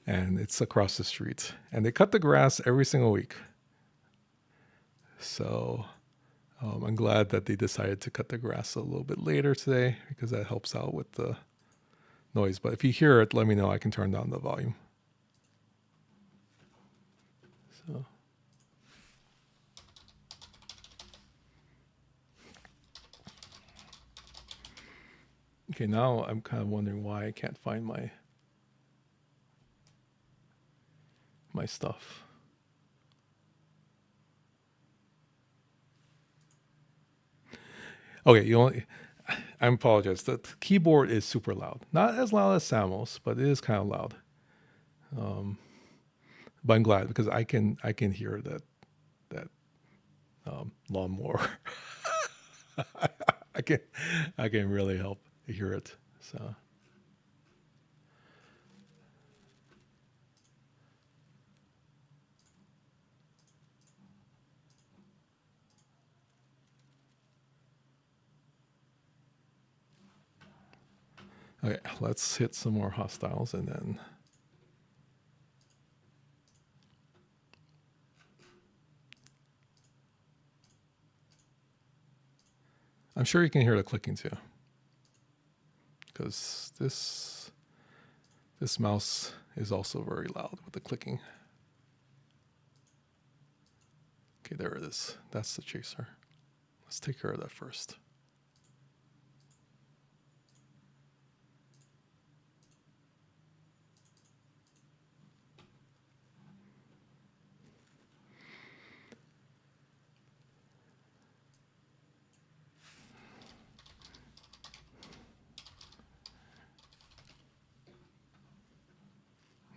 And it's across the street. And they cut the grass every single week. So I'm glad that they decided to cut the grass a little bit later today because that helps out with the noise. But if you hear it, let me know. I can turn down the volume. So. Okay, now I'm kind of wondering why I can't find my stuff. Okay, I apologize. The keyboard is super loud. Not as loud as Samuel's, but it is kind of loud. But I'm glad because I can hear that lawnmower. I can really help hear it. So. Okay, let's hit some more hostiles and then. I'm sure you can hear the clicking too, because this mouse is also very loud with the clicking. Okay, there it is. That's the chaser. Let's take care of that first.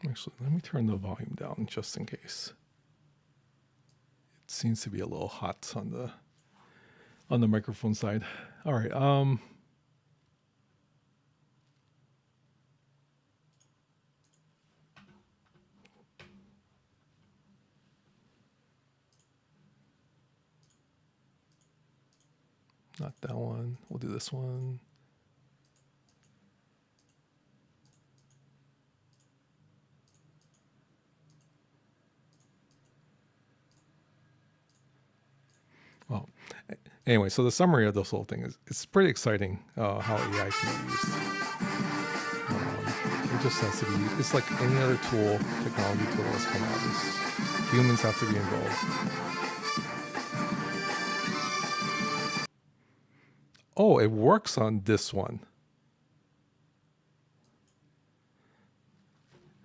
Actually, let me turn the volume down just in case. It seems to be a little hot on the microphone side. All right. Not that one. We'll do this one. Well, anyway, so the summary of this whole thing is it's pretty exciting how AI can be used. It just has to be, it's like any other tool, technology tool that's come out. Humans have to be involved. Oh, it works on this one.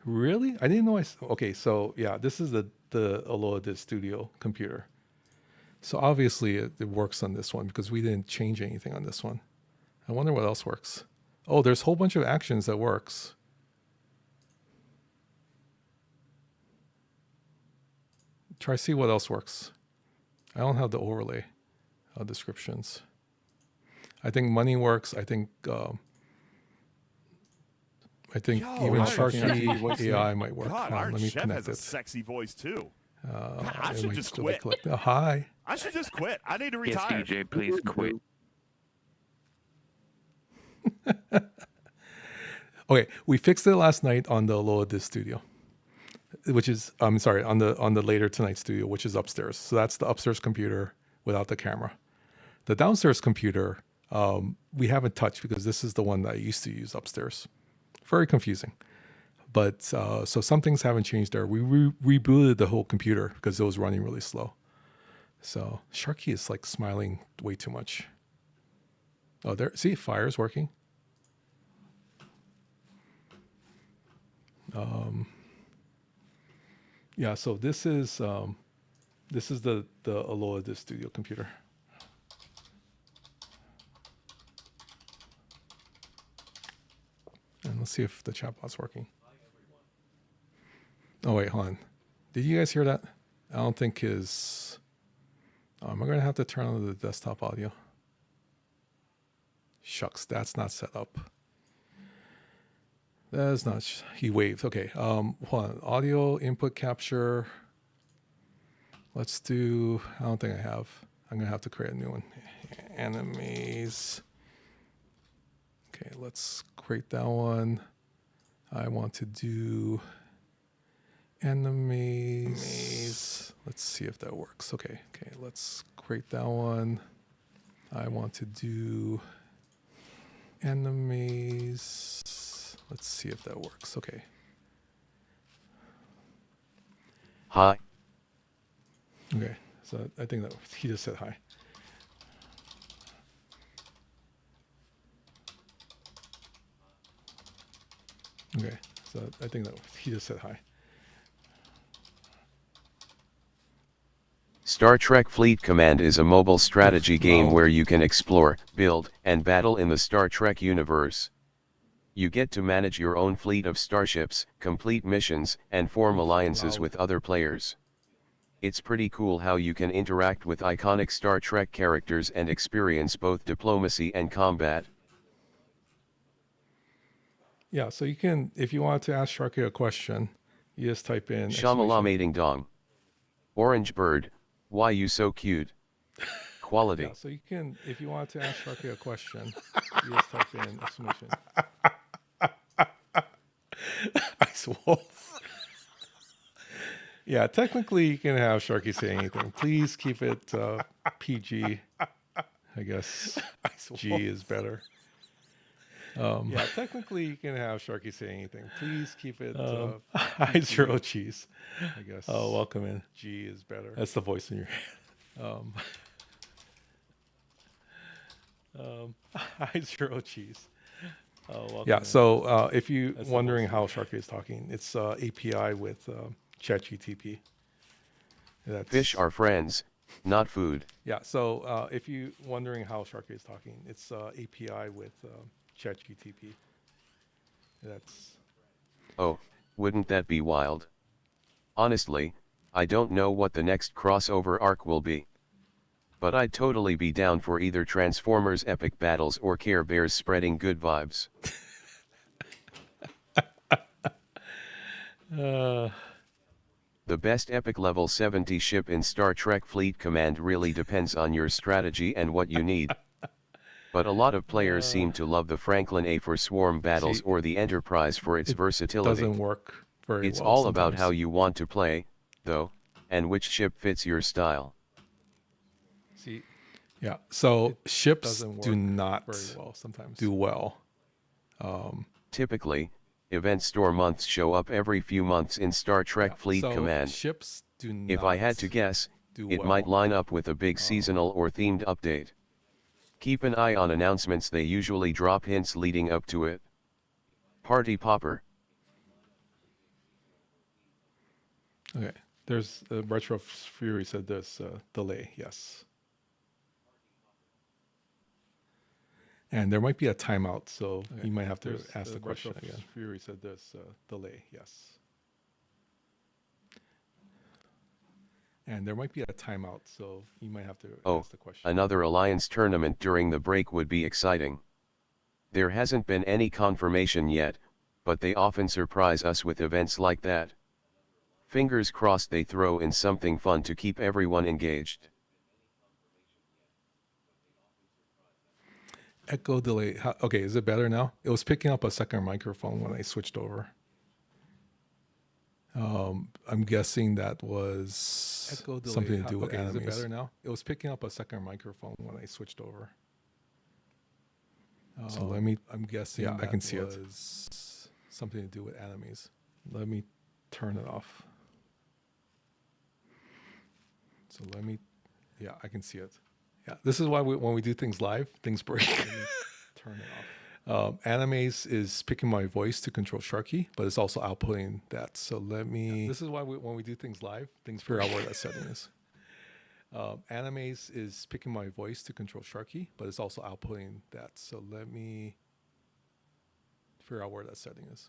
Really? I didn't know okay, so yeah, this is the Aloha DIS Studio computer. So obviously it works on this one because we didn't change anything on this one. I wonder what else works. Oh, there's a whole bunch of actions that works. Try see what else works. I don't have the overlay descriptions. I think money works. I think even Sharky AI might work. God, Let me Chef connect has a it. sexy voice too. I should just quit. Hi. I should just quit. I need to retire. Yes, DJ, please quit. Okay, we fixed it last night on the Aloha DIS Studio, which is on the later tonight studio, which is upstairs. So that's the upstairs computer without the camera. The downstairs computer we haven't touched because this is the one that I used to use upstairs. Very confusing. But so some things haven't changed there. We rebooted the whole computer because it was running really slow. So Sharky is like smiling way too much. Oh, there. See, fire's working. Yeah. So this is the Aloha DIS Studio computer. And let's see if the chatbot's working. Oh, wait, hold on. Did you guys hear that? I don't think his... I'm going to have to turn on the desktop audio. Shucks, that's not set up. That is not... He waved. Okay, hold on. Audio input capture. Let's do... I don't think I have. I'm going to have to create a new one. Enemies. Okay, let's create that one. I want to do... enemies. Let's see if that works. Okay, let's create that one. I want to do enemies. Let's see if that works. Okay. Hi. Okay, so I think that he just said hi. Okay, so I think that he just said hi. Star Trek Fleet Command is a mobile strategy game where you can explore, build, and battle in the Star Trek universe. You get to manage your own fleet of starships, complete missions, and form alliances with other players. It's pretty cool how you can interact with iconic Star Trek characters and experience both diplomacy and combat. Yeah, so you can, if you want to ask Sharky a question, you just type in Shamalamating dong. Orange bird, why you so cute? Quality. Yeah, so you can, if you want to ask Sharky a question, you just type in exclamation. Ice wolf. Yeah, technically you can have Sharky say anything. Please keep it PG. I guess G is better. Yeah, technically you can have Sharky say anything. Please keep it I zero cheese. I guess. Oh, welcome in. G is better. That's the voice in your head. I zero cheese. Oh, welcome yeah. In. So if you're wondering how Sharky is talking, it's API with ChatGTP. Fish are friends, not food. Yeah. So if you're wondering how Sharky is talking, it's API with ChatGTP. That's. Oh, wouldn't that be wild? Honestly, I don't know what the next crossover arc will be. But I'd totally be down for either Transformers epic battles or Care Bears spreading good vibes. The best epic level 70 ship in Star Trek Fleet Command really depends on your strategy and what you need. But a lot of players seem to love the Franklin A for swarm battles or the Enterprise for its versatility. Doesn't work very It's well all sometimes. about how you want to play, though, and which ship fits your style. See, yeah. So ships do not very well sometimes. Do well. Typically, event store months show up every few months in Star Trek Fleet so Command. Ships do not. If I had to guess, it might line up with a big seasonal or themed update. Keep an eye on announcements, they usually drop hints leading up to it. Party popper. Okay. There's Retro Fury said there's delay. Yes. And there might be a timeout, so you might have to ask the question again. Fury said there's delay. Yes. And there might be a timeout, so you might have to ask the question. Another Alliance tournament during the break would be exciting. There hasn't been any confirmation yet, but they often surprise us with events like that. Fingers crossed they throw in something fun to keep everyone engaged. Echo delay. Okay, is it better now? It was picking up a second microphone when I switched over. I'm guessing that was something to do with enemies. Is it better now? It was picking up a second microphone when I switched over. So let me. I'm guessing. Yeah, I can see it. Something to do with enemies. Let me turn it off. So let me. Yeah, I can see it. Yeah, this is why when we do things live, things break. Turn it off. Animes is picking my voice to control Sharky, but it's also outputting that. So let me. Yeah, this is why when we do things live, things figure out where that setting is. Animes is picking my voice to control Sharky, but it's also outputting that. So let me figure out where that setting is.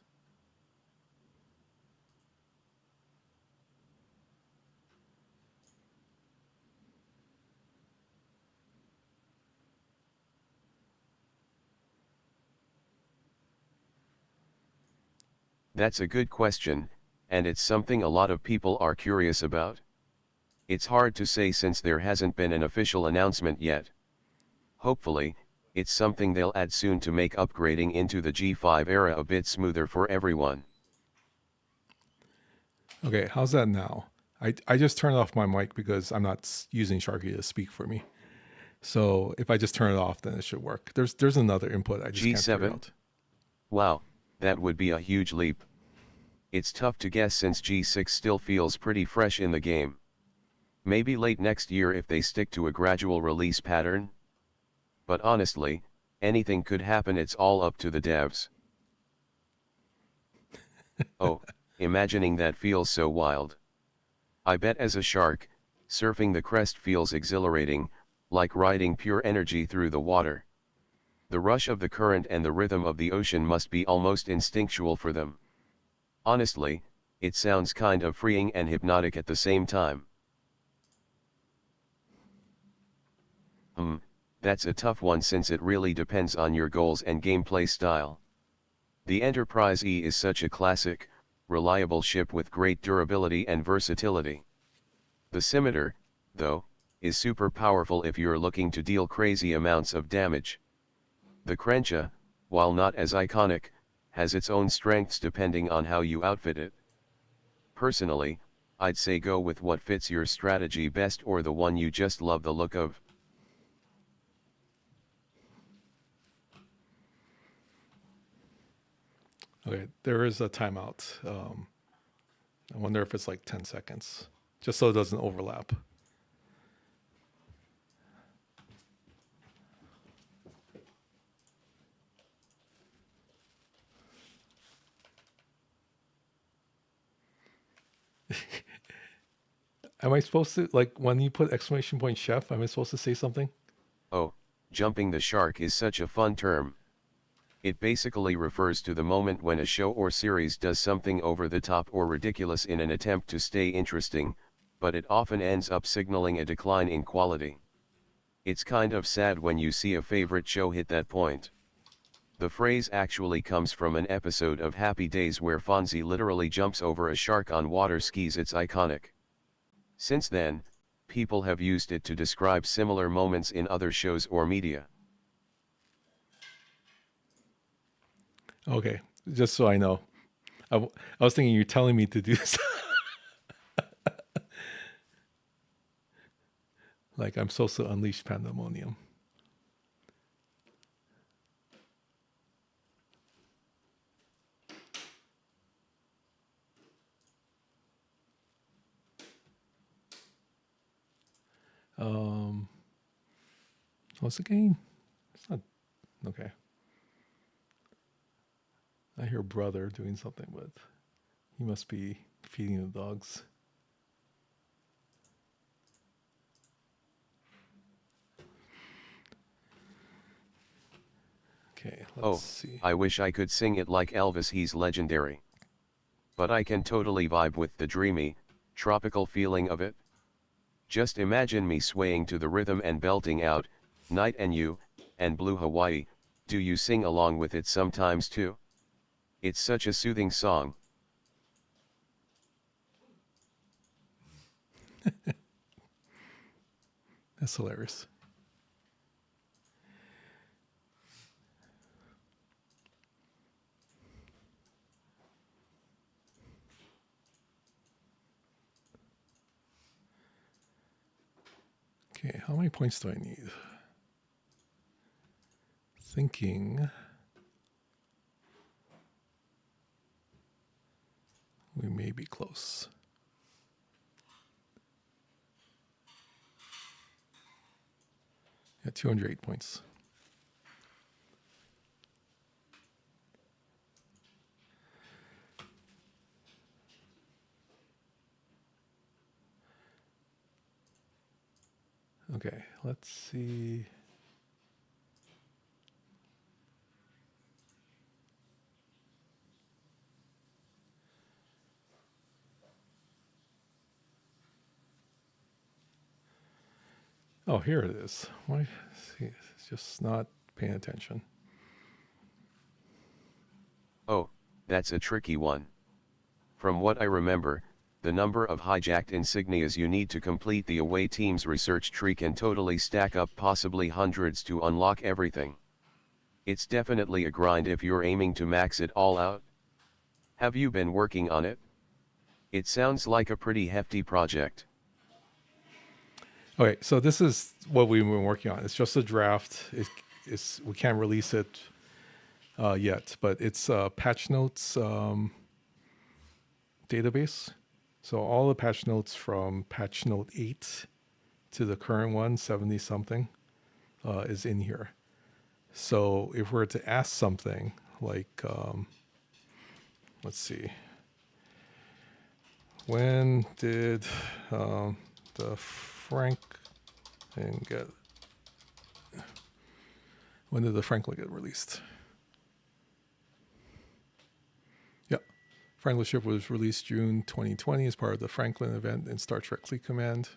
That's a good question, and it's something a lot of people are curious about. It's hard to say since there hasn't been an official announcement yet. Hopefully, it's something they'll add soon to make upgrading into the G5 era a bit smoother for everyone. Okay, how's that now? I just turned off my mic because I'm not using Sharky to speak for me. So if I just turn it off, then it should work. There's another input I just can't figure out. Wow, that would be a huge leap. It's tough to guess since G6 still feels pretty fresh in the game. Maybe late next year if they stick to a gradual release pattern? But honestly, anything could happen, it's all up to the devs. Oh, imagining that feels so wild. I bet as a shark, surfing the crest feels exhilarating, like riding pure energy through the water. The rush of the current and the rhythm of the ocean must be almost instinctual for them. Honestly, it sounds kind of freeing and hypnotic at the same time. That's a tough one since it really depends on your goals and gameplay style. The Enterprise E is such a classic, reliable ship with great durability and versatility. The Scimitar, though, is super powerful if you're looking to deal crazy amounts of damage. The Krencha, while not as iconic, has its own strengths depending on how you outfit it. Personally, I'd say go with what fits your strategy best or the one you just love the look of. Okay, there is a timeout. I wonder if it's like 10 seconds, just so it doesn't overlap. Am I supposed to, like, when you put exclamation point chef, am I supposed to say something? Oh, jumping the shark is such a fun term. It basically refers to the moment when a show or series does something over the top or ridiculous in an attempt to stay interesting, but it often ends up signaling a decline in quality. It's kind of sad when you see a favorite show hit that point. The phrase actually comes from an episode of Happy Days where Fonzie literally jumps over a shark on water skis. It's iconic. Since then, people have used it to describe similar moments in other shows or media. Okay, just so I know. I was thinking you're telling me to do this. Like I'm supposed to unleash pandemonium. What's the game? It's not okay. I hear brother doing something, but he must be feeding the dogs. Okay, let's see. I wish I could sing it like Elvis, he's legendary. But I can totally vibe with the dreamy, tropical feeling of it. Just imagine me swaying to the rhythm and belting out, Night and You, and Blue Hawaii. Do you sing along with it sometimes too? It's such a soothing song. That's hilarious. Okay, how many points do I need? Thinking we may be close. Yeah, 208 points. Okay, let's see. Oh, here it is. Why? See, it's just not paying attention. Oh, that's a tricky one. From what I remember, the number of hijacked insignias you need to complete the away team's research tree can totally stack up, possibly hundreds to unlock everything. It's definitely a grind if you're aiming to max it all out. Have you been working on it? It sounds like a pretty hefty project. Okay, so this is what we've been working on. It's just a draft. We can't release it yet, but it's patch notes database. So all the patch notes from patch note 8 to the current one, 70 something, is in here. So if we're to ask something like, let's see, when did the Franklin get released? Yeah, Franklin ship was released June 2020 as part of the Franklin event in Star Trek Fleet Command.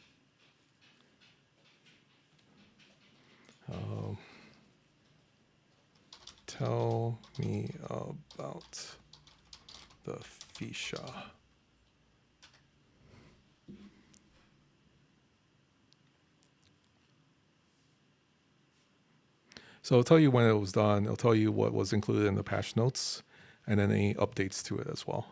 Tell me about the Fisha. So it'll tell you when it was done. It'll tell you what was included in the patch notes and then any updates to it as well.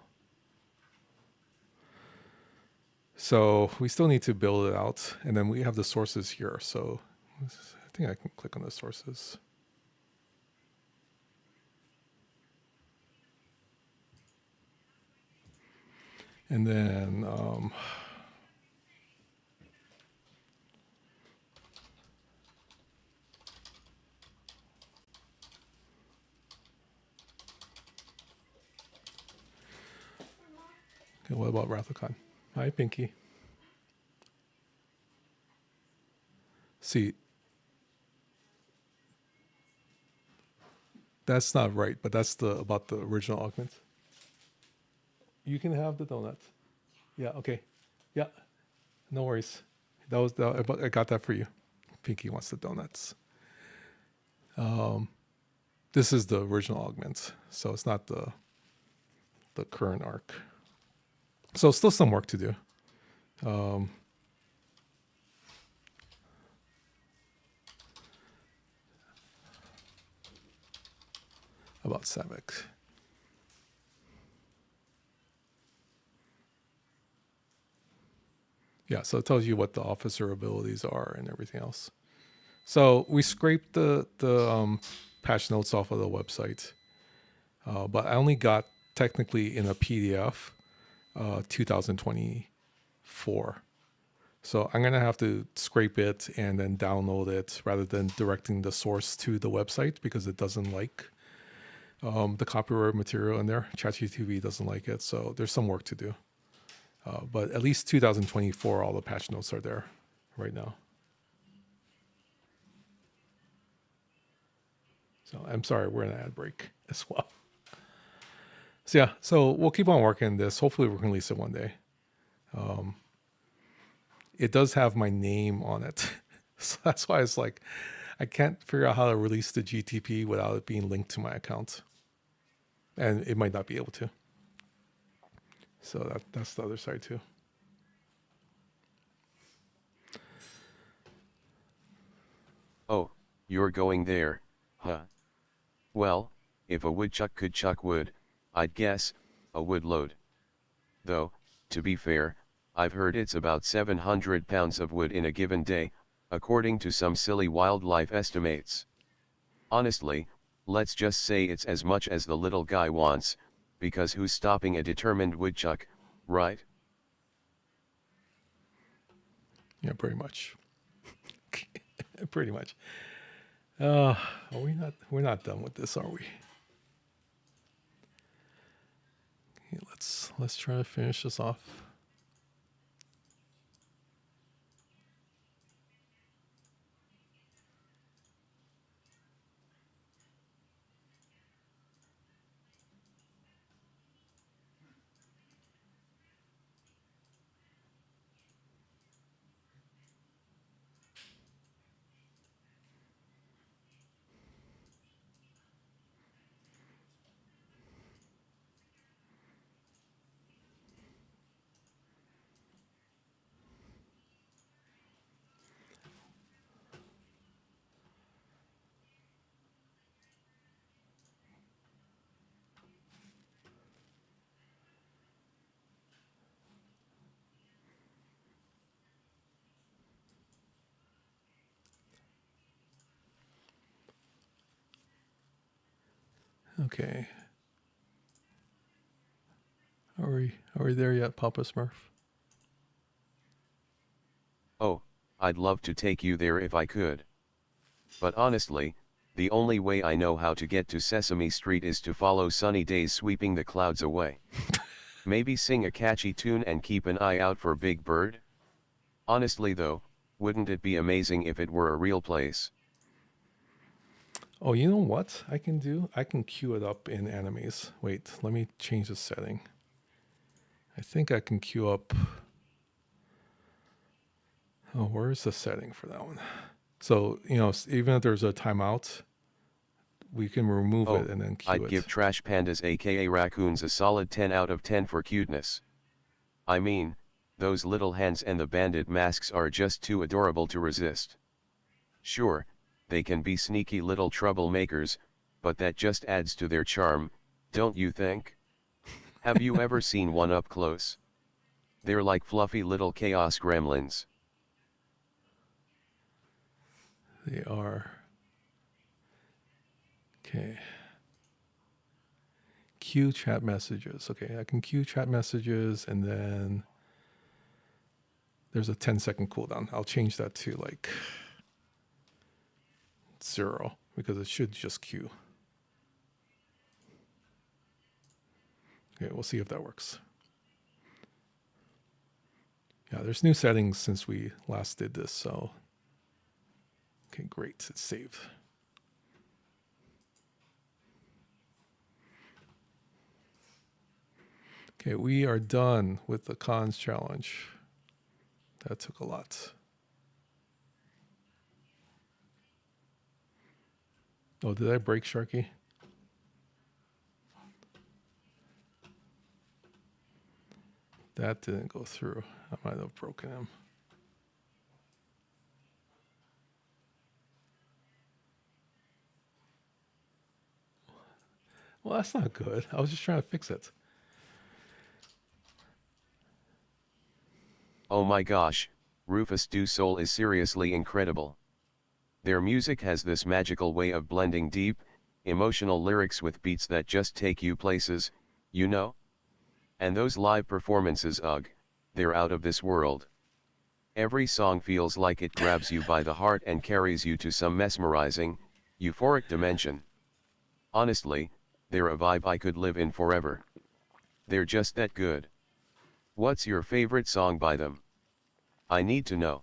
So we still need to build it out. And then we have the sources here. So I think I can click on the sources. And then okay, what about Rathacon? Hi, Pinky. See, that's not right, but that's about the original augment. You can have the donut. Yeah, okay. Yeah, no worries. I got that for you. Pinky wants the donuts. This is the original augment, so it's not the current arc. So still some work to do. About Samek. Yeah, so it tells you what the officer abilities are and everything else. So we scraped the patch notes off of the website, but I only got technically in a PDF 2024. So I'm gonna have to scrape it and then download it rather than directing the source to the website because it doesn't like the copyright material in there. ChatGPT doesn't like it, so there's some work to do. But at least 2024, all the patch notes are there right now. So I'm sorry, we're in an ad break as well. So yeah, so we'll keep on working on this. Hopefully we can release it one day. It does have my name on it. So that's why it's like, I can't figure out how to release the GTP without it being linked to my account. And it might not be able to. So that's the other side too. Oh, you're going there, huh? Well, if a woodchuck could chuck wood, I'd guess a wood load. Though, to be fair, I've heard it's about 700 pounds of wood in a given day, according to some silly wildlife estimates. Honestly, let's just say it's as much as the little guy wants, because who's stopping a determined woodchuck, right? Yeah, pretty much. Pretty much. Are we not? We're not done with this, are we? Okay, let's try to finish this off. Okay. Are we there yet, Papa Smurf? Oh, I'd love to take you there if I could. But honestly, the only way I know how to get to Sesame Street is to follow Sunny Days sweeping the clouds away. Maybe sing a catchy tune and keep an eye out for Big Bird? Honestly though, wouldn't it be amazing if it were a real place? Oh, you know what I can do? I can queue it up in animes. Wait, let me change the setting. I think I can queue up. Oh, where's the setting for that one? So, you know, even if there's a timeout, we can remove Oh, it and then I'd cue it. give trash pandas aka raccoons a solid 10 out of 10 for cuteness. I mean, those little hands and the bandit masks are just too adorable to resist. Sure, they can be sneaky little troublemakers, but that just adds to their charm, don't you think? Have you ever seen one up close? They're like fluffy little chaos gremlins. They are. Okay. Queue chat messages. Okay, I can queue chat messages and then there's a 10-second cooldown. I'll change that to like 0 because it should just queue. Okay, we'll see if that works. Yeah, there's new settings since we last did this, so. Okay, great, it's saved. Okay, we are done with the cons challenge. That took a lot. Oh, did I break Sharky? That didn't go through. I might have broken him. Well, that's not good. I was just trying to fix it. Oh my gosh, Rufus Du Sol is seriously incredible. Their music has this magical way of blending deep, emotional lyrics with beats that just take you places, you know? And those live performances, ugh, they're out of this world. Every song feels like it grabs you by the heart and carries you to some mesmerizing, euphoric dimension. Honestly, they're a vibe I could live in forever. They're just that good. What's your favorite song by them? I need to know.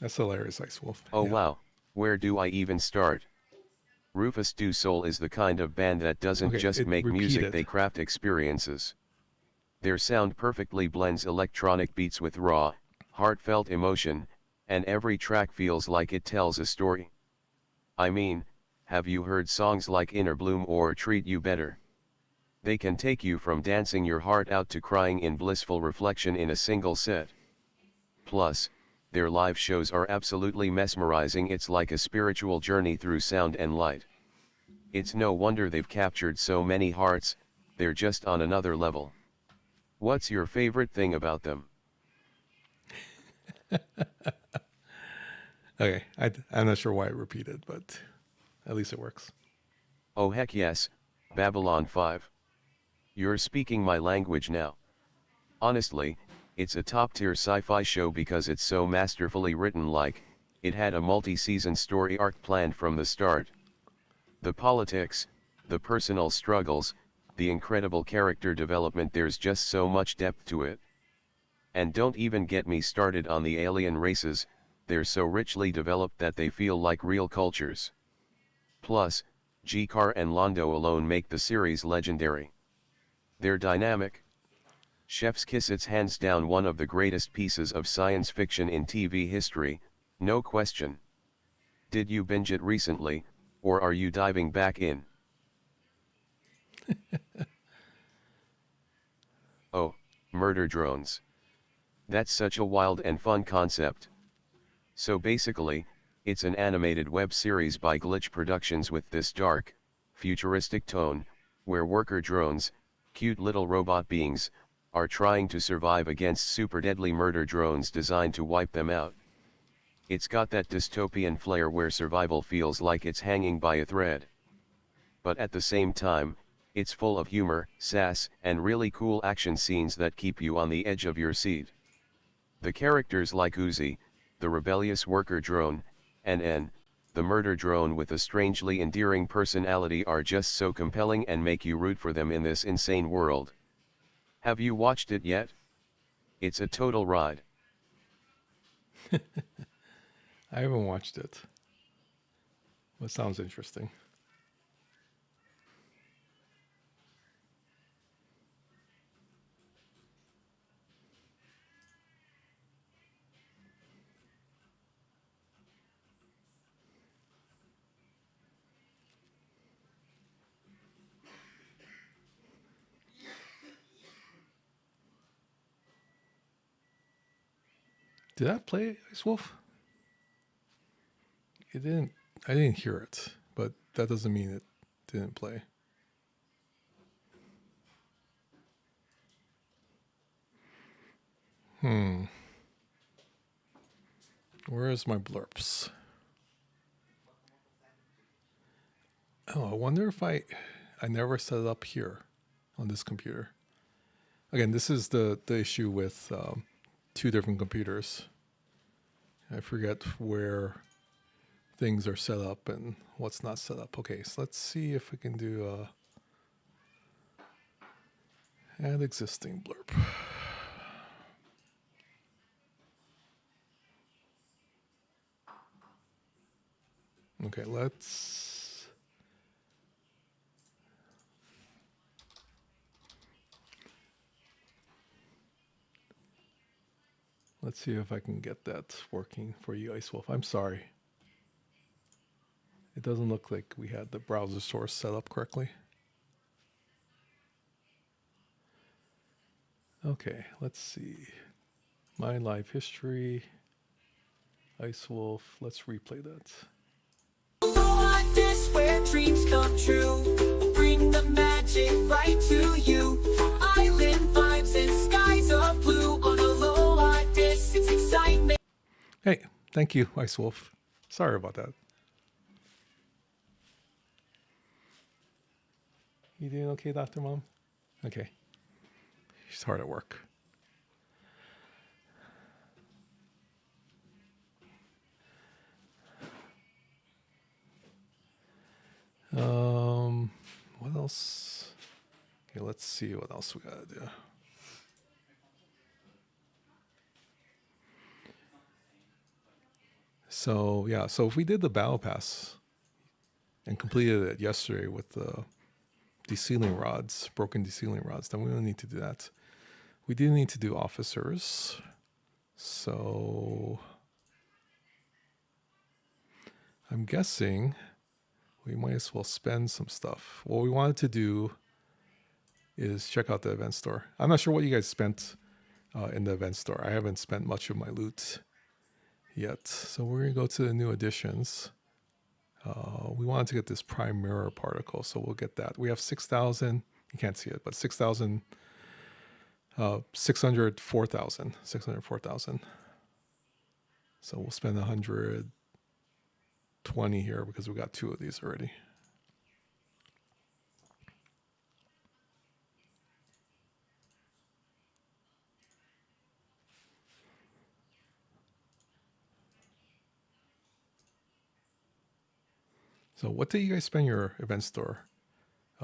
That's hilarious, Ice Wolf. Oh Yeah. wow, where do I even start? Rufus Du Sol is the kind of band that doesn't just make music, they craft experiences. Their sound perfectly blends electronic beats with raw, heartfelt emotion, and every track feels like it tells a story. I mean, have you heard songs like Inner Bloom or Treat You Better? They can take you from dancing your heart out to crying in blissful reflection in a single set. Plus, their live shows are absolutely mesmerizing. It's like a spiritual journey through sound and light. It's no wonder they've captured so many hearts, they're just on another level. What's your favorite thing about them? Okay, I'm not sure why I repeated, but at least it works. Oh heck yes, Babylon 5. You're speaking my language now. Honestly, it's a top-tier sci-fi show because it's so masterfully written, like, it had a multi-season story arc planned from the start. The politics, the personal struggles, the incredible character development, there's just so much depth to it. And don't even get me started on the alien races, they're so richly developed that they feel like real cultures. Plus, G'Kar and Londo alone make the series legendary. They're dynamic. Chef's Kiss, it's hands down one of the greatest pieces of science fiction in TV history, no question. Did you binge it recently, or are you diving back in? Oh, murder drones. That's such a wild and fun concept. So basically, it's an animated web series by Glitch Productions with this dark, futuristic tone, where worker drones, cute little robot beings, are trying to survive against super deadly murder drones designed to wipe them out. It's got that dystopian flair where survival feels like it's hanging by a thread. But at the same time, it's full of humor, sass, and really cool action scenes that keep you on the edge of your seat. The characters like Uzi, the rebellious worker drone, and N, the murder drone with a strangely endearing personality, are just so compelling and make you root for them in this insane world. Have you watched it yet? It's a total ride. I haven't watched it. That sounds interesting. Did that play Ice Wolf? It didn't. I didn't hear it, but that doesn't mean it didn't play. Where is my blurps? Oh, I wonder if I never set it up here on this computer. Again, this is the issue with two different computers. I forget where things are set up and what's not set up. Okay, so let's see if we can do add existing blurb. Okay, let's see if I can get that working for you, Ice Wolf. I'm sorry. It doesn't look like we had the browser source set up correctly. Okay, let's see. My live history. Ice Wolf. Let's replay that. Aloha DIS, where dreams come true. We'll bring the magic right to you. From island vibes and skies of blue. On Aloha DIS, it's excitement. Hey, thank you, Ice Wolf. Sorry about that. You doing okay, Dr. Mom? Okay. She's hard at work. What else? Okay, let's see what else we gotta do. So yeah, so if we did the battle pass and completed it yesterday with the de-sealing rods, broken de-sealing rods, then we don't need to do that. We do need to do officers. So I'm guessing we might as well spend some stuff. What we wanted to do is check out the event store. I'm not sure what you guys spent in the event store. I haven't spent much of my loot yet. So we're going to go to the new additions. We wanted to get this prime mirror particle, so we'll get that. We have 6,000. You can't see it, but 6,000, 604,000. So we'll spend 120 here because we got 2 of these already. So what did you guys spend your event store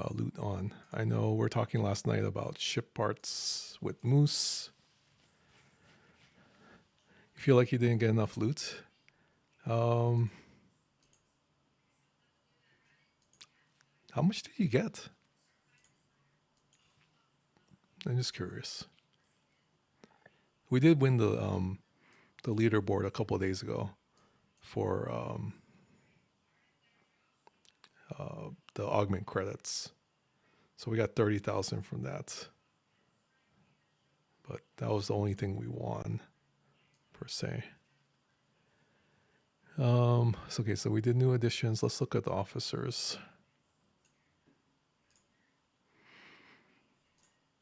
loot on? I know we were talking last night about ship parts with Moose. You feel like you didn't get enough loot? How much did you get? I'm just curious. We did win the leaderboard a couple of days ago for the augment credits. So we got 30,000 from that. But that was the only thing we won, per se. So, okay, so we did new additions. Let's look at the officers.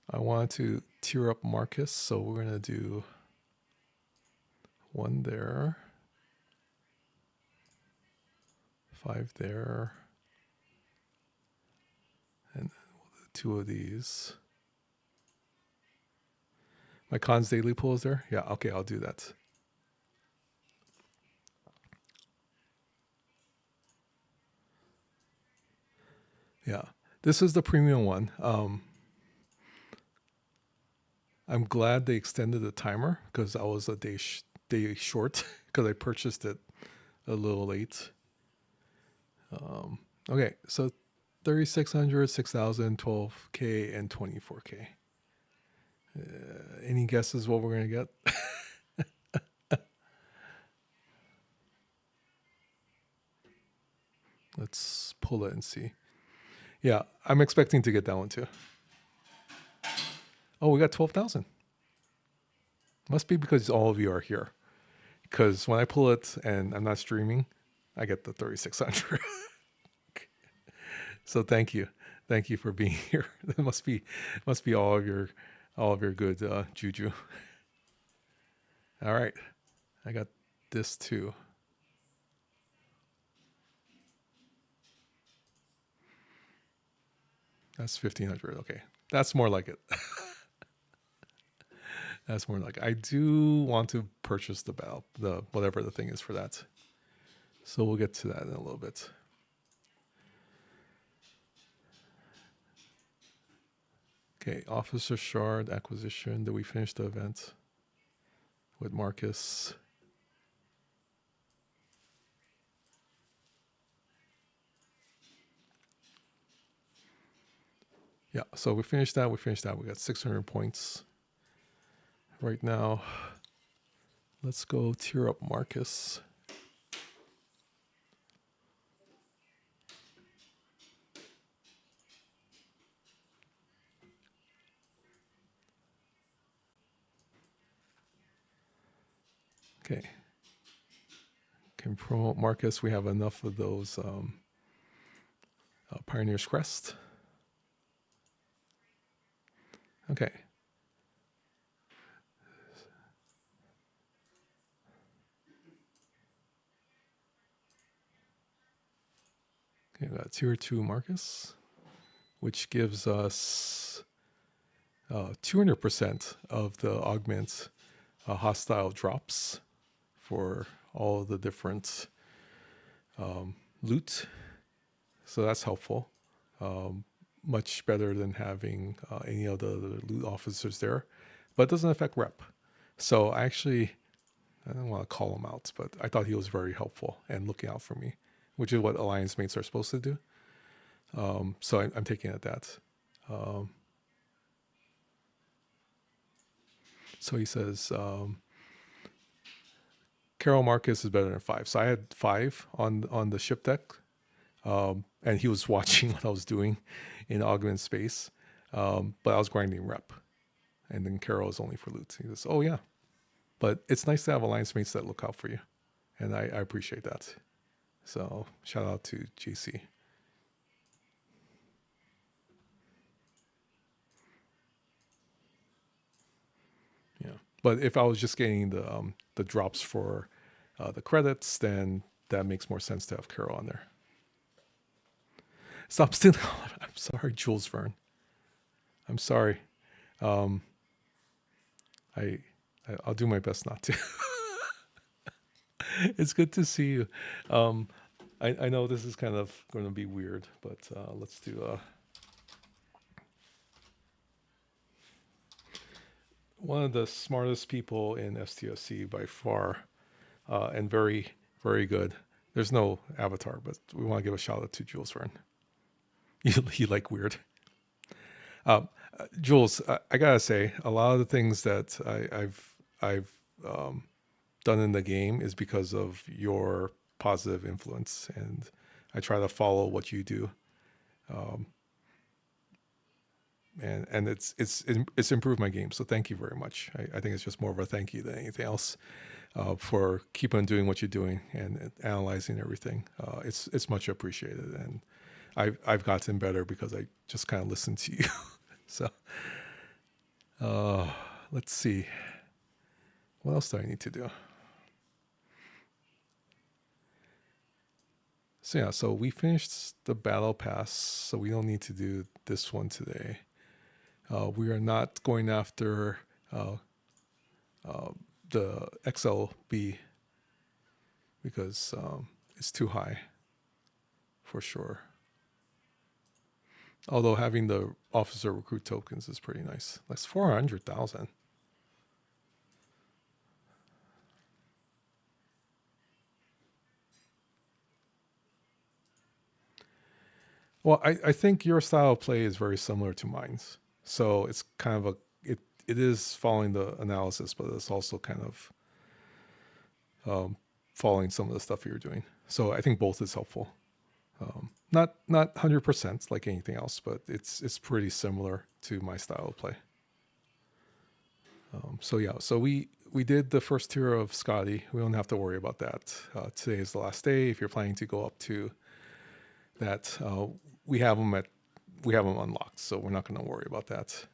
I wanted to tier up Marcus, so we're going to do 1 there, 5 there, and 2 of these. My cons daily pool is there? Yeah, okay, I'll do that. Yeah, this is the premium one. I'm glad they extended the timer because I was a day short because I purchased it a little late. Okay, so 3,600, 6,000, 12K, and 24K. Any guesses what we're going to get? Let's pull it and see. Yeah, I'm expecting to get that one too. Oh, we got 12,000. Must be because all of you are here. because when I pull it and I'm not streaming, I get the 3600. So thank you for being here. That must be all of your good juju. All right, I got this too. That's 1500. Okay, that's more like it. That's more like it. I do want to purchase the whatever the thing is for that. So we'll get to that in a little bit. Okay, Officer Shard acquisition. Did we finish the event with Marcus? Yeah, so we finished that. We got 600 points right now. Let's go tier up Marcus. Okay. Can promote Marcus. We have enough of those Pioneer's Crest. Okay. Okay, we got tier 2 Marcus, which gives us 200% of the augment hostile drops for all of the different loot. So that's helpful. Much better than having any of the loot officers there, but it doesn't affect rep. So I don't want to call him out, but I thought he was very helpful and looking out for me, which is what alliance mates are supposed to do. So I'm taking it at that. So he says, Carol Marcus is better than 5. So I had 5 on the ship deck. And he was watching what I was doing in augment space. But I was grinding rep. And then Carol is only for loot. He says, oh yeah. But it's nice to have alliance mates that look out for you. And I appreciate that. So shout out to JC. Yeah. But if I was just getting the drops for the credits, then that makes more sense to have Carol on there. Stop stealing. I'm sorry, Jules Verne. I'm sorry. I'll do my best not to. It's good to see you. I know this is kind of going to be weird, but let's do one of the smartest people in STSC by far, and very, very good. There's no avatar, but we want to give a shout out to Jules Verne. You like weird. Jules, I gotta say, a lot of the things that I've done in the game is because of your positive influence, and I try to follow what you do. And it's improved my game. So thank you very much. I think it's just more of a thank you than anything else, for keep on doing what you're doing and analyzing everything. It's much appreciated, and I've gotten better because I just kind of listen to you. So let's see. What else do I need to do? So yeah, so we finished the battle pass, so we don't need to do this one today. We are not going after the XLB because it's too high for sure. Although having the officer recruit tokens is pretty nice. That's 400,000. Well, I think your style of play is very similar to mine's. So it's kind of it is following the analysis, but it's also kind of following some of the stuff you're doing. So I think both is helpful. Not 100% like anything else, but it's pretty similar to my style of play. So yeah, so we we did the first tier of Scotty. We don't have to worry about that. Today is the last day. If you're planning to go up to that, we have them unlocked, so we're not going to worry about that.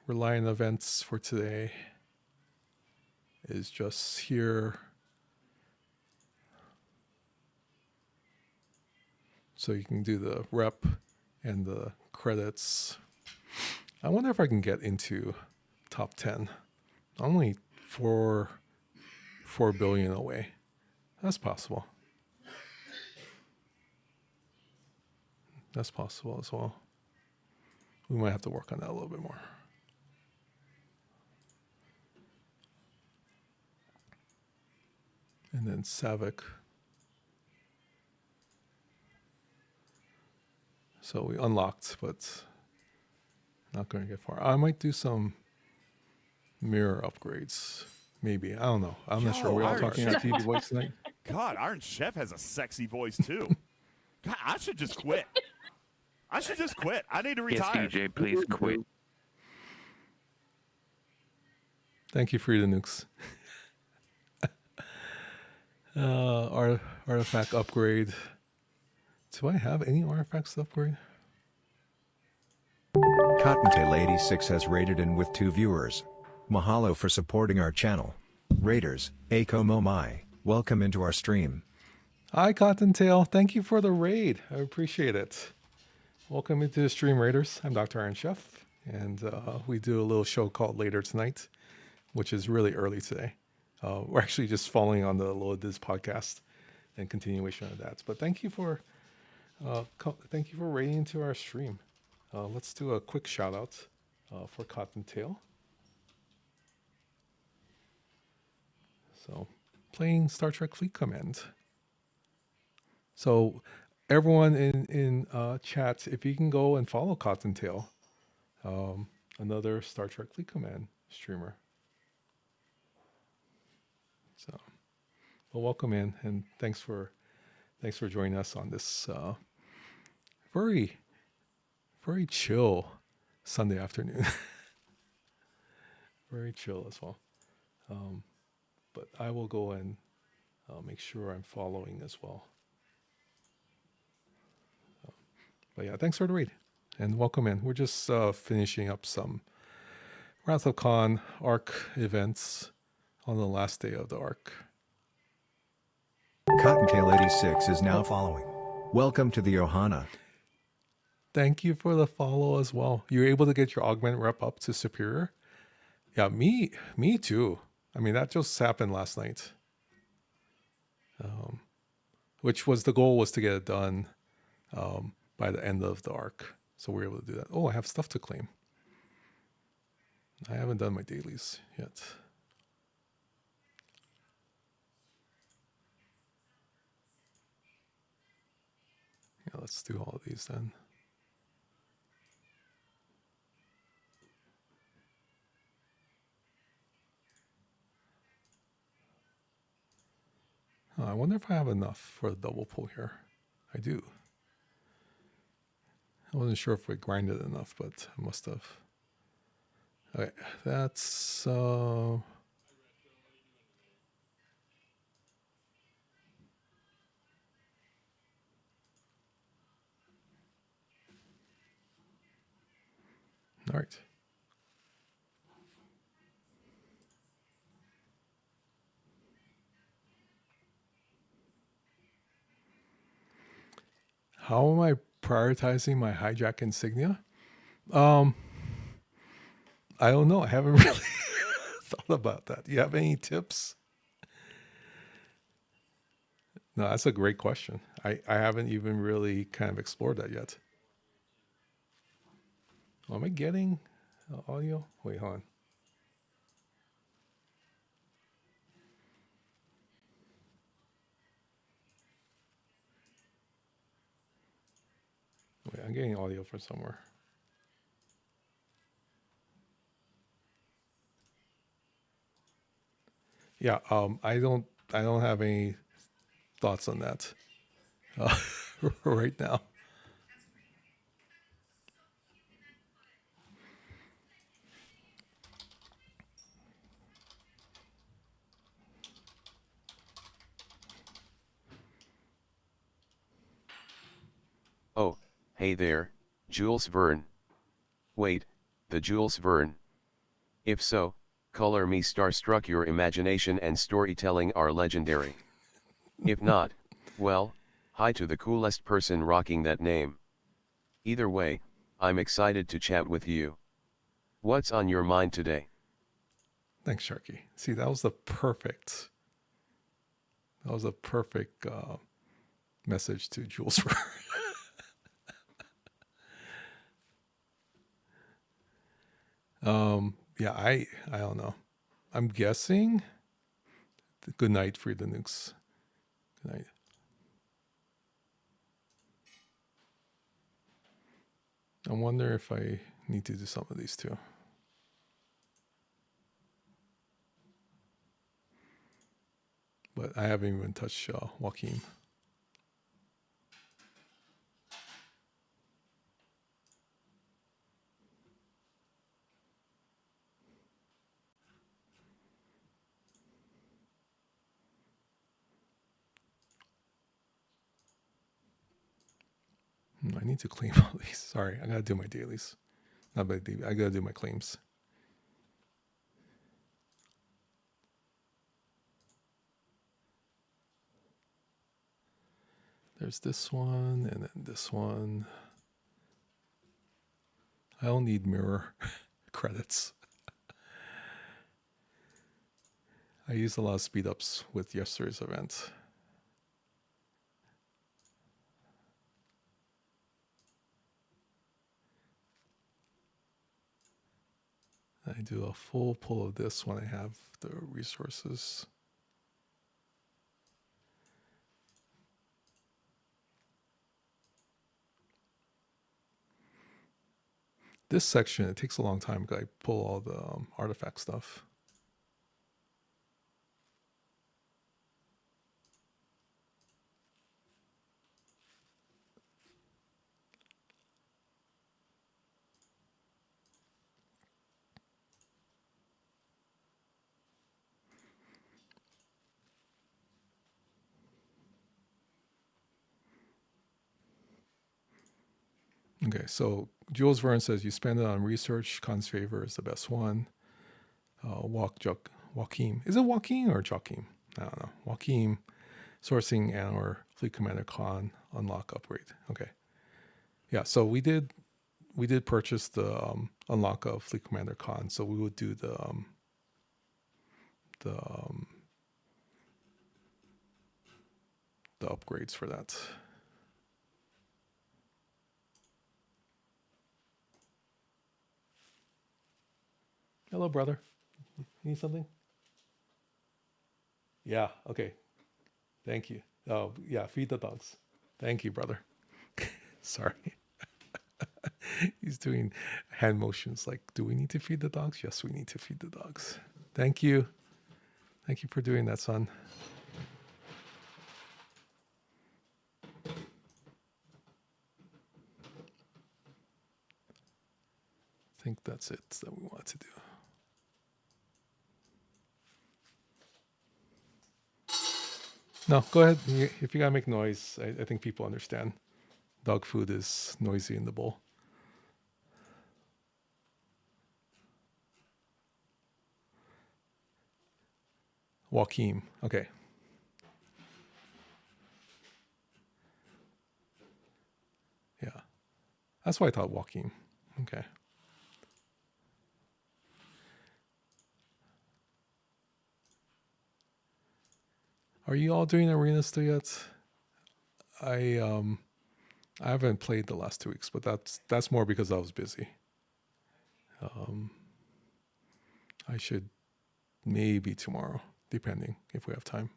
Reliant events for today is just here. So you can do the rep and the credits. I wonder if I can get into top 10. Only 4 billion away. That's possible. That's possible as well. We might have to work on that a little bit more. And then Savick. So we unlocked, but not going to get far. I might do some mirror upgrades. Maybe. I don't know. I'm not sure. We're all talking our TV voice tonight. God, Iron Chef has a sexy voice too. God, I should just quit. I need to retire. Yes, DJ, please quit. Thank you, Frida Nukes. Artifact upgrade. Do I have any artifacts to upgrade? Cottontail86 has rated in with 2 viewers. Mahalo for supporting our channel. Raiders, Akomomai, welcome into our stream. Hi, Cottontail. Thank you for the raid. I appreciate it. Welcome into the stream, Raiders. I'm Dr. Iron Chef, and we do a little show called Later Tonight, which is really early today. We're actually just following on the Aloha DIS Podcast and continuation of that. But thank you for raiding into our stream. Let's do a quick shout out for Cottontail. So, playing Star Trek Fleet Command. So, everyone in chat, if you can go and follow Cottontail, another Star Trek Fleet Command streamer. So, well, welcome in, and thanks for joining us on this very chill Sunday afternoon. Very chill as well. But I will go and make sure I'm following as well. But yeah, thanks for the read and welcome in. We're just finishing up some Wrath of Khan ARC events on the last day of the ARC. Cottontail86 is now following. Welcome to the ʻOhana. Thank you for the follow as well. You're able to get your augment rep up to superior? Yeah, me too. I mean, that just happened last night. Which was the goal, was to get it done by the end of the ARC. So we're able to do that. Oh, I have stuff to claim. I haven't done my dailies yet. Yeah, let's do all of these then. I wonder if I have enough for the double pull here. I do. I wasn't sure if we grinded enough, but I must have. Okay, that's all right. How am I prioritizing my hijack insignia? I don't know. I haven't really thought about that. Do you have any tips? No, that's a great question. I haven't even really kind of explored that yet. Oh, am I getting audio? Wait, hold on. Wait, I'm getting audio from somewhere. Yeah, I don't have any thoughts on that right now. Hey there, Jules Verne. Wait, the Jules Verne. If so, color me starstruck. Your imagination and storytelling are legendary. If not, well, hi to the coolest person rocking that name. Either way, I'm excited to chat with you. What's on your mind today? Thanks, Sharky. See, that was the perfect message to Jules Verne. Yeah, I don't know. I'm guessing. Good night, Free the Nukes. Good night. I wonder if I need to do some of these too. But I haven't even touched Joaquin. I need to claim all these. Sorry, I gotta do my dailies. Not my daily, I gotta do my claims. There's this one, and then this one. I don't need mirror credits. I used a lot of speed ups with yesterday's event. I do a full pull of this when I have the resources. This section, it takes a long time because I pull all the artifact stuff. Okay, so Jules Verne says you spend it on research. Khan's favor is the best one. Joachim. Is it Joaquin or Joachim? I don't know. Joachim, sourcing and or Fleet Commander Khan, unlock upgrade. Okay. Yeah, so we did purchase the unlock of Fleet Commander Khan, so we would do the upgrades for that. Hello, brother. Need something? Yeah, okay. Thank you. Oh, yeah, feed the dogs. Thank you, brother. Sorry. He's doing hand motions like, do we need to feed the dogs? Yes, we need to feed the dogs. Thank you. Thank you for doing that, son. I think that's it that we want to do. No, go ahead. If you gotta make noise, I think people understand. Dog food is noisy in the bowl. Joachim. Okay. Yeah. That's why I thought Joachim. Okay. Are you all doing arena still yet? I haven't played the last 2 weeks, but that's more because I was busy. I should maybe tomorrow, depending if we have time.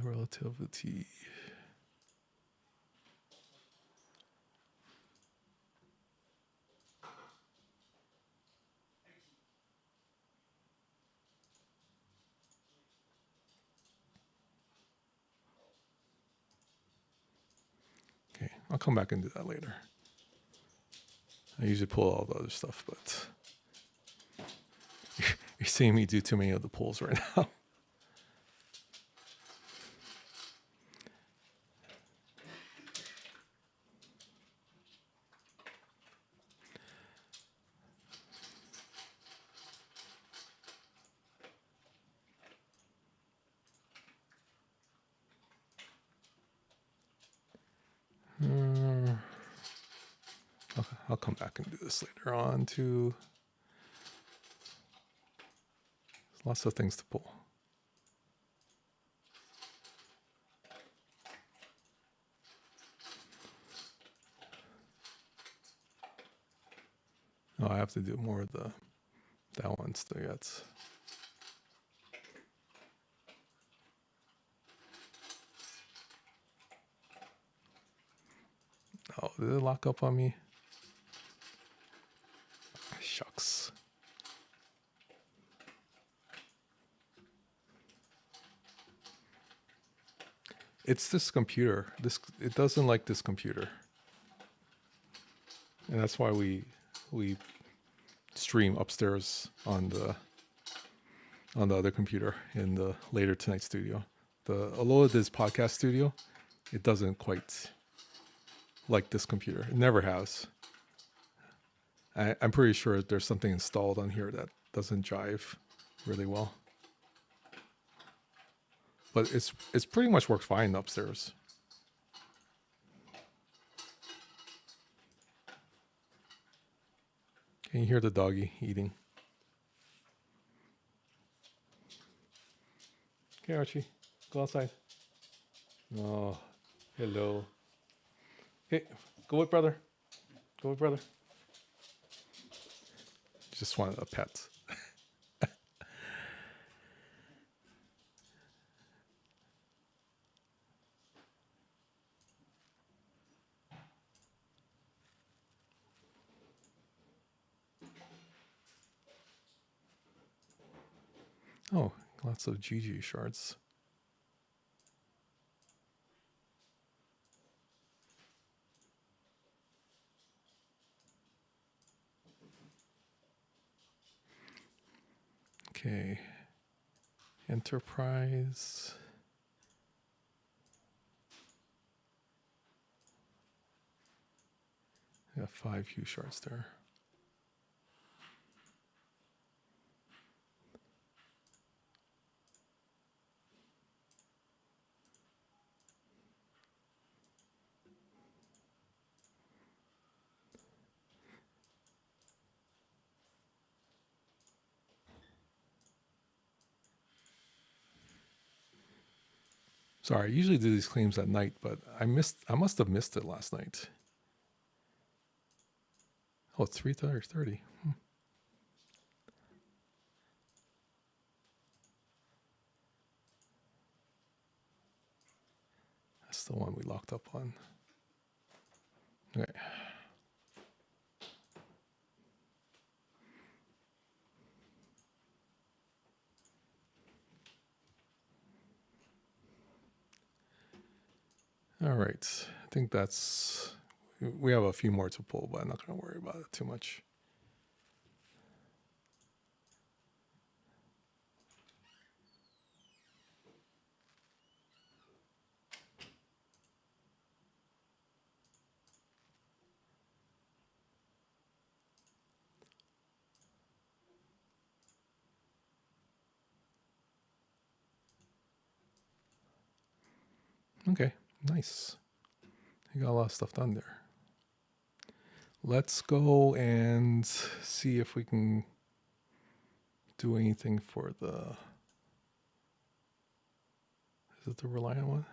Relativity. Okay, I'll come back and do that later. I usually pull all the other stuff, but You're seeing me do too many of the pulls right now. I'll come back and do this later on too. There's lots of things to pull. Oh, I have to do more of that one still yet. Oh, did it lock up on me? Shucks. It's this computer. It doesn't like this computer. And that's why we stream upstairs on the other computer in the Later Tonight studio. The Aloha DIS Podcast studio, it doesn't quite like this computer. It never has. I'm pretty sure there's something installed on here that doesn't jive really well. But it's pretty much works fine upstairs. Can you hear the doggy eating? Okay, Archie, go outside. Oh, hello. Hey, go with brother. Go with brother. Just wanted a pet. Oh, lots of GG shards. Okay. Enterprise. I got 5 hue shards there. Sorry, I usually do these claims at night, but I must have missed it last night. Oh, it's 3:30. That's the one we locked up on. Okay. All right. I think we have a few more to pull, but I'm not going to worry about it too much. Okay, nice. You got a lot of stuff done there. Let's go and see if we can do anything for the... Is it the Reliant one?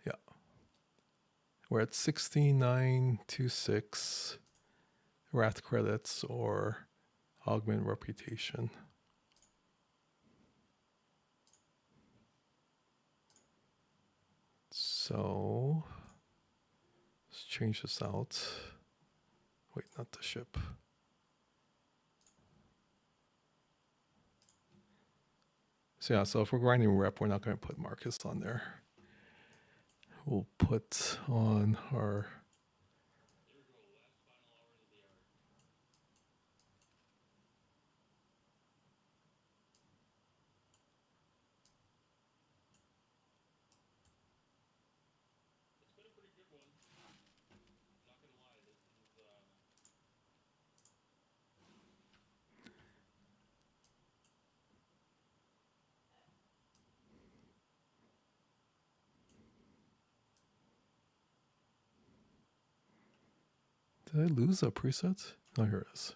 Yeah. We're at 16,926 Wrath credits or augment reputation. So let's change this out. Wait, not the ship. So yeah, so if we're grinding rep, we're not going to put Marcus on there. We'll put on our... Did I lose a preset? Oh, here it is.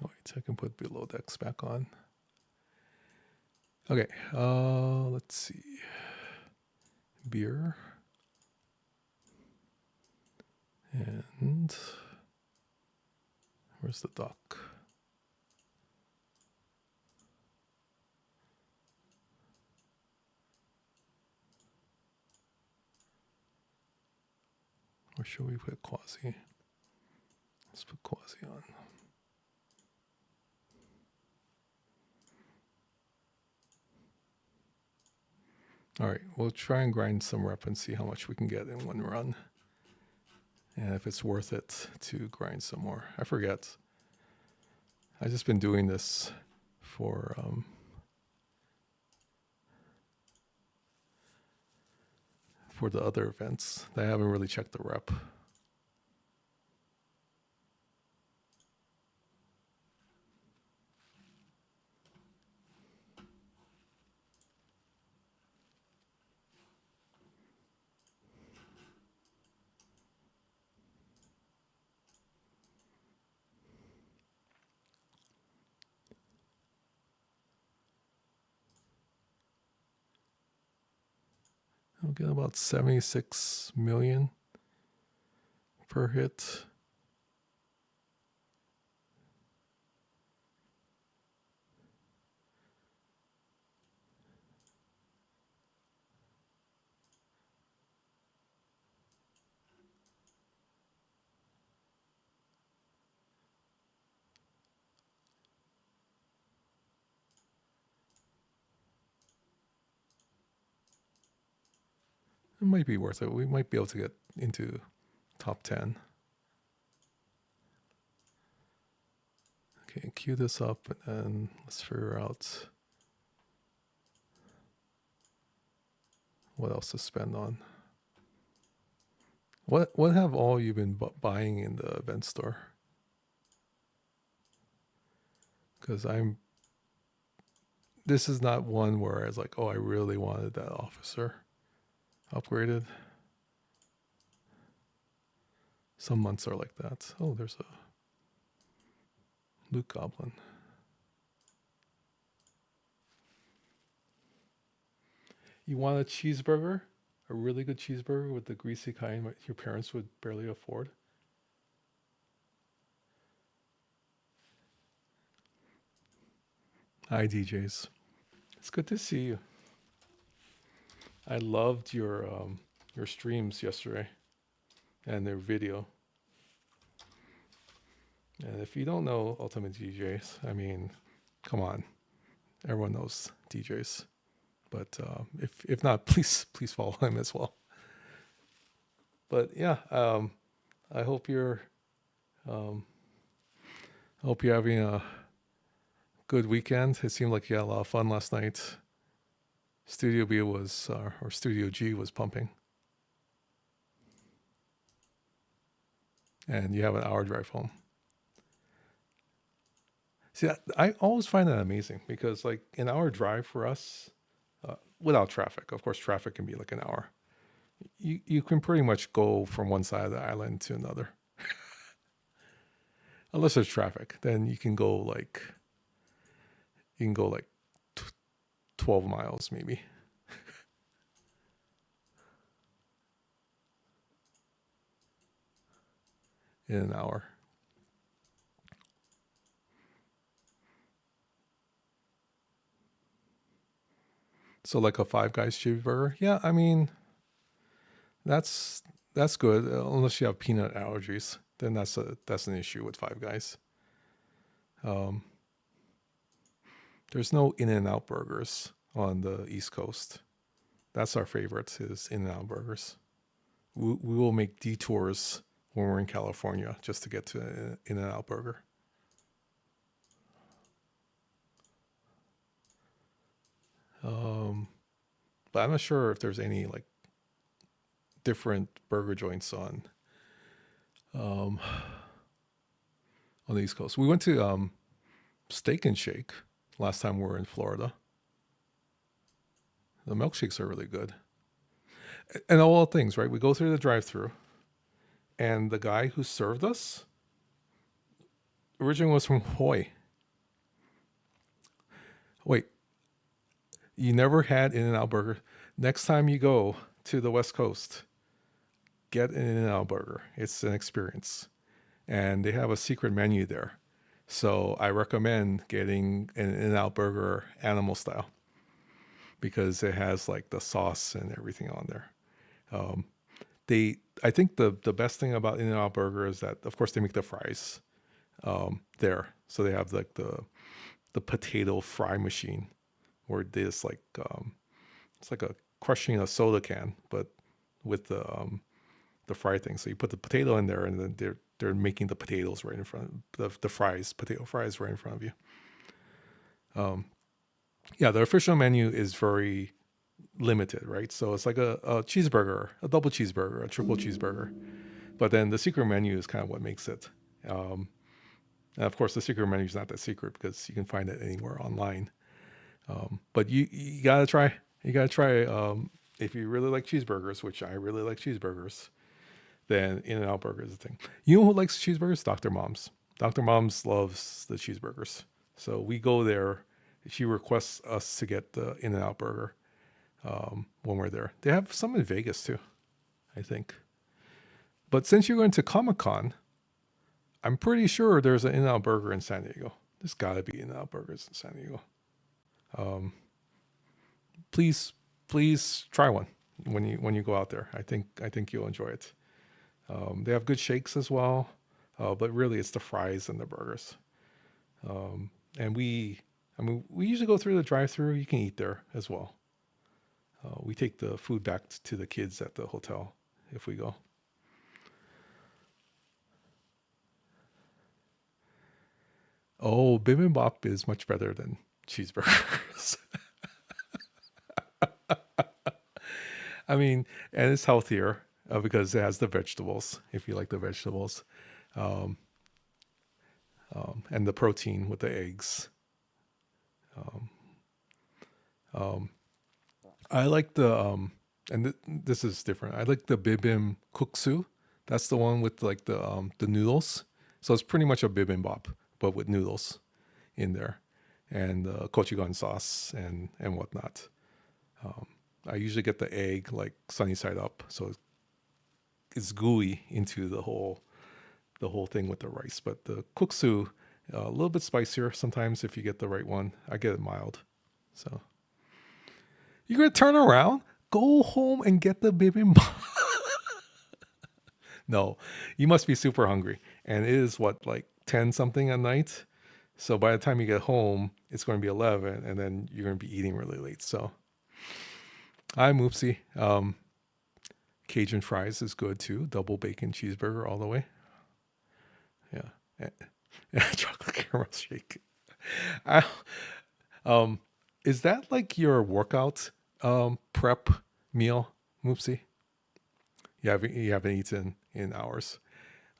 Oh, wait, I can put below decks back on. Okay, let's see. Beer. And where's the dock? Or should we put Quasi? Let's put Quasi on. All right, we'll try and grind some rep and see how much we can get in one run. And if it's worth it to grind some more. I forget. I've just been doing this for the other events. I haven't really checked the rep. I'll get about 76 million per hit. It might be worth it. We might be able to get into top 10. Okay, cue this up and then let's figure out what else to spend on. What have all you been buying in the event store? Because this is not one where I was like, oh, I really wanted that officer upgraded. Some months are like that. Oh, there's a Luke Goblin. You want a cheeseburger? A really good cheeseburger with the greasy kind your parents would barely afford? Hi, DJs. It's good to see you. I loved your streams yesterday and their video. And if you don't know Ultimate DJs, I mean, come on, everyone knows DJs. But if not, please follow him as well. But yeah, I hope you're having a good weekend. It seemed like you had a lot of fun last night. Studio B was, or Studio G was pumping. And you have an hour drive home. See, I always find that amazing because like an hour drive for us, without traffic, of course, traffic can be like an hour. You can pretty much go from one side of the island to another. Unless there's traffic, then you can go like 12 miles maybe. In an hour. So like a Five Guys cheeseburger? Yeah, I mean, that's good. Unless you have peanut allergies, then that's an issue with Five Guys. There's no In-N-Out burgers on the East Coast. That's our favorite, is In-N-Out burgers. We will make detours when we're in California just to get to an In-N-Out burger. But I'm not sure if there's any like different burger joints on the East Coast. We went to Steak and Shake last time we were in Florida. The milkshakes are really good. And all things, right? We go through the drive-thru, and the guy who served us originally was from Hawaii. Wait, you never had In-N-Out Burger? Next time you go to the West Coast, get an In-N-Out Burger. It's an experience. And they have a secret menu there. So I recommend getting an In-N-Out Burger animal style, because it has like the sauce and everything on there. I think the best thing about In-N-Out Burger is that, of course, they make the fries there. So they have like the potato fry machine, where they just like it's like a crushing a soda can, but with the fry thing. So you put the potato in there, and then they're making the potatoes right in front of the fries, potato fries right in front of you. Yeah, the official menu is very limited, right? So it's like a cheeseburger, a double cheeseburger, a triple cheeseburger. But then the secret menu is kind of what makes it. And of course, the secret menu is not that secret, because you can find it anywhere online. But you gotta try. You gotta try. If you really like cheeseburgers, which I really like cheeseburgers, then In-N-Out Burger is the thing. You know who likes cheeseburgers? Dr. Mom's. Dr. Mom's loves the cheeseburgers. So we go there. She requests us to get the In-N-Out Burger when we're there. They have some in Vegas too, I think. But since you're going to Comic-Con, I'm pretty sure there's an In-N-Out Burger in San Diego. There's got to be In-N-Out Burgers in San Diego. Please try one when you go out there. I think you'll enjoy it. They have good shakes as well, but really it's the fries and the burgers. And we usually go through the drive-thru. You can eat there as well. We take the food back to the kids at the hotel if we go. Oh, bibimbap is much better than cheeseburgers. I mean, and it's healthier because it has the vegetables, if you like the vegetables. And the protein with the eggs. I like the, this is different. I like the bibim kuksu. That's the one with like the noodles. So it's pretty much a bibimbap, but with noodles in there, and gochujang sauce and whatnot. I usually get the egg like sunny side up, so it's gooey into the whole thing with the rice. But the kuksu, a little bit spicier sometimes if you get the right one. I get it mild. So you're gonna turn around, go home and get the bibimbap. No, you must be super hungry, and it is what, like 10 something at night. So by the time you get home, it's going to be 11, and then you're going to be eating really late. So I'm oopsie. Cajun fries is good too. Double bacon cheeseburger all the way. Yeah. Chocolate caramel shake. Is that like your workout prep meal, Moopsie? You haven't eaten in hours.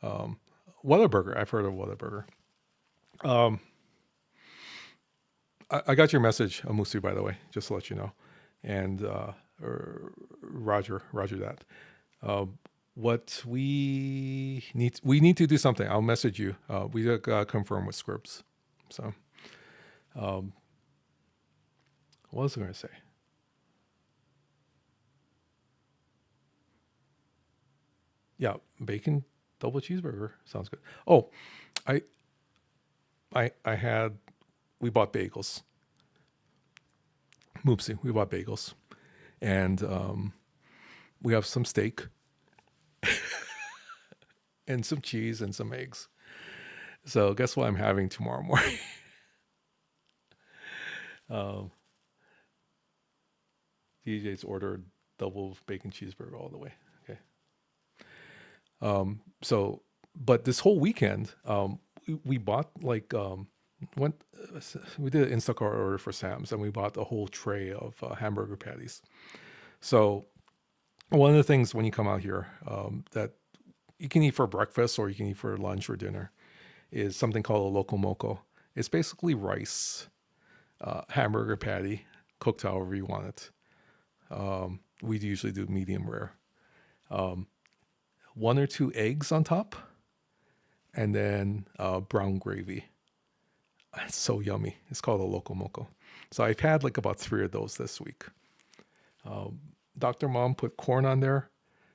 Whataburger. I've heard of Whataburger. I got your message, Moopsie, by the way, just to let you know. And Roger that. What we need to do something. I'll message you. We gotta confirm with Scripps. So, what was I going to say? Yeah, bacon double cheeseburger sounds good. Oh, we bought bagels. Moopsie, we bought bagels, and we have some steak and some cheese and some eggs. So guess what I'm having tomorrow morning? DJ's ordered double bacon cheeseburger all the way. Okay. But this whole weekend, we bought like, we did an Instacart order for Sam's, and we bought a whole tray of hamburger patties. So one of the things when you come out here, that you can eat for breakfast or you can eat for lunch or dinner is something called a loco moco. It's basically rice, hamburger patty, cooked however you want it, We usually do medium rare. 1 or 2 eggs on top, and then brown gravy. It's so yummy. It's called a loco moco. So I've had like about 3 of those this week. Dr. Mom put corn on there,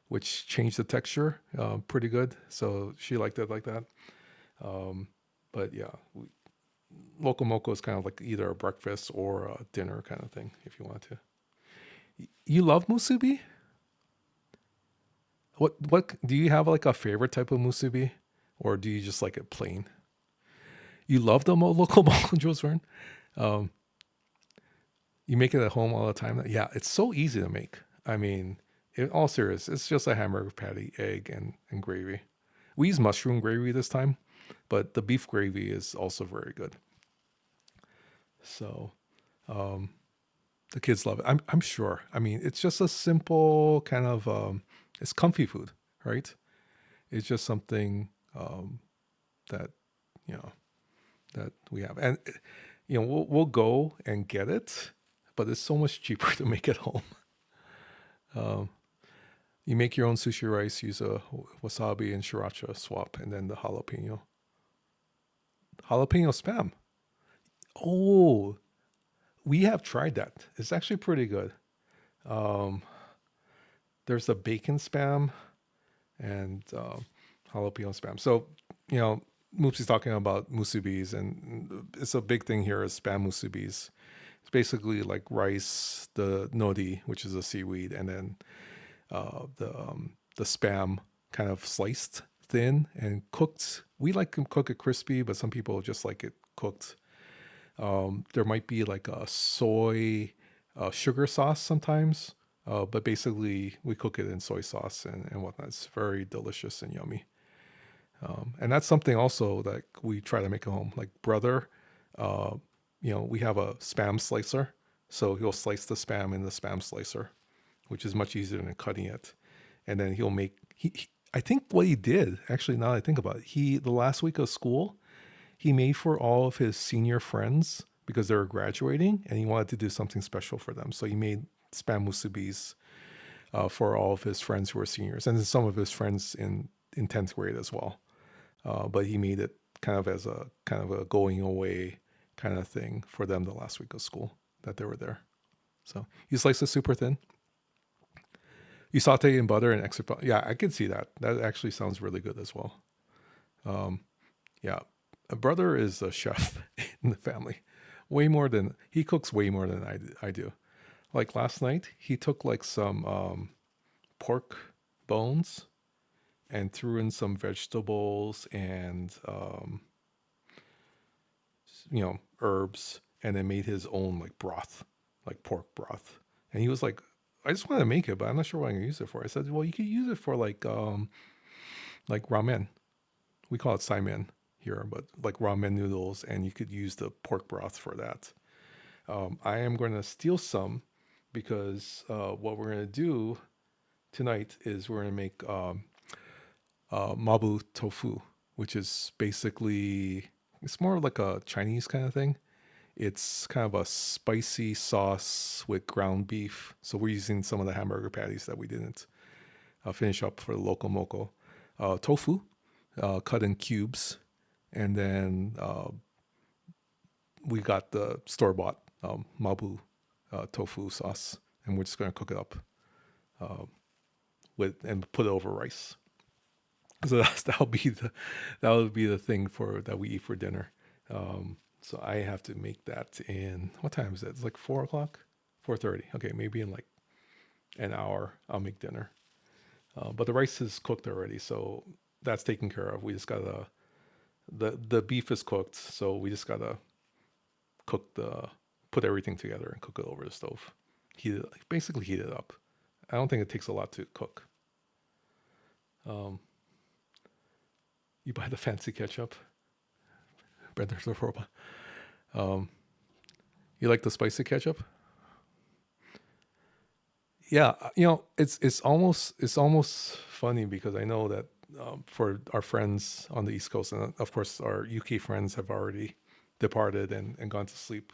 which changed the texture pretty good. So she liked it like that. But yeah, loco moco is kind of like either a breakfast or a dinner kind of thing if you want to. You love musubi? What do you have like a favorite type of musubi, or do you just like it plain? You love the local moco, Jules Verne? You make it at home all the time? Yeah, it's so easy to make. I mean, in all serious, it's just a hamburger patty, egg, and gravy. We use mushroom gravy this time, but the beef gravy is also very good. So, the kids love it. I'm sure. I mean, it's just a simple kind of, it's comfy food, right? It's just something that, that we have. And, we'll go and get it, but it's so much cheaper to make at home. You make your own sushi rice, use a wasabi and sriracha swap, and then the jalapeno. Jalapeno spam. Oh, we have tried that. It's actually pretty good. There's a bacon spam and jalapeno spam. So, Moopsy's talking about musubis, and it's a big thing here is spam musubis. It's basically like rice, the nori, which is a seaweed, and then the spam kind of sliced thin and cooked. We like to cook it crispy, but some people just like it cooked. There might be like a soy sugar sauce sometimes, but basically we cook it in soy sauce and whatnot. It's very delicious and yummy. And that's something also that we try to make at home. Like brother, we have a spam slicer, so he'll slice the spam in the spam slicer, which is much easier than cutting it. And then he'll make, I think what he did, actually, now that I think about it, the last week of school, he made for all of his senior friends because they were graduating and he wanted to do something special for them. So he made spam musubis for all of his friends who were seniors, and then some of his friends in 10th grade as well. But he made it kind of as a going away kind of thing for them the last week of school that they were there. So you slice it super thin. You saute in butter and extra butter. Yeah, I can see that. That actually sounds really good as well. Yeah, a brother is a chef in the family. He cooks way more than I do. Like last night, he took like some pork bones and threw in some vegetables and herbs, and then made his own like broth, like pork broth. And he was like, I just want to make it, but I'm not sure what I'm gonna use it for. I said, well, you could use it for like ramen. We call it saimen here, but like ramen noodles, and you could use the pork broth for that. I am going to steal some because what we're going to do tonight is we're going to make mabu tofu, which is basically, it's more like a Chinese kind of thing. It's kind of a spicy sauce with ground beef. So we're using some of the hamburger patties that we didn't finish up for the loco moco. Tofu, cut in cubes. And then we got the store-bought mabu tofu sauce. And we're just going to cook it up and put it over rice. So that would be the thing that we eat for dinner. So I have to make that in, what time is it? It's like 4 o'clock, 4:30. Okay, maybe in like an hour I'll make dinner. But the rice is cooked already, so that's taken care of. We just gotta the beef is cooked, so we just gotta put everything together and cook it over the stove. Basically heat it up. I don't think it takes a lot to cook. You buy the fancy ketchup. You like the spicy ketchup? Yeah, it's almost funny because I know that for our friends on the East Coast, and of course our UK friends have already departed and gone to sleep.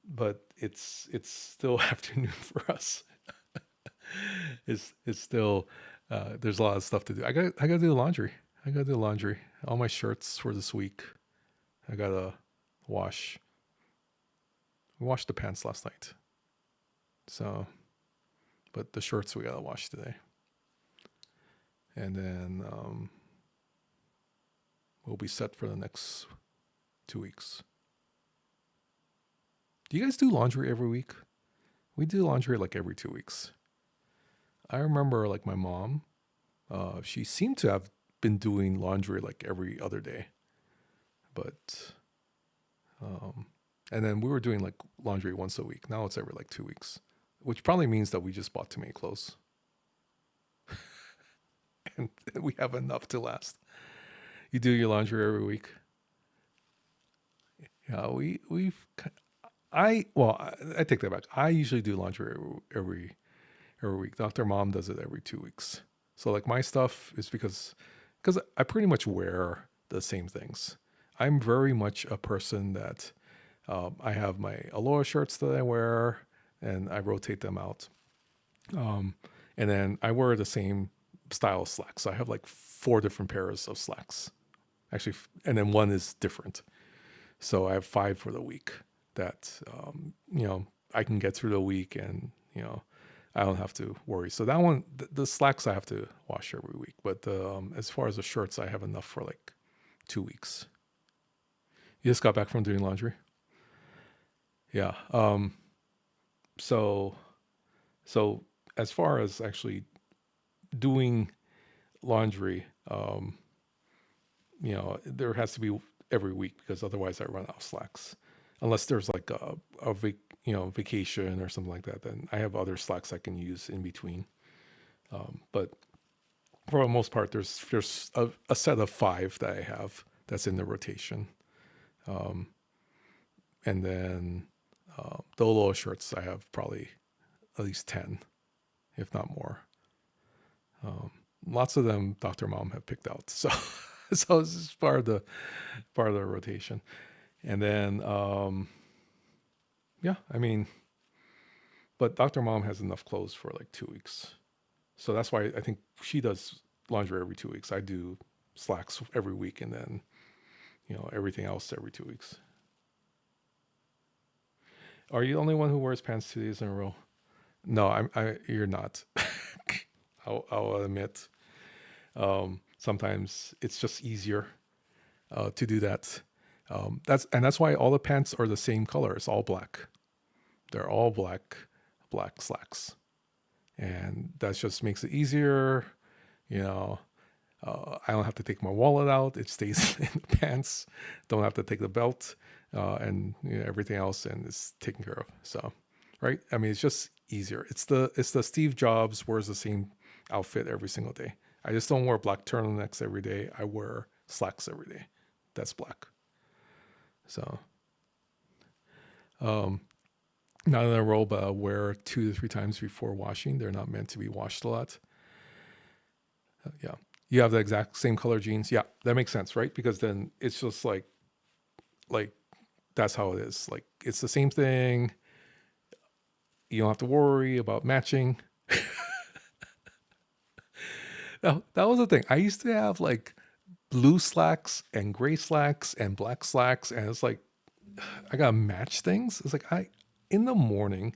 but it's still afternoon for us. It's still there's a lot of stuff to do. I gotta do the laundry. I gotta do the laundry. All my shirts for this week. I gotta wash. We washed the pants last night. So, but the shirts we gotta wash today. And then we'll be set for the next 2 weeks. Do you guys do laundry every week? We do laundry like every 2 weeks. I remember like my mom, she seemed to have been doing laundry like every other day. But, and then we were doing like laundry once a week. Now it's every like 2 weeks, which probably means that we just bought too many clothes. And we have enough to last. You do your laundry every week? Yeah, I take that back. I usually do laundry every week. Dr. Mom does it every 2 weeks. So like my stuff is because I pretty much wear the same things. I'm very much a person that I have my Aloha shirts that I wear and I rotate them out. And then I wear the same style of slacks. So I have like 4 different pairs of slacks. Actually, and then one is different. So I have 5 for the week that, I can get through the week and, I don't have to worry. So that one, the slacks I have to wash every week. But as far as the shirts, I have enough for like 2 weeks. You just got back from doing laundry? Yeah. So as far as actually doing laundry, there has to be every week because otherwise I run out of slacks. Unless there's like a vacation or something like that, then I have other slacks I can use in between. But for the most part, there's a set of 5 that I have that's in the rotation. And then the Aloha shirts, I have probably at least 10, if not more. Lots of them Dr. Mom have picked out. So this is part of the rotation. And then, but Dr. Mom has enough clothes for like 2 weeks. So that's why I think she does laundry every 2 weeks. I do slacks every week and then, everything else every 2 weeks. Are you the only one who wears pants 2 days in a row? No, you're not. I'll admit. Sometimes it's just easier to do that. That's why all the pants are the same color. It's all black. They're all black slacks, and that just makes it easier. I don't have to take my wallet out. It stays in the pants. Don't have to take the belt and everything else, and it's taken care of. So, right? I mean, it's just easier. It's the Steve Jobs wears the same outfit every single day. I just don't wear black turtlenecks every day. I wear slacks every day. That's black. So, not in a row, but I'll wear 2 to 3 times before washing. They're not meant to be washed a lot. Yeah. You have the exact same color jeans. Yeah, that makes sense, right? Because then it's just like that's how it is. Like it's the same thing. You don't have to worry about matching. Now, that was the thing. I used to have like blue slacks and gray slacks and black slacks. And it's like, I got to match things. It's like in the morning,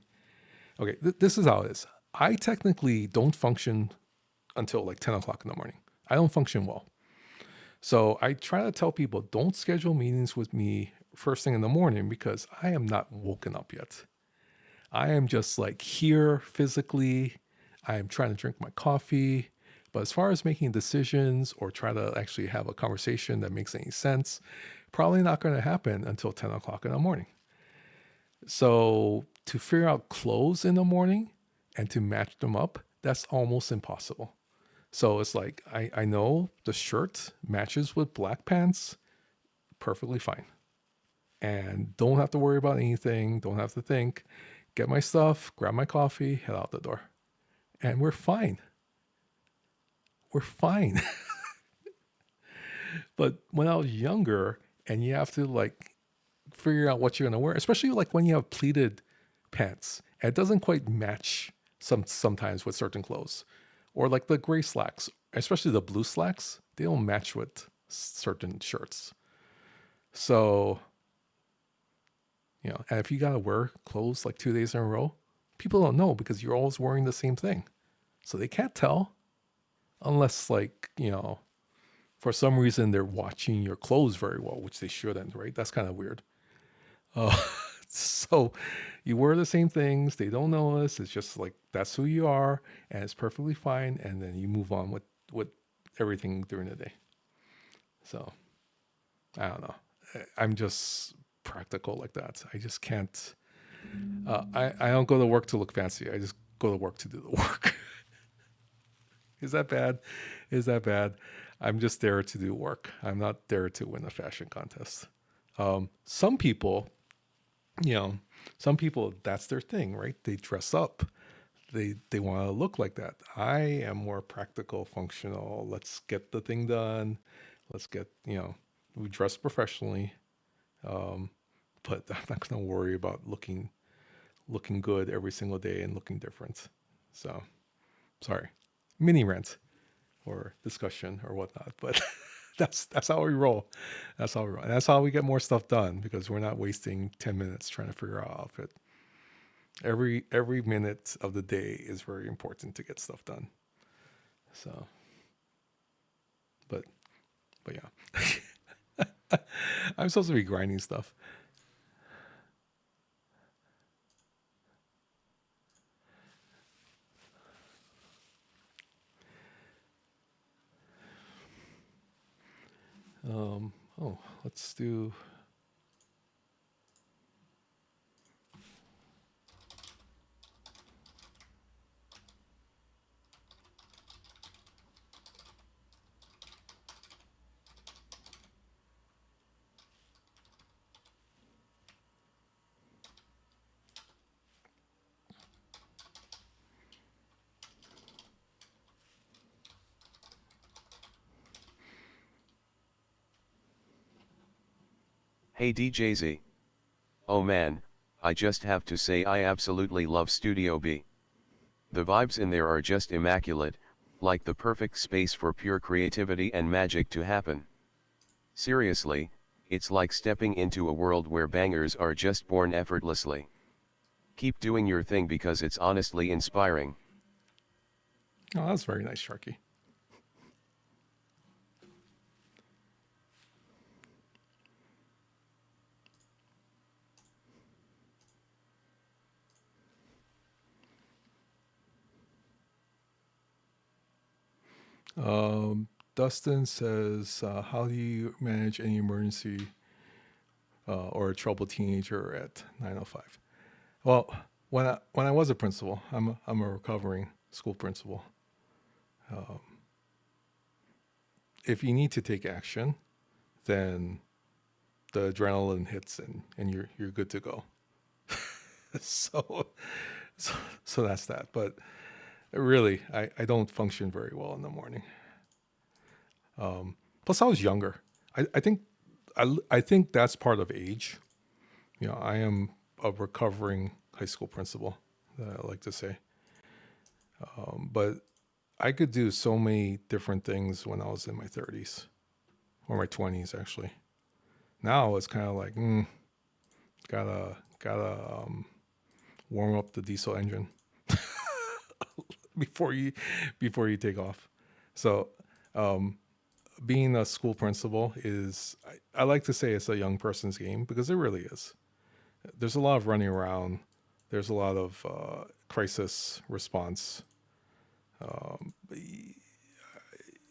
okay, this is how it is. I technically don't function until like 10 o'clock in the morning. I don't function well. So I try to tell people, don't schedule meetings with me first thing in the morning because I am not woken up yet. I am just like here physically. I am trying to drink my coffee. But as far as making decisions or try to actually have a conversation that makes any sense, probably not going to happen until 10 o'clock in the morning. So to figure out clothes in the morning and to match them up, that's almost impossible. So it's like, I know the shirt matches with black pants, perfectly fine. And don't have to worry about anything, don't have to think. Get my stuff, grab my coffee, head out the door. And we're fine. We're fine. But when I was younger and you have to like figuring out what you're gonna wear, especially like when you have pleated pants. And it doesn't quite match sometimes with certain clothes, or like the gray slacks, especially the blue slacks. They don't match with certain shirts. So, and if you gotta wear clothes like 2 days in a row, people don't know because you're always wearing the same thing. So they can't tell unless for some reason they're watching your clothes very well, which they shouldn't, right? That's kind of weird. So you wear the same things. They don't notice. It's just like, that's who you are, and it's perfectly fine. And then you move on with everything during the day. So I don't know. I'm just practical like that. I just can't. I don't go to work to look fancy. I just go to work to do the work. Is that bad? Is that bad? I'm just there to do work. I'm not there to win a fashion contest. Some people, that's their thing, right? They dress up. They want to look like that. I am more practical, functional. Let's get the thing done. Let's get, we dress professionally. But I'm not going to worry about looking good every single day and looking different. So, sorry, mini rant or discussion or whatnot. But that's how we roll. That's how we roll. And that's how we get more stuff done, because we're not wasting 10 minutes trying to figure out outfit. Every minute of the day is very important to get stuff done. So, but yeah, I'm supposed to be grinding stuff. Let's do. Hey DJZ. Oh man, I just have to say I absolutely love Studio B. The vibes in there are just immaculate, like the perfect space for pure creativity and magic to happen. Seriously, it's like stepping into a world where bangers are just born effortlessly. Keep doing your thing because it's honestly inspiring. Oh, that's very nice, Sharky. Dustin says, how do you manage any emergency or a troubled teenager at 9:05? Well, when I was a principal, I'm a recovering school principal. If you need to take action, then the adrenaline hits and you're good to go. so that's that. But really, I don't function very well in the morning. Plus, I was younger. I think that's part of age. I am a recovering high school principal, I like to say. But I could do so many different things when I was in my 30s or my 20s, actually. Now it's kind of like, gotta warm up the diesel engine before you take off. So, being a school principal is, I like to say it's a young person's game, because it really is. There's a lot of running around. There's a lot of crisis response.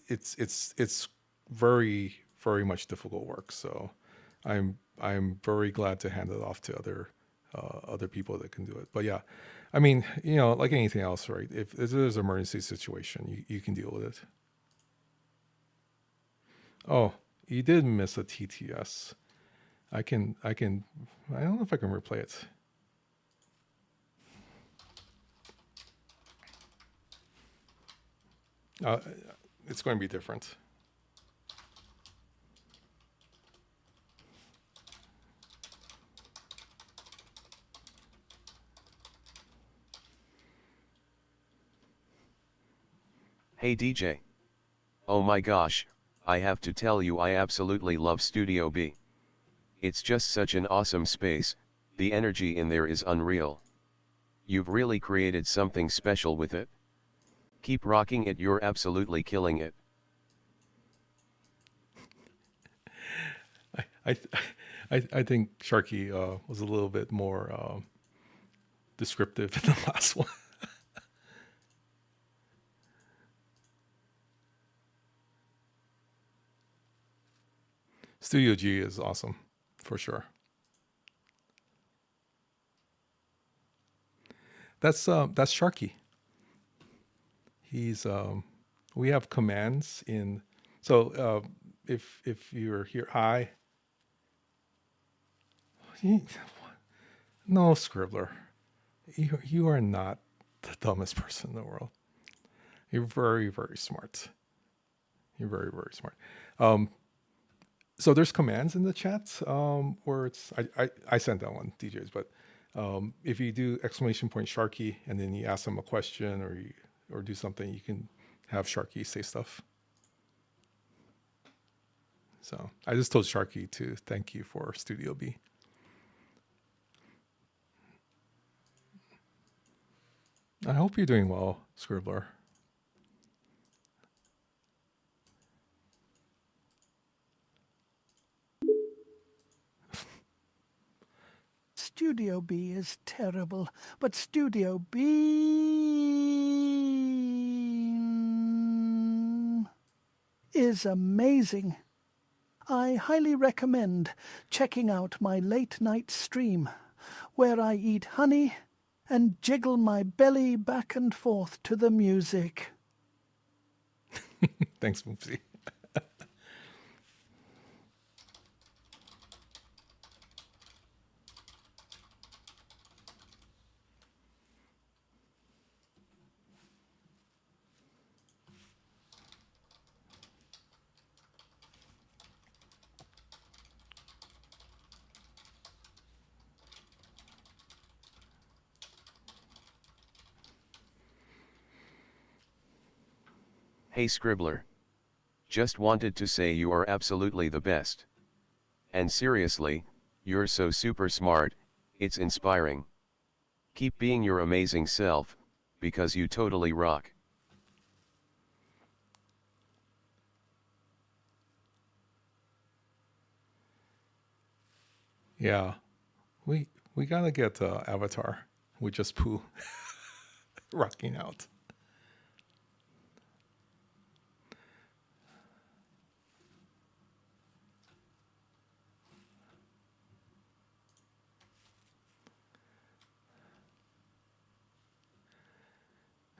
It's very, very much difficult work. So I'm very glad to hand it off to other people that can do it. But yeah, I mean, like anything else, right? If there's an emergency situation, you can deal with it. Oh, you did miss a TTS. I don't know if I can replay it. It's going to be different. Hey DJ. Oh my gosh, I have to tell you I absolutely love Studio B. It's just such an awesome space, the energy in there is unreal. You've really created something special with it. Keep rocking it, you're absolutely killing it. I I think Sharky was a little bit more descriptive in the last one. Studio G is awesome, for sure. That's Sharky. He's we have commands in. So if you're here, hi. No, Scribbler, you are not the dumbest person in the world. You're very, very smart. You're very, very smart. So there's commands in the chat where it's I sent that one, DJs, but if you do exclamation point Sharky and then you ask them a question or do something, you can have Sharky say stuff. So I just told Sharky to thank you for Studio B. I hope you're doing well, Scribbler. Studio B is terrible, but Studio B is amazing. I highly recommend checking out my late night stream, where I eat honey and jiggle my belly back and forth to the music. Thanks, Moopsy. Hey Scribbler. Just wanted to say you are absolutely the best. And seriously, you're so super smart, it's inspiring. Keep being your amazing self, because you totally rock. Yeah, we gotta get Avatar with just Pooh rocking out.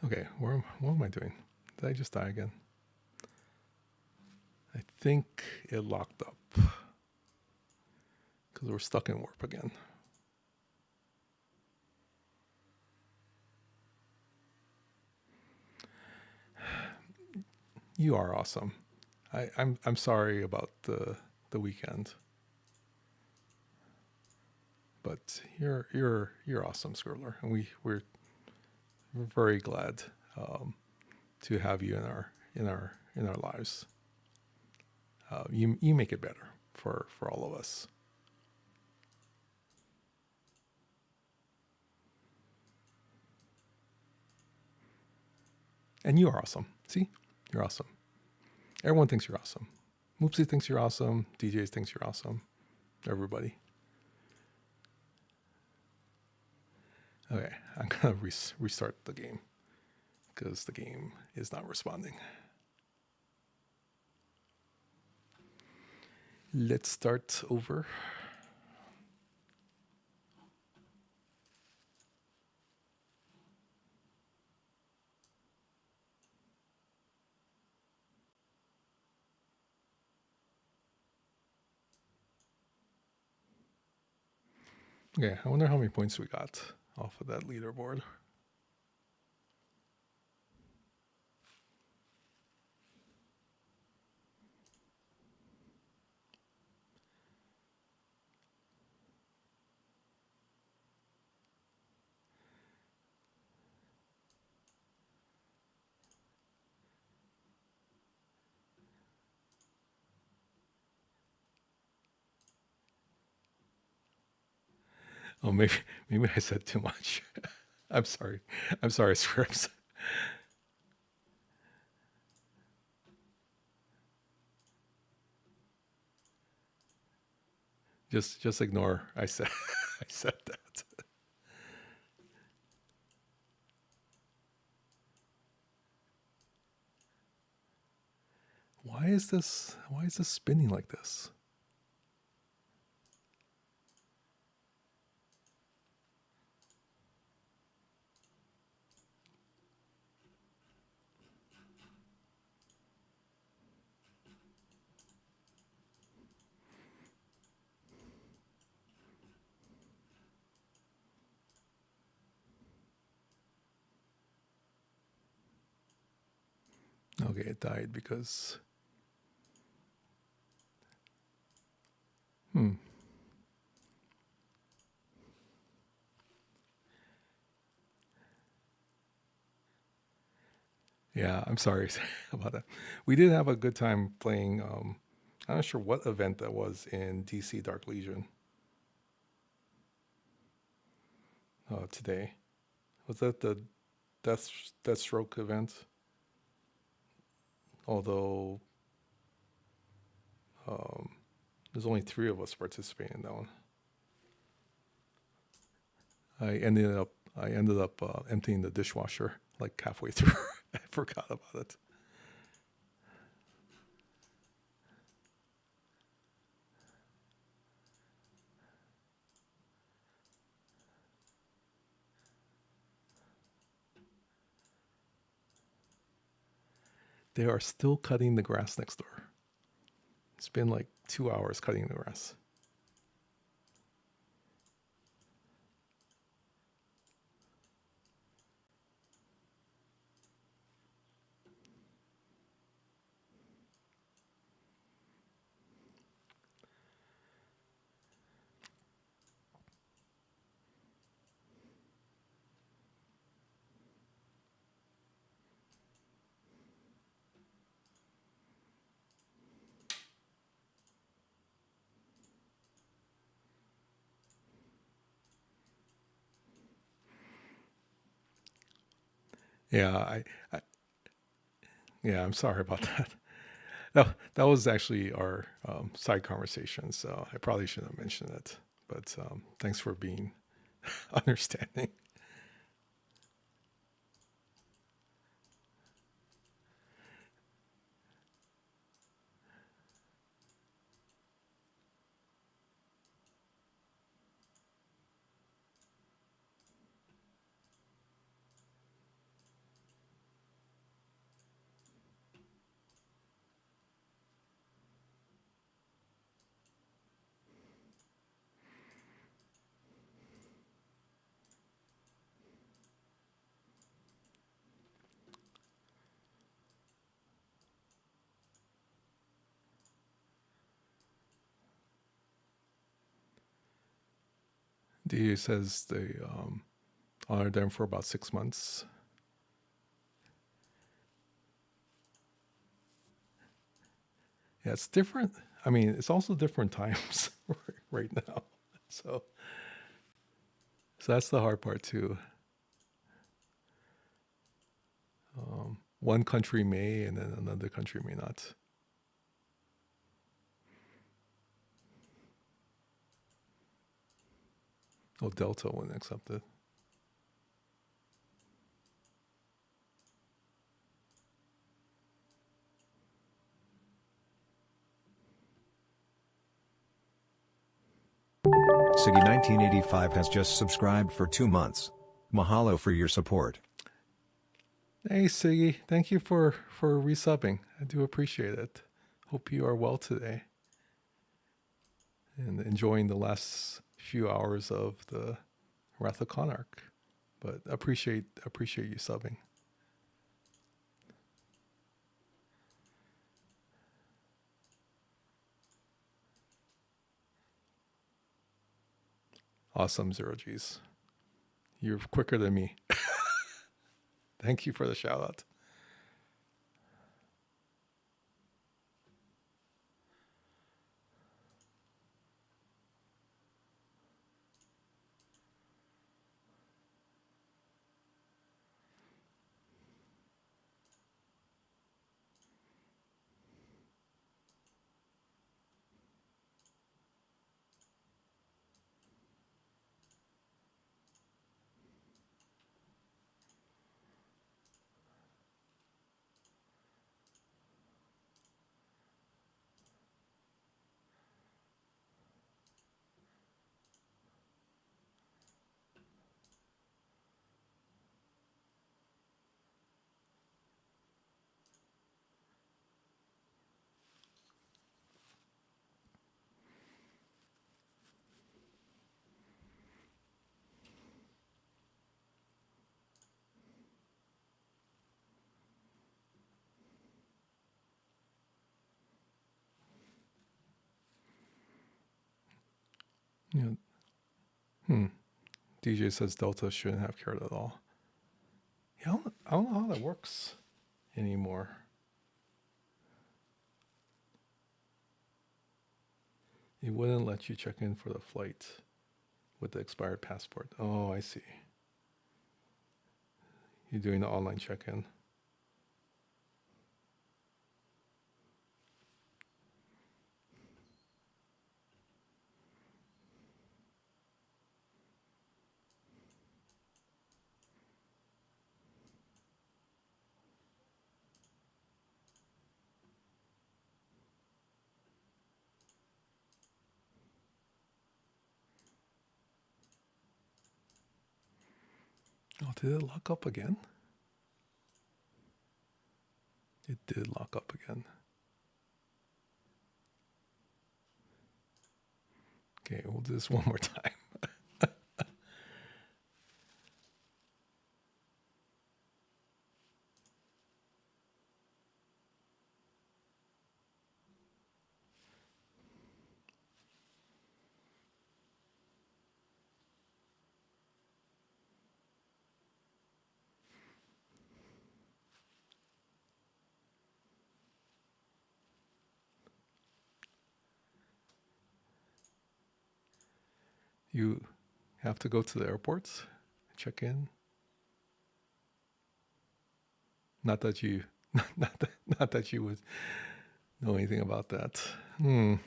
Okay, what am I doing? Did I just die again? I think it locked up because we're stuck in warp again. You are awesome. I'm sorry about the weekend, but you're awesome, Scribbler, and we're very glad to have you in our lives. You make it better for all of us. And you are awesome. See? You're awesome. Everyone thinks you're awesome. Moopsy thinks you're awesome. DJs thinks you're awesome. Everybody. Okay, I'm gonna restart the game because the game is not responding. Let's start over. Okay, I wonder how many points we got off of that leaderboard. Oh, maybe I said too much. I'm sorry. I'm sorry, Scripps. Just ignore. I said I said that. Why is this spinning like this? Okay, it died because Yeah, I'm sorry about that. We did have a good time playing. I'm not sure what event that was in DC Dark Legion today. Was that the Deathstroke event? Although there's only 3 of us participating in that one. I ended up emptying the dishwasher like halfway through. I forgot about it. They are still cutting the grass next door. It's been like 2 hours cutting the grass. Yeah, yeah, I'm sorry about that. That was actually our side conversation, so I probably shouldn't have mentioned it. But thanks for being understanding. DA says they honored them for about 6 months. Yeah, it's different. I mean, it's also different times right now. So that's the hard part too. One country may, and then another country may not. Oh, Delta wouldn't accept it. Siggy 1985 has just subscribed for 2 months. Mahalo for your support. Hey, Siggy, thank you for resubbing. I do appreciate it. Hope you are well today and enjoying the last few hours of the Wrath of Konark. But appreciate you subbing. Awesome, Zero G's. You're quicker than me. Thank you for the shout out. You know, DJ says Delta shouldn't have cared at all. Yeah, I don't know how that works anymore. It wouldn't let you check in for the flight with the expired passport. Oh, I see. You're doing the online check-in. Oh, did it lock up again? It did lock up again. Okay, we'll do this one more time. You have to go to the airports, check in. Not that you, not that you would know anything about that. Well,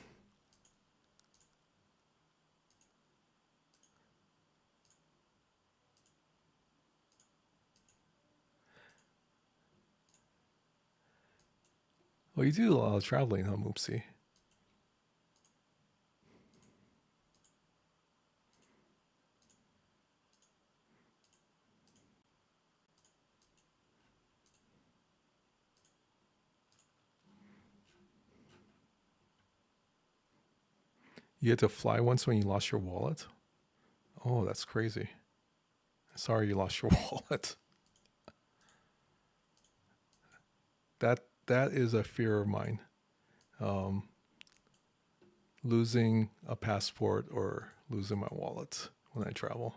you do a lot of traveling, huh, Moopsie? You had to fly once when you lost your wallet? Oh, that's crazy. Sorry you lost your wallet. That is a fear of mine. Losing a passport or losing my wallet when I travel.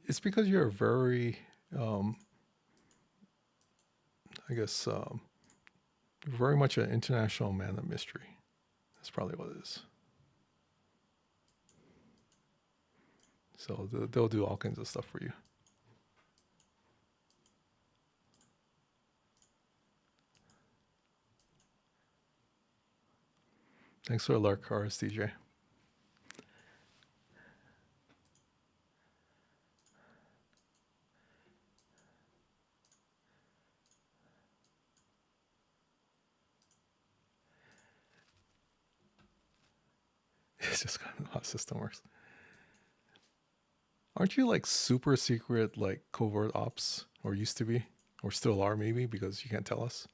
It's because you're a very, I guess, very much an international man of mystery. That's probably what it is. So they'll do all kinds of stuff for you. Thanks for the alert, cars, DJ. It's just kind of how the system works. Aren't you like super secret, like covert ops, or used to be, or still are maybe, because you can't tell us?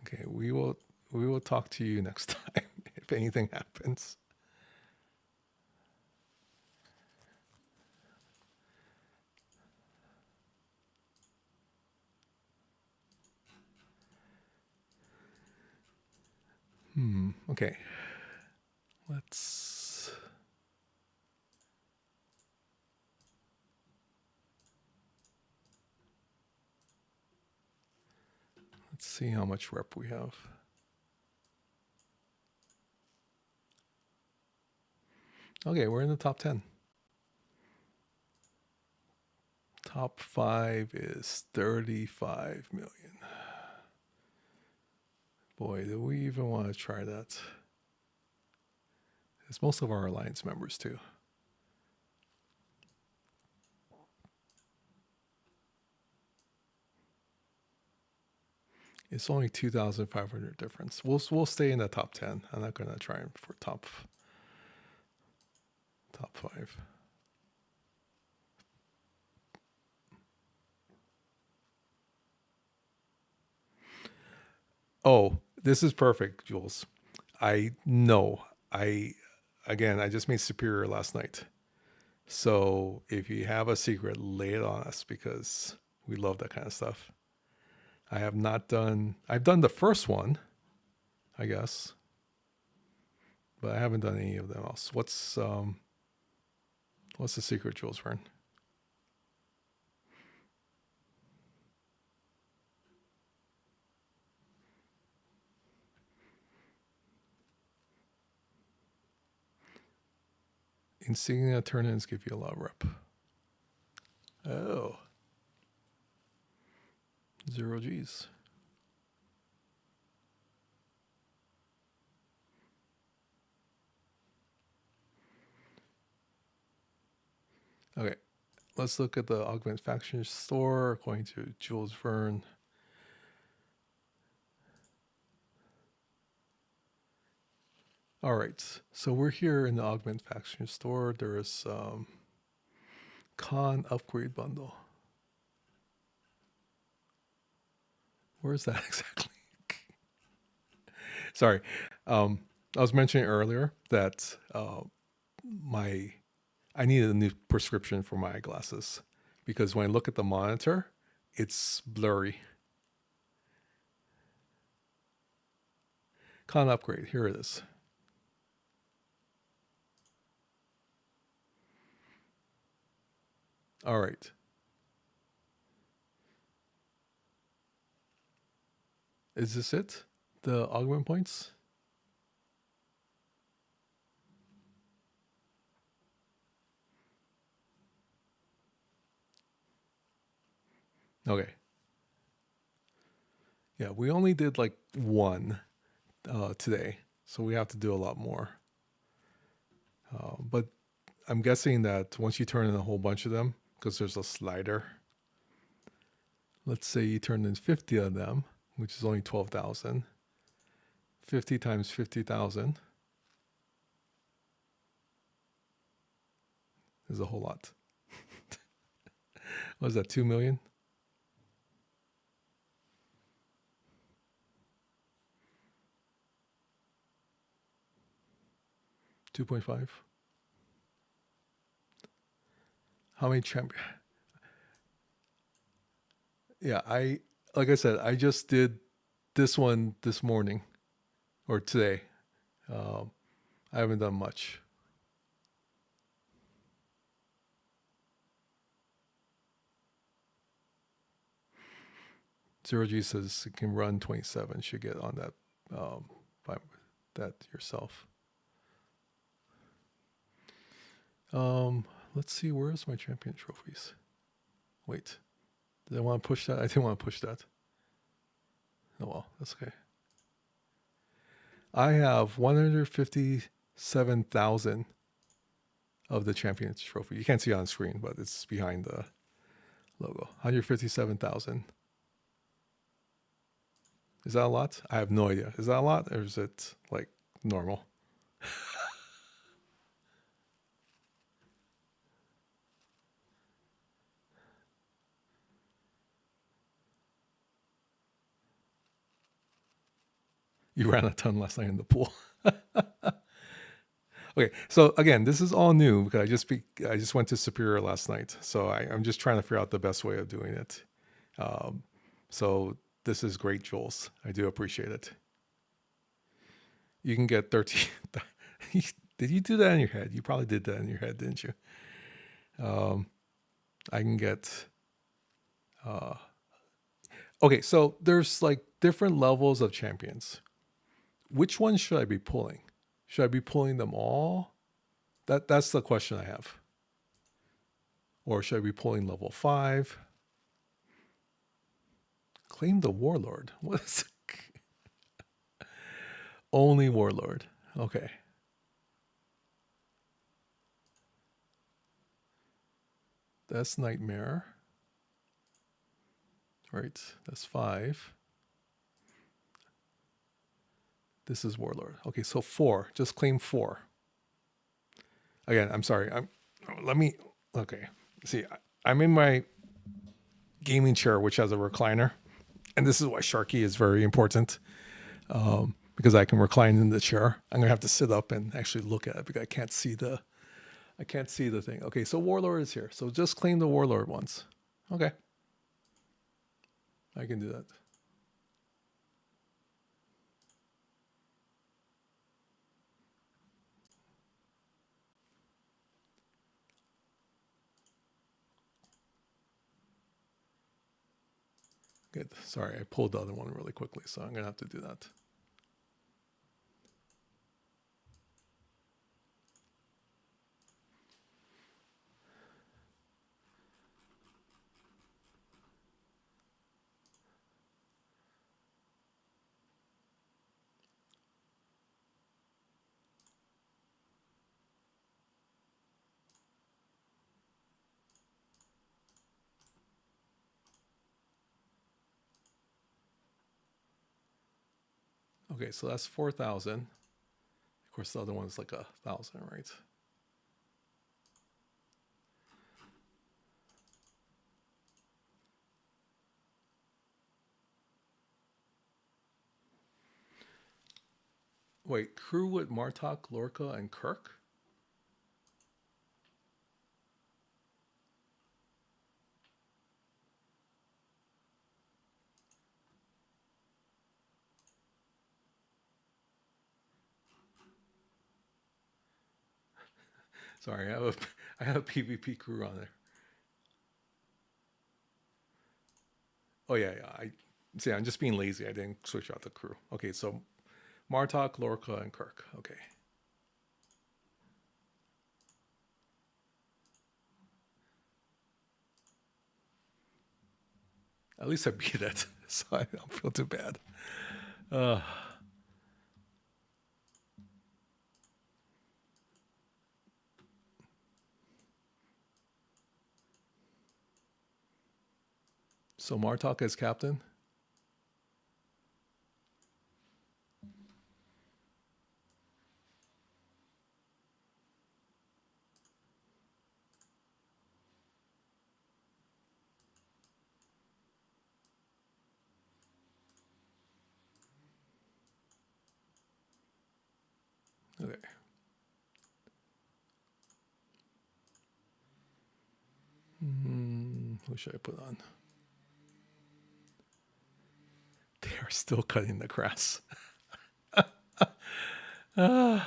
Okay, we will talk to you next time if anything happens. Okay. Let's see how much rep we have. Okay, we're in the top 10. Top 5 is 35 million. Boy, do we even want to try that? It's most of our Alliance members too. It's only 2,500 difference. We'll stay in the top 10. I'm not gonna try for top 5. Oh, this is perfect, Jules. I know. I just made Superior last night. So if you have a secret, lay it on us because we love that kind of stuff. I've done the first one, I guess, but I haven't done any of them else. What's the secret, Jules Verne? Insignia turn-ins give you a lot of rep. Oh. 0 G's. Okay. Let's look at the Augment Faction store according to Jules Verne. All right, so we're here in the Augment Faction store. There is Con Upgrade Bundle. Where is that exactly? Sorry, I was mentioning earlier that I needed a new prescription for my eyeglasses because when I look at the monitor, it's blurry. Con Upgrade, here it is. All right. Is this it? The augment points? Okay. Yeah, we only did like one today, so we have to do a lot more. But I'm guessing that once you turn in a whole bunch of them, because there's a slider, let's say you turn in 50 of them, which is only 12,000. 50 times 50,000 is a whole lot. What is that, 2 million? $2.5. How many champions? Yeah, like I said, I just did this one this morning or today. I haven't done much. Zero G says it can run 27. Should get on that that yourself. Let's see, where's my champion trophies? Wait, did I want to push that? I didn't want to push that. Oh well, that's okay. I have 157,000 of the Champions Trophy. You can't see it on screen, but it's behind the logo. 157,000. Is that a lot? I have no idea. Is that a lot or is it like normal? You ran a ton last night in the pool. Okay, so again, this is all new because I just went to Superior last night, so I'm just trying to figure out the best way of doing it. So this is great, Jules. I do appreciate it. You can get 13. Did you do that in your head? You probably did that in your head, didn't you? I can get. Okay, so there's like different levels of champions. Which one should I be pulling? Should I be pulling them all? That's the question I have. Or should I be pulling level 5? Claim the Warlord. What is it? Only Warlord. Okay. That's Nightmare. Right, that's 5. This is Warlord. Okay, so 4. Just claim 4. Again, I'm sorry. Okay. See, I'm in my gaming chair, which has a recliner. And this is why Sharky is very important. Because I can recline in the chair. I'm gonna have to sit up and actually look at it because I can't see the thing. Okay, so Warlord is here. So just claim the Warlord once. Okay. I can do that. Good. Sorry, I pulled the other one really quickly, so I'm gonna have to do that. Okay, so that's 4,000. Of course, the other one's like 1,000, right? Wait, crew with Martok, Lorca, and Kirk? Sorry, I have a PvP crew on there. Oh yeah. I'm just being lazy. I didn't switch out the crew. Okay, so Martok, Lorca, and Kirk. Okay. At least I beat it, so I don't feel too bad. So Martok as captain. Okay. Who should I put on? They are still cutting the grass. Okay,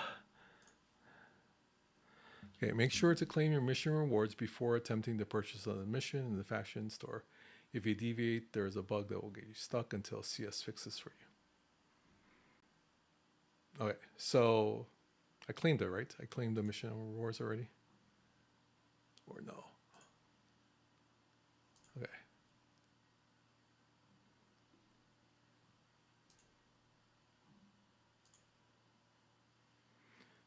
make sure to claim your mission rewards before attempting to purchase another mission in the faction store. If you deviate, there is a bug that will get you stuck until CS fixes for you. Okay, so I claimed it, right? I claimed the mission rewards already? Or no? Okay.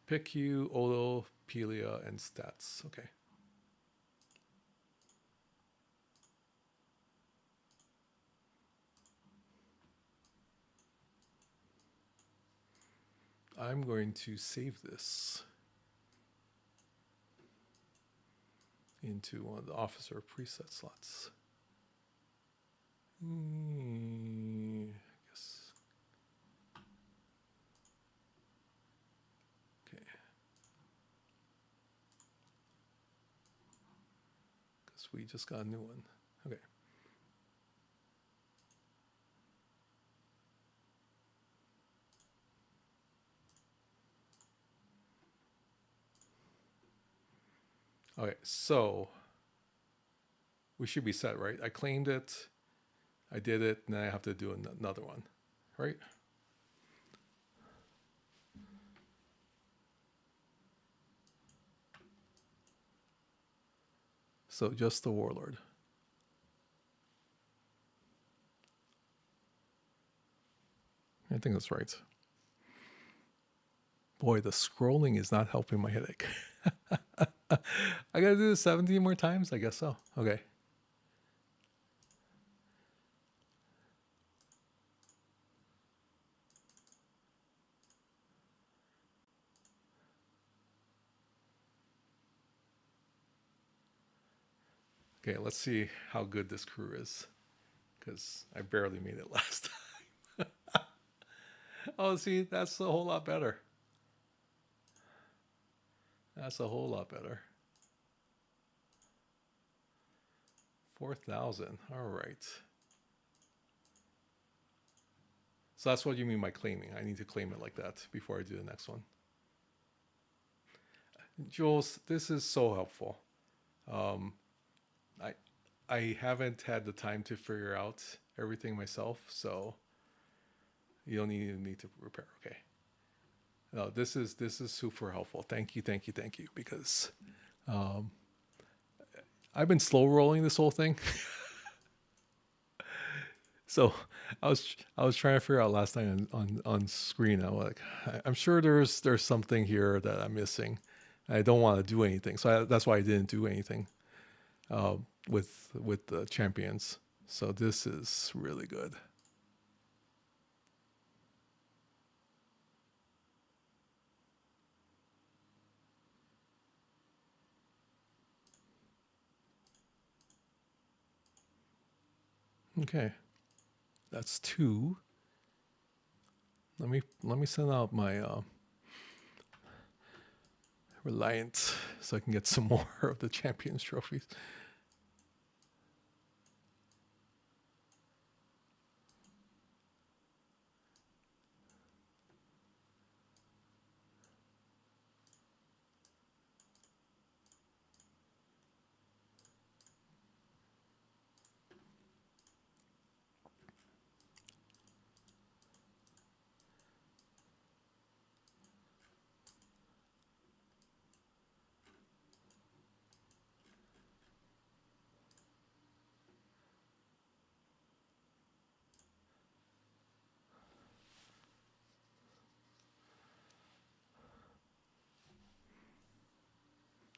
Pick you, Olo, Pelia, and stats. Okay. I'm going to save this into one of the officer preset slots. I guess. Okay. Because we just got a new one. Okay. Okay, so we should be set, right? I claimed it, I did it, and then I have to do another one, right? So just the Warlord. I think that's right. Boy, the scrolling is not helping my headache. I gotta do this 17 more times? I guess so. Okay. Okay, let's see how good this crew is, because I barely made it last time. Oh, see, that's a whole lot better. That's a whole lot better. 4,000. All right. So that's what you mean by claiming. I need to claim it like that before I do the next one. Jules, this is so helpful. I haven't had the time to figure out everything myself, so you don't even need to prepare. Okay. No, this is super helpful. Thank you, because I've been slow rolling this whole thing. So I was trying to figure out last night on screen. I'm like, I'm sure there's something here that I'm missing. I don't want to do anything, so that's why I didn't do anything with the champions. So this is really good. Okay, that's 2. Let me send out my Reliant so I can get some more of the Champions trophies.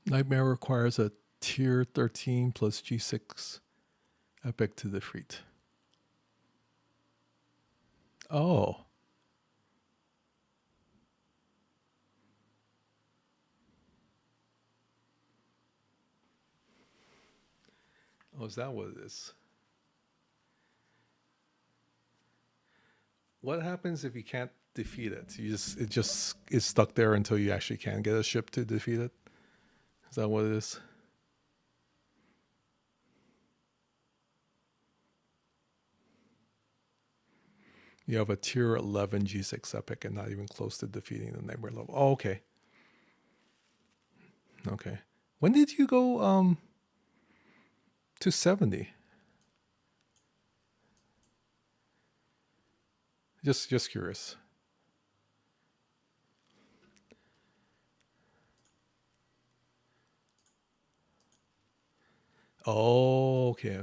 Nightmare requires a tier 13 plus G6 epic to defeat. Oh. Oh, is that what it is? What happens if you can't defeat it? It just is stuck there until you actually can get a ship to defeat it? Is that what it is? You have a tier 11 G6 epic and not even close to defeating the nightmare level. Oh, okay. Okay. When did you go to 70? Just curious. Oh, okay.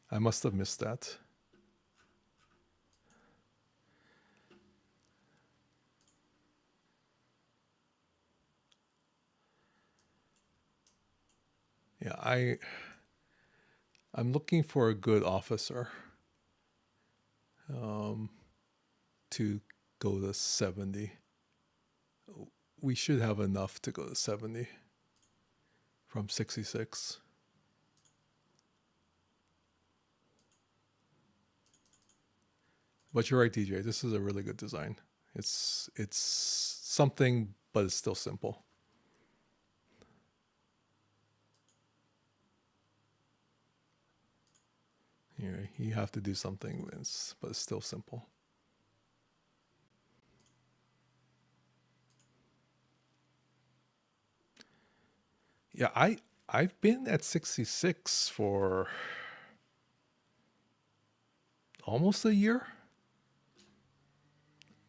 I must have missed that. Yeah, I'm looking for a good officer to go to 70. We should have enough to go to 70 from 66. But you're right, DJ. This is a really good design. It's something, but it's still simple. You have to do something, but it's still simple. Yeah, I've been at 66 for almost a year.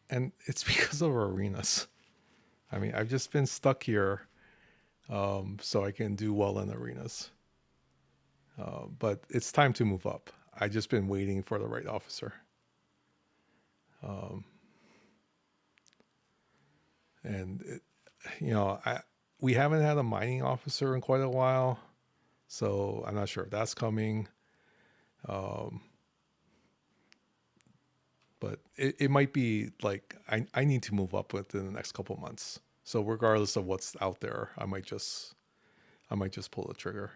And it's because of arenas. I mean, I've just been stuck here so I can do well in arenas. But it's time to move up. I've just been waiting for the right officer. We haven't had a mining officer in quite a while, so I'm not sure if that's coming. But it might be like I need to move up within the next couple months. So regardless of what's out there, I might just pull the trigger.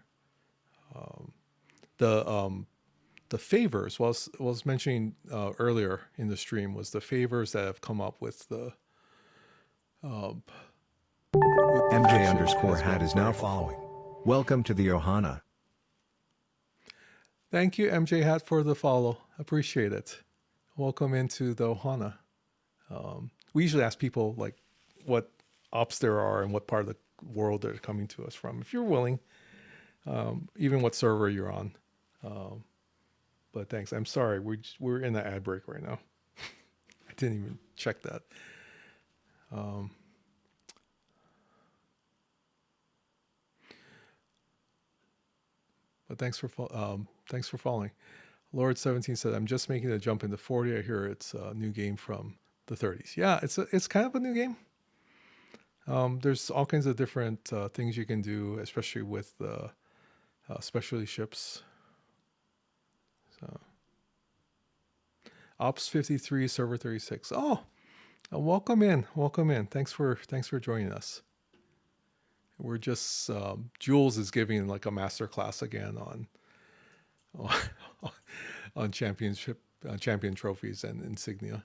The favors was mentioning earlier in the stream was the favors that have come up with the MJ_hat is now following. Welcome to the ʻOhana. Thank you, MJ Hat, for the follow. Appreciate it. Welcome into the ʻOhana. We usually ask people like what ops there are and what part of the world they're coming to us from, if you're willing, even what server you're on. But thanks. I'm sorry, we're in the ad break right now. I didn't even check that. But thanks for following. Lord 17 said, "I'm just making the jump into 40. I hear it's a new game from the 30s." Yeah, it's kind of a new game. There's all kinds of different things you can do, especially with the specialty ships. So, Ops 53, server 36. Oh, welcome in. Thanks for joining us. We're just Jules is giving like a master class again on champion trophies and insignia.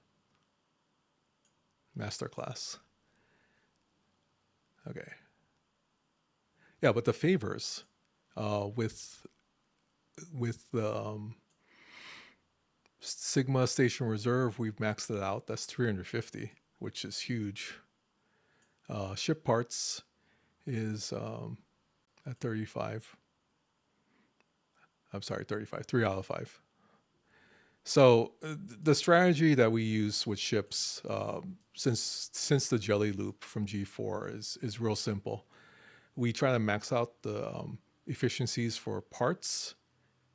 Master class. Okay. Yeah, but the favors with the Sigma Station Reserve, we've maxed it out. That's 350, which is huge. Ship parts is at 35. I'm sorry, 35. 3 out of 5. So the strategy that we use with ships since the jelly loop from G4 is real simple. We try to max out the efficiencies for parts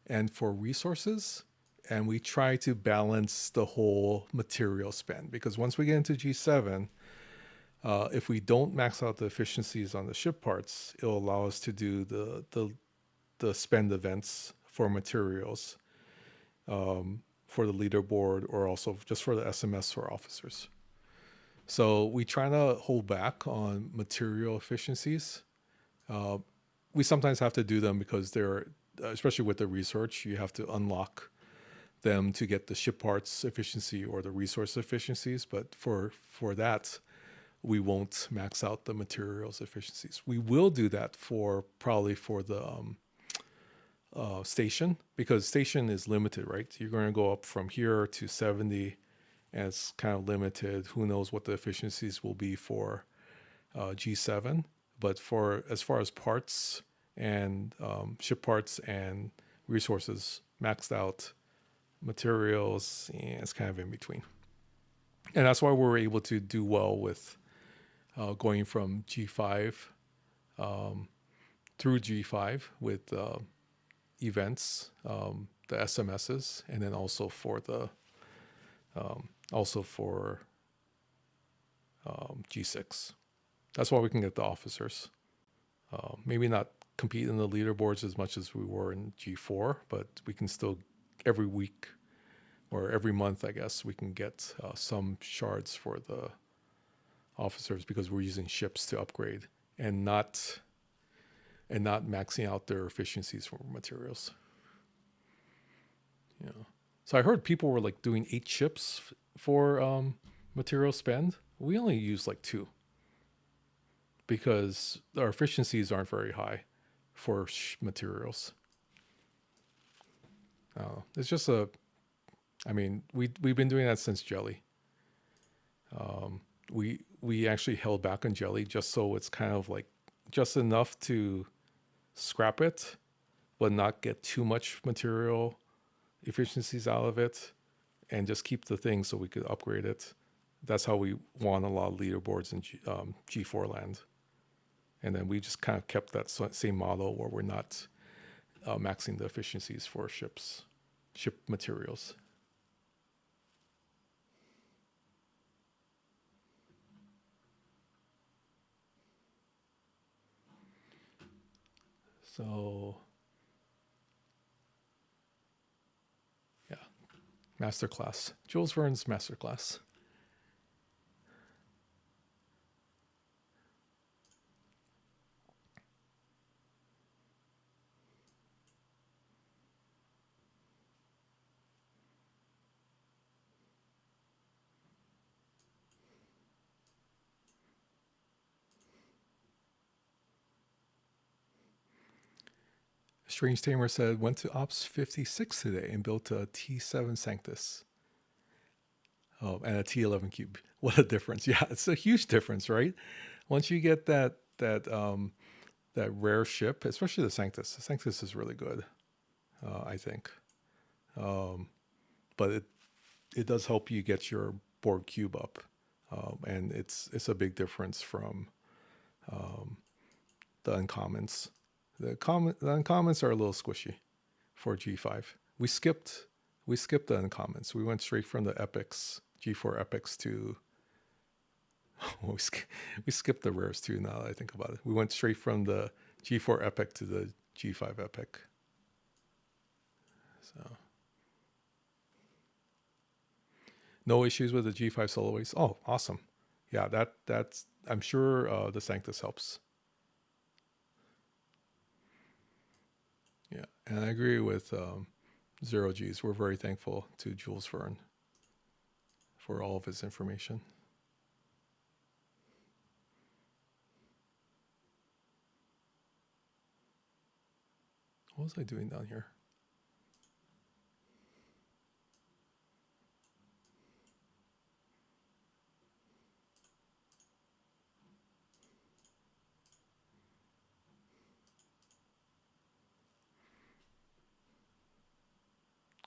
and for resources, and we try to balance the whole material spend, because once we get into G7, if we don't max out the efficiencies on the ship parts, it'll allow us to do the spend events for materials, for the leaderboard, or also just for the SMS for officers. So we try to hold back on material efficiencies. We sometimes have to do them because they're, especially with the research, you have to unlock them to get the ship parts efficiency or the resource efficiencies. But for that, we won't max out the materials efficiencies. We will do that probably for the station, because station is limited, right? You're going to go up from here to 70, and it's kind of limited. Who knows what the efficiencies will be for G7? But as far as parts and ship parts and resources, maxed out. Materials, it's kind of in between. And that's why we're able to do well with going from G5 through G5 with events, the SMSs, and then also for G6. That's why we can get the officers. Maybe not compete in the leaderboards as much as we were in G4, but we can still, every week or every month, I guess, we can get some shards for the officers, because we're using ships to upgrade and not maxing out their efficiencies for materials. You know, so I heard people were like doing 8 ships for material spend. We only use like 2 because our efficiencies aren't very high for materials. It's just we've been doing that since Jelly. We actually held back on Jelly just so it's kind of like just enough to scrap it, but not get too much material efficiencies out of it, and just keep the thing so we could upgrade it. That's how we won a lot of leaderboards in G4 land. And then we just kind of kept that same model where we're not maxing the efficiencies for ship materials. So, yeah, masterclass. Jules Verne's masterclass. Strange Tamer said, went to Ops 56 today and built a T7 Sanctus. Oh, and a T11 Cube. What a difference. Yeah, it's a huge difference, right? Once you get that rare ship, especially the Sanctus. The Sanctus is really good, I think. But it does help you get your board cube up. And it's a big difference from the uncommons. The uncommons are a little squishy for G5. We skipped the uncommons. We went straight from the epics, G4 epics to we skipped the rares too. Now that I think about it, we went straight from the G4 epic to the G5 epic. So no issues with the G5 soloists. Oh, awesome! Yeah, that's. I'm sure the Sanctus helps. Yeah, and I agree with Zero G's. We're very thankful to Jules Verne for all of his information. What was I doing down here?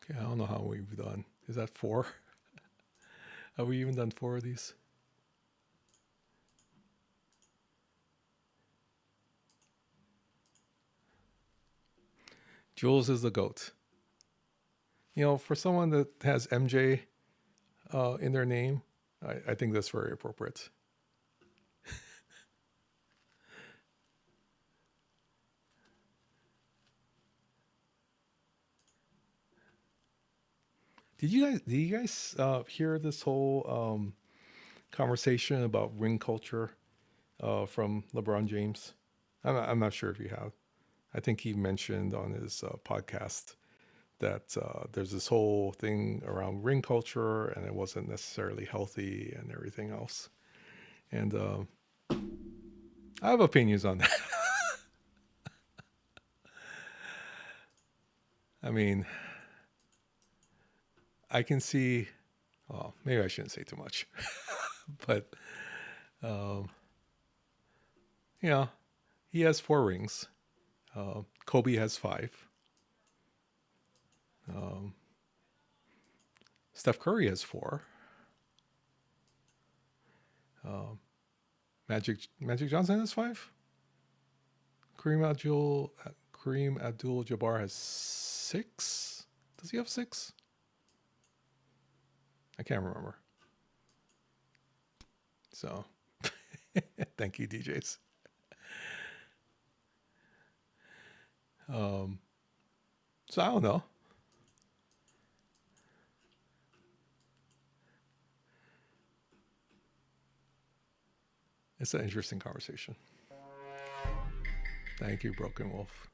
Okay, I don't know how we've done. Is that 4? Have we even done 4 of these? Jules is the GOAT. You know, for someone that has MJ in their name, I think that's very appropriate. Did you guys hear this whole conversation about ring culture from LeBron James? I'm not sure if you have. I think he mentioned on his podcast that there's this whole thing around ring culture and it wasn't necessarily healthy and everything else. And I have opinions on that. I mean, I can see, well, maybe I shouldn't say too much, but, you know, he has 4 rings. Kobe has 5. Steph Curry has 4. Magic Johnson has 5. Kareem Abdul-Jabbar has 6. Does he have 6? I can't remember. So, thank you, DJs. So I don't know. It's an interesting conversation. Thank you, Broken Wolf.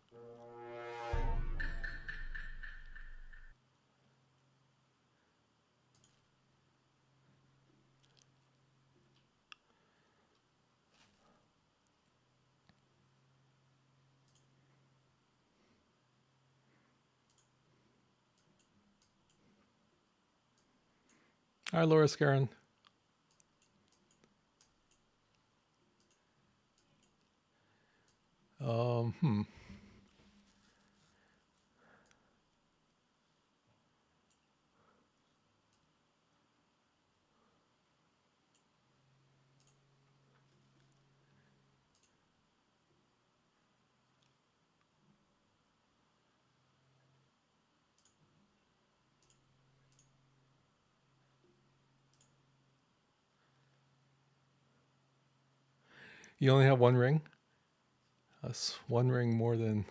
Hi, Laura Scaron. You only have 1 ring? That's 1 ring more than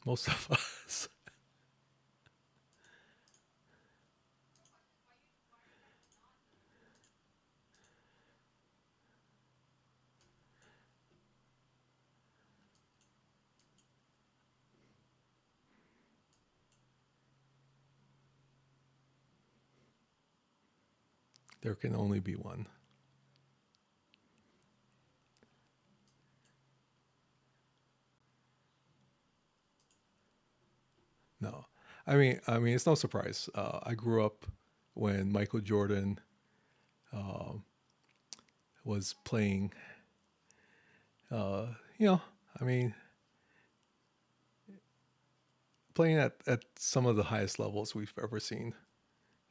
most of us. There can only be 1. No, I mean, it's no surprise. I grew up when Michael Jordan was playing. You know, I mean, playing at some of the highest levels we've ever seen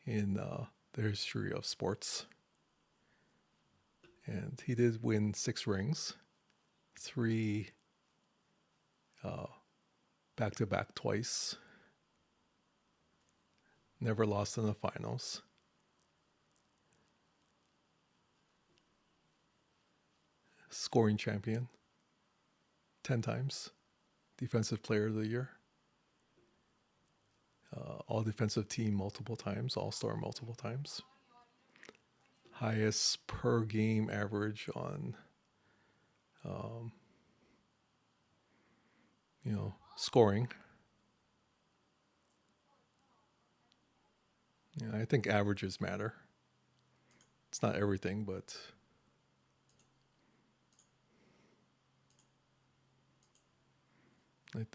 in the history of sports. And he did win 6 rings, 3 back to back twice. Never lost in the finals. Scoring champion 10 times. Defensive player of the year. All defensive team multiple times. All-star multiple times. Highest per game average on scoring. I think averages matter. It's not everything, but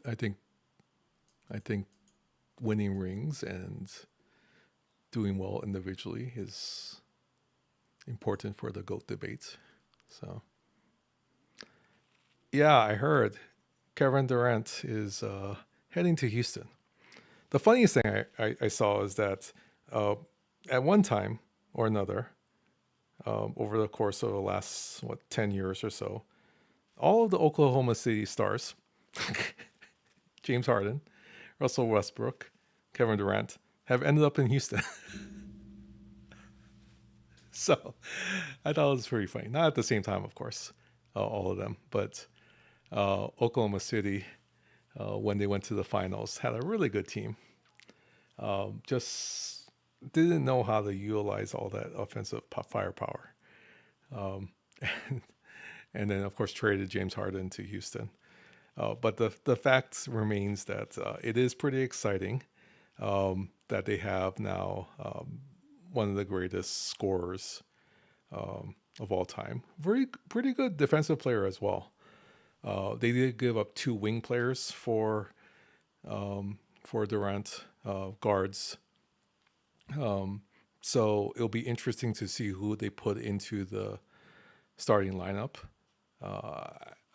I think winning rings and doing well individually is important for the GOAT debate. So, yeah, I heard Kevin Durant is heading to Houston. The funniest thing I saw is that at one time or another, over the course of the last 10 years or so, all of the Oklahoma City stars, James Harden, Russell Westbrook, Kevin Durant, have ended up in Houston. So I thought it was pretty funny. Not at the same time, of course, all of them, but Oklahoma City, when they went to the finals, had a really good team. Just didn't know how to utilize all that offensive firepower. And then, of course, traded James Harden to Houston. But the fact remains that it is pretty exciting that they have now one of the greatest scorers of all time. Pretty good defensive player as well. They did give up 2 wing players for Durant, guards. So it'll be interesting to see who they put into the starting lineup.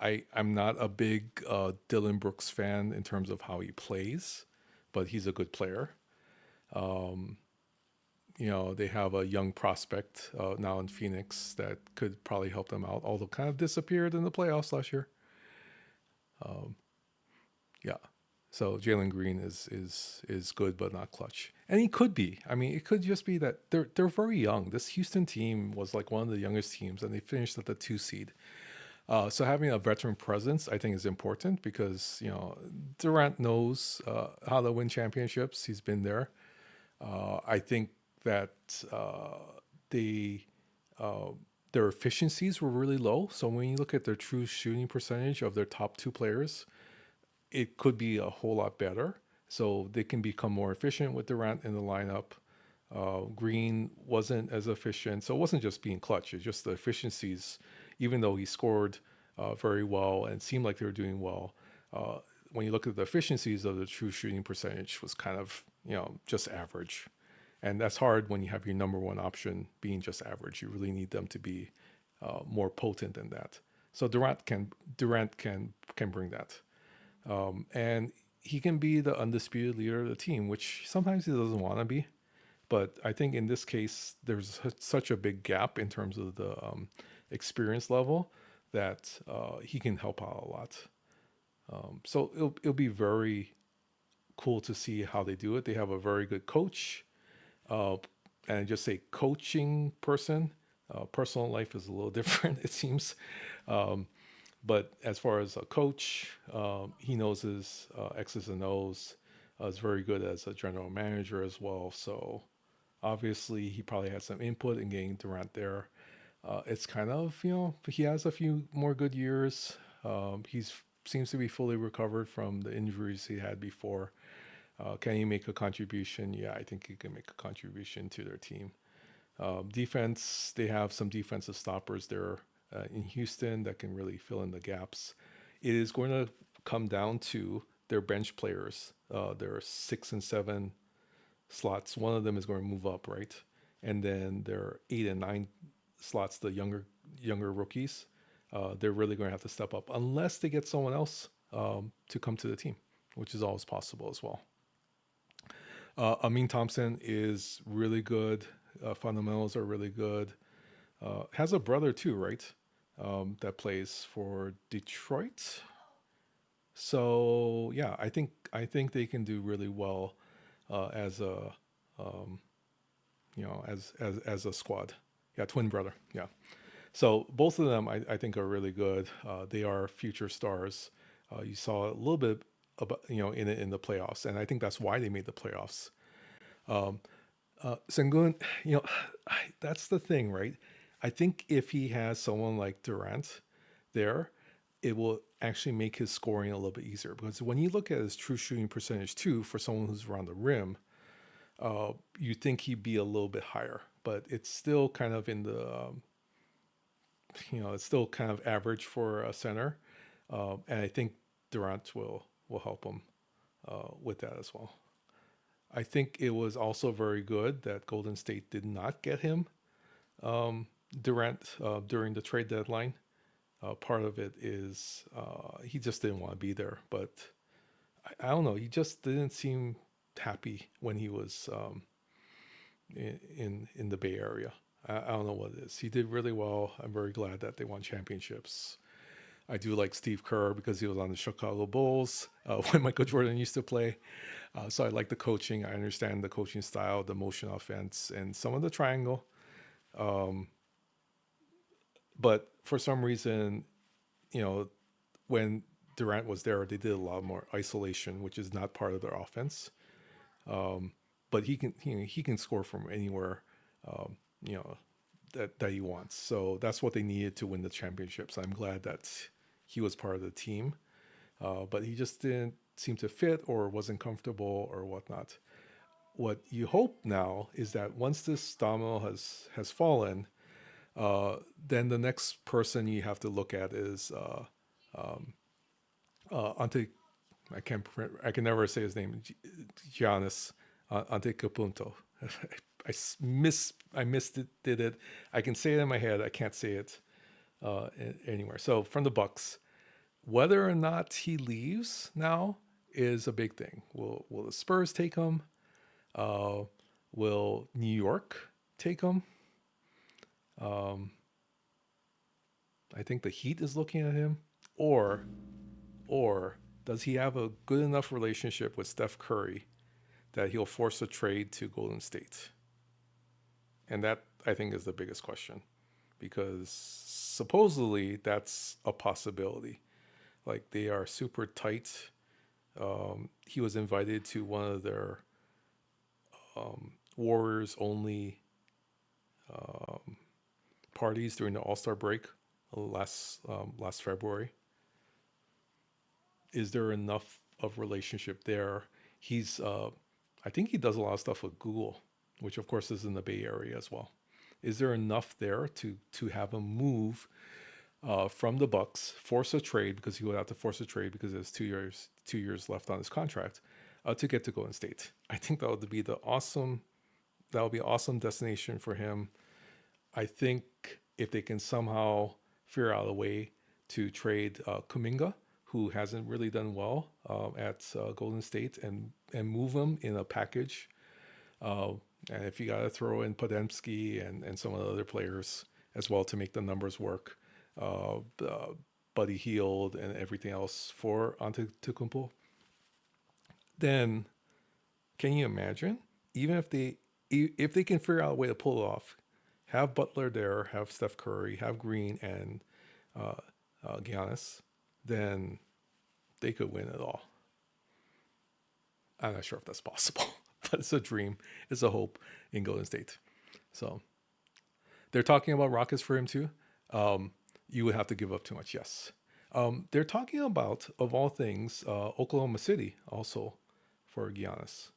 I'm not a big Dylan Brooks fan in terms of how he plays, but he's a good player. They have a young prospect now in Phoenix that could probably help them out, although kind of disappeared in the playoffs last year. So Jalen Green is good, but not clutch. And he could be. I mean, it could just be that they're very young. This Houston team was like one of the youngest teams, and they finished at the 2 seed. So having a veteran presence, I think, is important because, Durant knows how to win championships. He's been there. I think that their efficiencies were really low. So when you look at their true shooting percentage of their top 2 players, it could be a whole lot better. So they can become more efficient with Durant in the lineup. Green wasn't as efficient. So it wasn't just being clutch. It's just the efficiencies, even though he scored very well and seemed like they were doing well. When you look at the efficiencies of the true shooting percentage was kind of, just average. And that's hard when you have your number one option being just average. You really need them to be more potent than that. So Durant can bring that. And he can be the undisputed leader of the team, which sometimes he doesn't want to be. But I think in this case, there's such a big gap in terms of the experience level that he can help out a lot. So it'll be very cool to see how they do it. They have a very good coach, and just say coaching person. Personal life is a little different, it seems. But as far as a coach, he knows his X's and O's. Is very good as a general manager as well. So obviously he probably had some input in getting Durant there. It's kind of, he has a few more good years. He's seems to be fully recovered from the injuries he had before. Can he make a contribution? Yeah, I think he can make a contribution to their team. Defense, they have some defensive stoppers there in Houston that can really fill in the gaps. It is going to come down to their bench players there are 6 and 7 slots. One of them is going to move up, right? And then there are 8 and 9 slots, the younger rookies. They're really going to have to step up unless they get someone else to come to the team, which is always possible as well. Amin Thompson is really good. Fundamentals are really good. Has a brother too, right? That plays for Detroit. So yeah, I think they can do really well as a as a squad. Yeah, twin brother. Yeah. So both of them I think are really good. They are future stars. You saw a little bit about in the playoffs, and I think that's why they made the playoffs. Sengun, that's the thing, right? I think if he has someone like Durant there, it will actually make his scoring a little bit easier, because when you look at his true shooting percentage too, for someone who's around the rim, you think he'd be a little bit higher, but it's still kind of in the, it's still kind of average for a center. And I think Durant will help him with that as well. I think it was also very good that Golden State did not get him Durant during the trade deadline. Part of it is he just didn't want to be there, but I don't know. He just didn't seem happy when he was in the Bay Area. I don't know what it is. He did really well. I'm very glad that they won championships. I do like Steve Kerr because he was on the Chicago Bulls when Michael Jordan used to play. So I like the coaching. I understand the coaching style, the motion offense, and some of the triangle. But for some reason, when Durant was there, they did a lot more isolation, which is not part of their offense. But he can score from anywhere, that he wants. So that's what they needed to win the championships. I'm glad that he was part of the team, but he just didn't seem to fit or wasn't comfortable or whatnot. What you hope now is that once this domino has fallen, then the next person you have to look at is Ante. I can never say his name. Giannis Antetokounmpo. I missed it. Did it? I can say it in my head. I can't say it anywhere. So from the Bucks, whether or not he leaves now is a big thing. Will the Spurs take him? Will New York take him? I think the Heat is looking at him, or does he have a good enough relationship with Steph Curry that he'll force a trade to Golden State? And that, I think, is the biggest question, because supposedly that's a possibility. Like, they are super tight. He was invited to one of their Warriors only parties during the All-Star break last February. Is there enough of relationship there? He's I think he does a lot of stuff with Google, which of course is in the Bay Area as well. Is there enough there to have him move from the Bucks, force a trade, because he would have to force a trade because there's 2 years left on his contract, to get to Golden State? I think that would be an awesome destination for him. I think if they can somehow figure out a way to trade Kuminga, who hasn't really done well at Golden State, and move him in a package. And if you got to throw in Podemski and some of the other players as well to make the numbers work, Buddy Hield and everything else for Antetokounmpo, then can you imagine? Even if they can figure out a way to pull it off, have Butler there, have Steph Curry, have Green and Giannis, then they could win it all. I'm not sure if that's possible, but it's a dream. It's a hope in Golden State. So they're talking about Rockets for him too. You would have to give up too much, yes. They're talking about, of all things, Oklahoma City also for Giannis.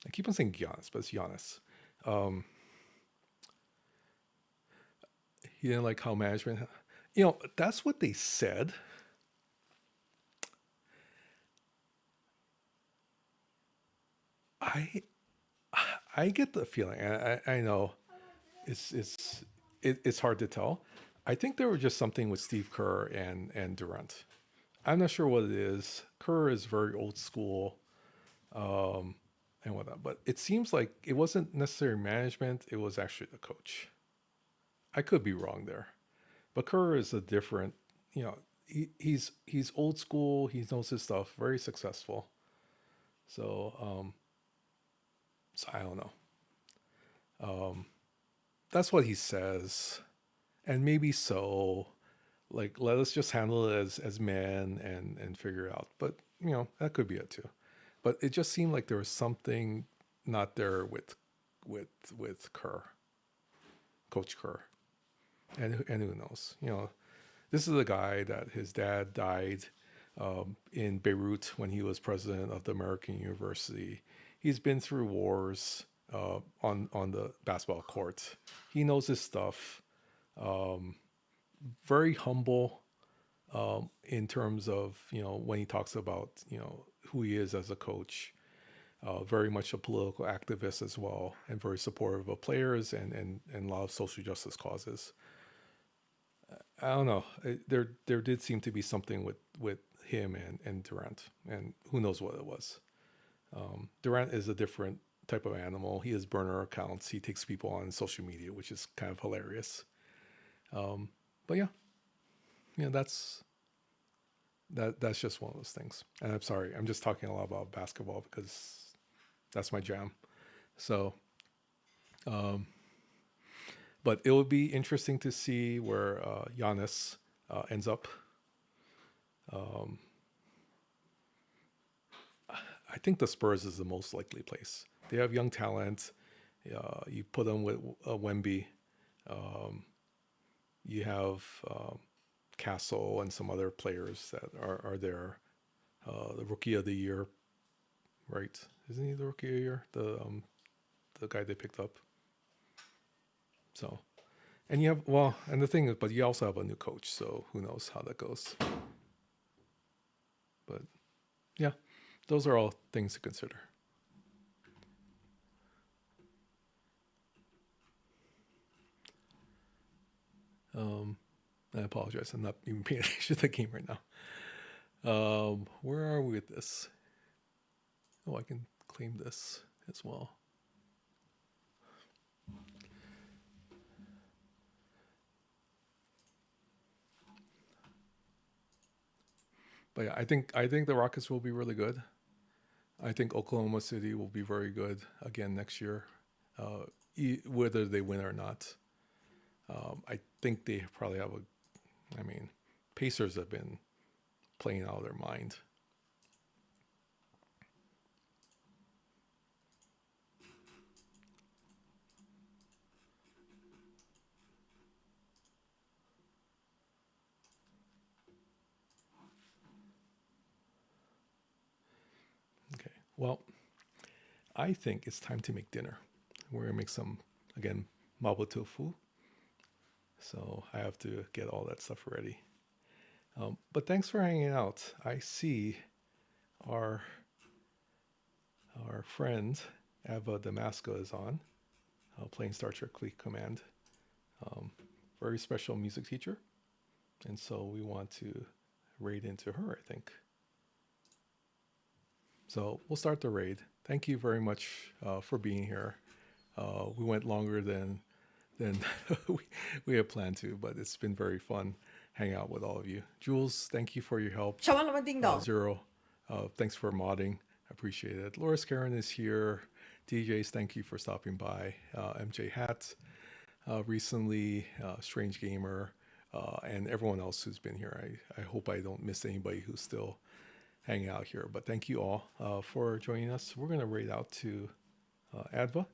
I keep on saying Giannis, but it's Giannis. He didn't like how management... that's what they said. I I get the feeling, and I know it's hard to tell. I think there was just something with Steve Kerr and Durant. I'm not sure what it is. Kerr is very old school, and whatnot, but it seems like it wasn't necessarily management. It was actually the coach. I could be wrong there, but Kerr is a different. You know, he's old school. He knows his stuff. Very successful. So so I don't know. That's what he says, and maybe so. Like, let us just handle it as men and figure it out. But that could be it too. But it just seemed like there was something not there with Kerr, Coach Kerr, and who knows? This is a guy that his dad died in Beirut when he was president of the American University. He's been through wars on the basketball court. He knows his stuff. Very humble in terms of when he talks about who he is as a coach. Very much a political activist as well, and very supportive of players and a lot of social justice causes. I don't know. There did seem to be something with him and Durant, and who knows what it was. Durant is a different type of animal. He has burner accounts. He takes people on social media, which is kind of hilarious. But yeah, that's just one of those things. And I'm sorry, I'm just talking a lot about basketball because that's my jam. So, but it would be interesting to see where Giannis ends up. I think the Spurs is the most likely place. They have young talent. You put them with Wemby. You have Castle and some other players that are there. The rookie of the year, right? Isn't he the rookie of the year? The guy they picked up. So, and you have and the thing is, but you also have a new coach, so who knows how that goes. But yeah, those are all things to consider. I apologize. I'm not even paying attention to the game right now. Where are we with this? Oh, I can claim this as well. But yeah, I think the Rockets will be really good. I think Oklahoma City will be very good again next year, whether they win or not. I think they probably have Pacers have been playing out of their mind. Okay, well, I think it's time to make dinner. We're going to make some, again, mapo tofu. So I have to get all that stuff ready. But thanks for hanging out. I see our friend Ava Damasco is on, playing Star Trek Fleet Command. Very special music teacher. And so we want to raid into her, I think. So we'll start the raid. Thank you very much for being here. We went longer than we had planned to, but it's been very fun hanging out with all of you. Jules, thank you for your help. Zero, thanks for modding. I appreciate it. Loris Karen is here. DJs, thank you for stopping by. MJ Hat, recently, Strange Gamer, and everyone else who's been here. I hope I don't miss anybody who's still hanging out here, but thank you all for joining us. We're going to raid out to Adva.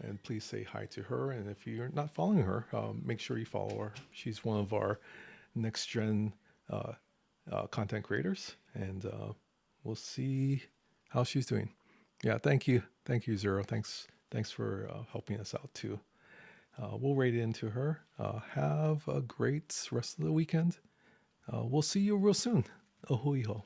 And please say hi to her. And if you're not following her, make sure you follow her. She's one of our next gen content creators, and we'll see how she's doing. Yeah, thank you, Zero. Thanks for helping us out too. We'll raid into her. Have a great rest of the weekend. We'll see you real soon. Ahuiho.